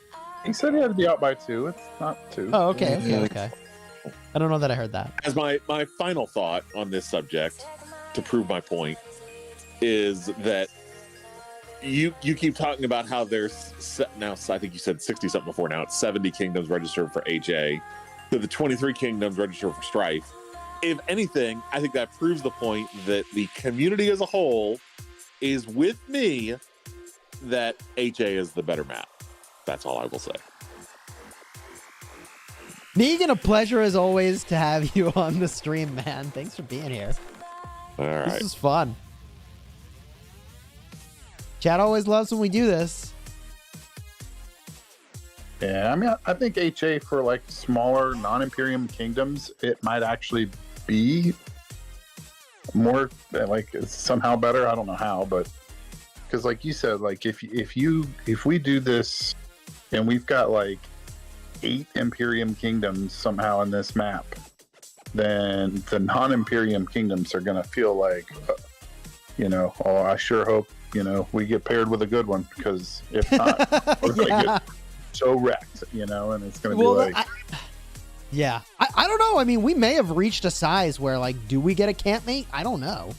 He said he had to be out by 2. It's not 2. Oh, okay. I don't know that I heard that. As my final thought on this subject, to prove my point, is that you keep talking about how there's now, I think you said 60 something before, now it's 70 kingdoms registered for HA, to the 23 kingdoms registered for Strife. If anything, I think that proves the point that the community as a whole is with me that HA is the better map. That's all I will say. Negan, a pleasure as always to have you on the stream, man. Thanks for being here. All right. This is fun. Chat always loves when we do this. Yeah, I mean, I think HA for like smaller non-Imperium kingdoms, it might actually be more like somehow better. I don't know how, but because like you said, like if we do this and we've got like 8 Imperium kingdoms somehow in this map, then the non-Imperium kingdoms are going to feel like, you know, oh, I sure hope, you know, we get paired with a good one, because if not, we're going to get so wrecked, you know, and it's going to be like... I don't know. I mean, we may have reached a size where, like, do we get a campmate? I don't know.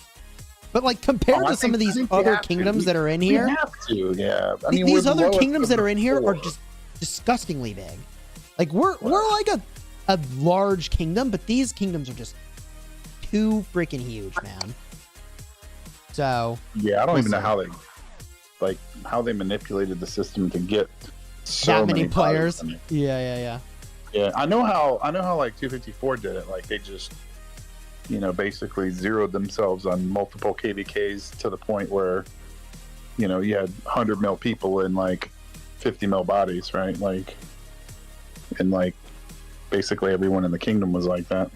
But, like, compared to some of these other kingdoms that are in here... We have to, yeah. I mean, these other kingdoms that are in here are just disgustingly big. Like, we're like a large kingdom, but these kingdoms are just too freaking huge, man. So... Yeah, I don't even know how they manipulated the system to get so that many players. Yeah. Yeah, I know how like 254 did it. Like they just basically zeroed themselves on multiple KVKs to the point where, you had 100 mil people in like 50 mil bodies, right? Like, and like basically everyone in the kingdom was like that.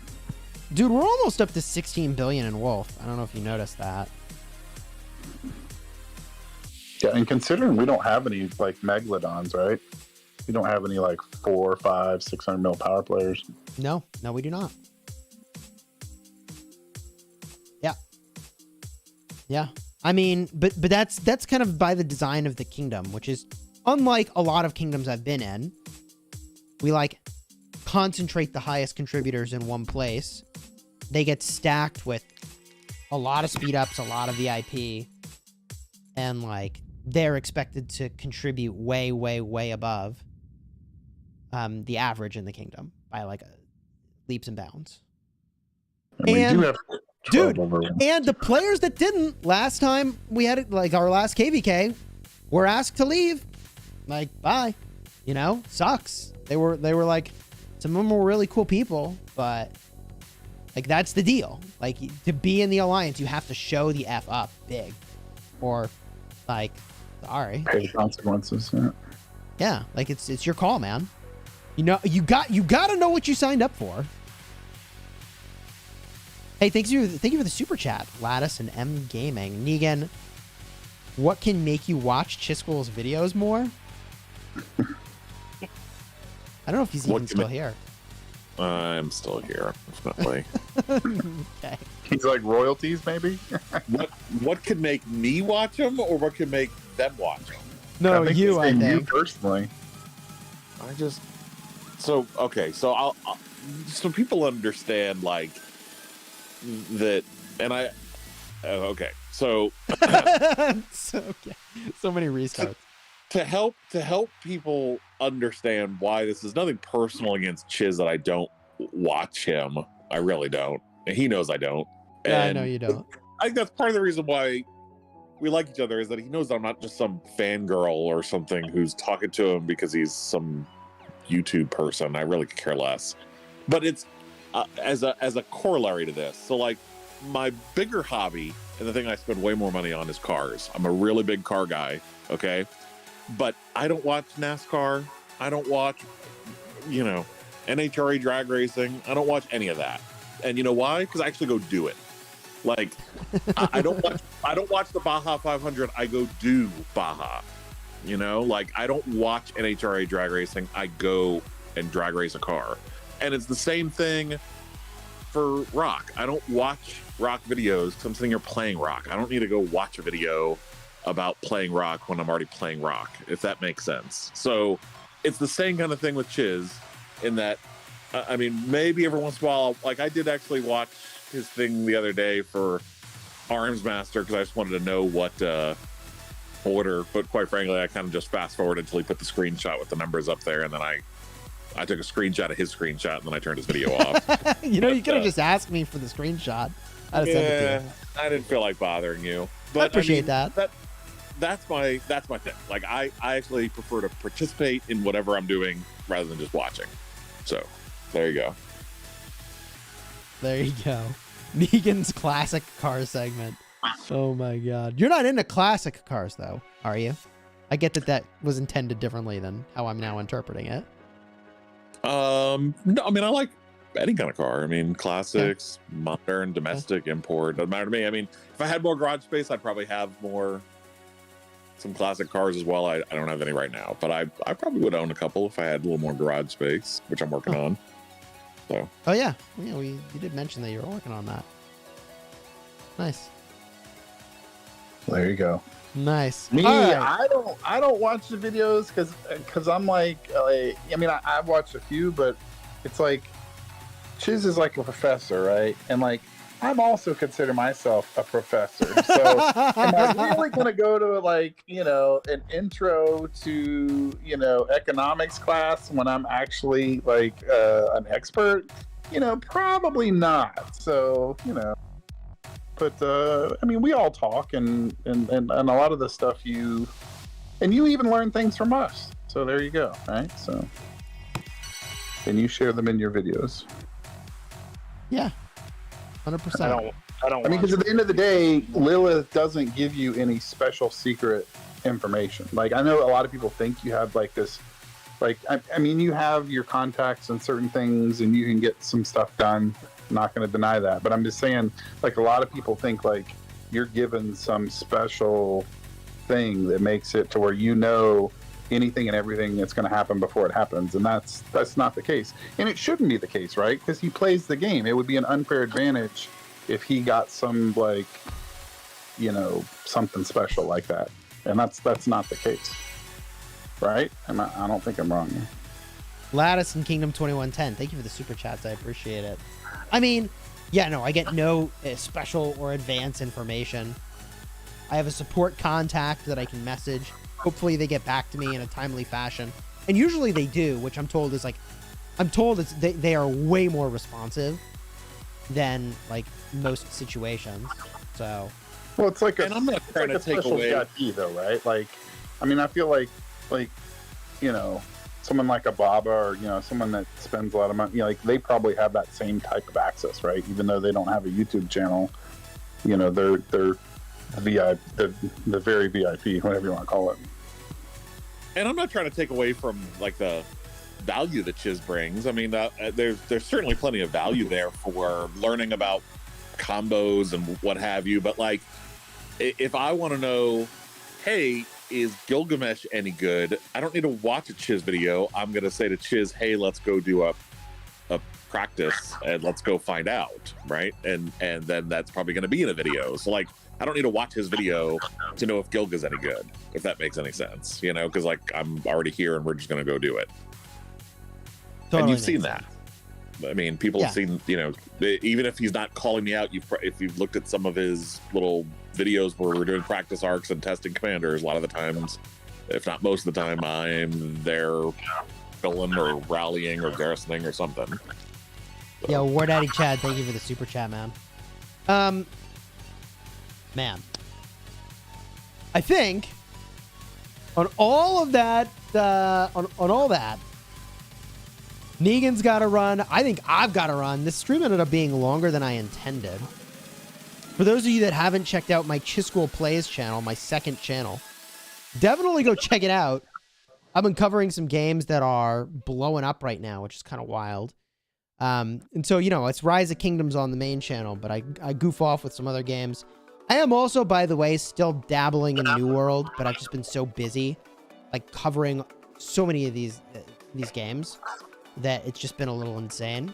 Dude, we're almost up to 16 billion in Wolf. I don't know if you noticed that. Yeah, and considering we don't have any like megalodons, right? We don't have any like 4, 5, 600 mil power players. No, we do not. Yeah. I mean, but that's kind of by the design of the kingdom, which is unlike a lot of kingdoms I've been in. We like concentrate the highest contributors in one place. They get stacked with a lot of speed ups, a lot of VIP, and like they're expected to contribute way, way, way above the average in the kingdom by like leaps and bounds. And we do have dude, and the players that didn't last time we had it, like our last KVK, were asked to leave. Like, bye. Sucks. They were like, some of them were really cool people, but like that's the deal. Like, to be in the alliance, you have to show the F up big, or like, sorry, pay the consequences. Yeah, like it's your call, man. You got to know what you signed up for. Hey, thank you for the super chat, Lattice and M Gaming. Negan, what can make you watch Chisgule's videos more? I don't know if he's even still here. I'm still here, definitely. Okay. He's like royalties, maybe. What could make me watch him, or what could make them watch him? No, I think. You personally. So I'll so people understand like that, and okay. So so many restarts. To help people understand why this is nothing personal against Chiz, that I don't watch him. I really don't. And he knows I don't. Yeah, and I know you don't. I think that's part of the reason why we like each other, is that he knows I'm not just some fangirl or something who's talking to him because he's some YouTube person. I really could care less. But it's as a corollary to this. So like my bigger hobby, and the thing I spend way more money on, is cars. I'm a really big car guy. Okay. But I don't watch NASCAR. I don't watch, NHRA drag racing. I don't watch any of that. And you know why? Because I actually go do it. Like, I don't watch the Baja 500. I go do Baja. Like I don't watch NHRA drag racing. I go and drag race a car. And it's the same thing for rock. I don't watch rock videos because I'm sitting here playing rock. I don't need to go watch a video about playing rock when I'm already playing rock, if that makes sense. So it's the same kind of thing with Chiz, in that, I mean, maybe every once in a while, like I did actually watch his thing the other day for Arms Master, because I just wanted to know what order, but quite frankly, I kind of just fast forwarded until he put the screenshot with the numbers up there, and then I took a screenshot of his screenshot, and then I turned his video off. You could have just asked me for the screenshot. I'd have sent it to you. I didn't feel like bothering you. But I appreciate that. That's my thing. Like I actually prefer to participate in whatever I'm doing rather than just watching. So there you go. There you go. Negan's classic car segment. Oh my god. You're not into classic cars though, are you? I get that was intended differently than how I'm now interpreting it. No, I mean, I like any kind of car. I mean, classics, modern, domestic, import, doesn't matter to me. I mean, if I had more garage space, I'd probably have some classic cars as well. I don't have any right now, but I probably would own a couple if I had a little more garage space, which I'm working on. So. Oh yeah, you did mention that you were working on that. Nice. There you go. Nice. Me, right. I don't watch the videos because I'm like, I mean, I've watched a few, but it's like Chiz is like a professor, right? And like I'm also consider myself a professor. So am I really going to go to like, an intro to, economics class when I'm actually like an expert? Probably not. So, but I mean, we all talk and a lot of the stuff you even learn things from us. So there you go. Right. So, and you share them in your videos. Yeah. 100%. I don't. I mean, because at the end of the day, Lilith doesn't give you any special secret information. Like, I know a lot of people think you have like this, like, I mean, you have your contacts and certain things, and you can get some stuff done. I'm not going to deny that, but I'm just saying, like, a lot of people think like you're given some special thing that makes it to where you know anything and everything that's going to happen before it happens, and that's not the case, and it shouldn't be the case, right? Because he plays the game. It would be an unfair advantage if he got some, like, you know, something special like that, and that's not the case, right? I don't think I'm wrong here. Lattice and Kingdom 2110, thank you for the super chats. I appreciate it. I mean, yeah, no, I get no special or advanced information. I have a support contact that I can message. Hopefully they get back to me in a timely fashion, and usually they do, which I'm told is like, they are way more responsive than like most situations. So, well, it's like and I'm not trying to take away VIP though, right? Like, I mean, I feel like you know, someone like a Baba, or, you know, someone that spends a lot of money, you know, like, they probably have that same type of access, right? Even though they don't have a YouTube channel, you know, they're the very VIP, whatever you want to call it. And I'm not trying to take away from like the value that Chiz brings. I mean, there's certainly plenty of value there for learning about combos and what have you. But like, if I want to know, hey, is Gilgamesh any good? I don't need to watch a Chiz video. I'm going to say to Chiz, hey, let's go do a practice and let's go find out, right? And then that's probably going to be in a video. So like, I don't need to watch his video to know if Gilga's any good, if that makes any sense, you know, because like, I'm already here and we're just going to go do it. Totally, and you've seen that. I mean, people have seen, you know, even if he's not calling me out, if you've looked at some of his little videos where we're doing practice arcs and testing commanders, a lot of the times, if not most of the time, I'm there filling or rallying or garrisoning or something. So. Yeah, War Daddy Chad, thank you for the super chat, man. Man, I think on all of that, on all that, Negan's got to run. I think I've got to run. This stream ended up being longer than I intended. For those of you that haven't checked out my Chisgule Plays channel, my second channel, definitely go check it out. I've been covering some games that are blowing up right now, which is kind of wild. And so, you know, it's Rise of Kingdoms on the main channel, but I goof off with some other games. I am also, by the way, still dabbling in New World, but I've just been so busy, like, covering so many of these games that it's just been a little insane.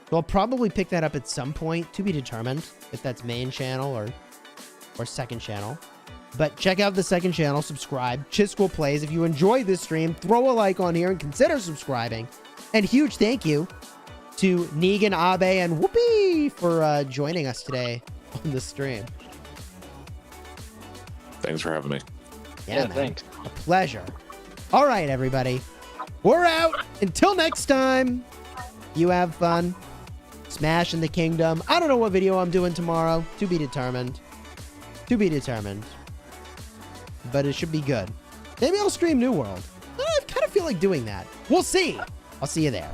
So I'll probably pick that up at some point, to be determined, if that's main channel or second channel. But check out the second channel, subscribe, Chisgule Plays. If you enjoyed this stream, throw a like on here and consider subscribing. And huge thank you to Negan, Abe, and Whoopee for joining us today on the stream. Thanks for having me. Yeah, man. Thanks. A pleasure. All right, everybody. We're out. Until next time, you have fun. Smash in the kingdom. I don't know what video I'm doing tomorrow. To be determined. To be determined. But it should be good. Maybe I'll stream New World. I kind of feel like doing that. We'll see. I'll see you there.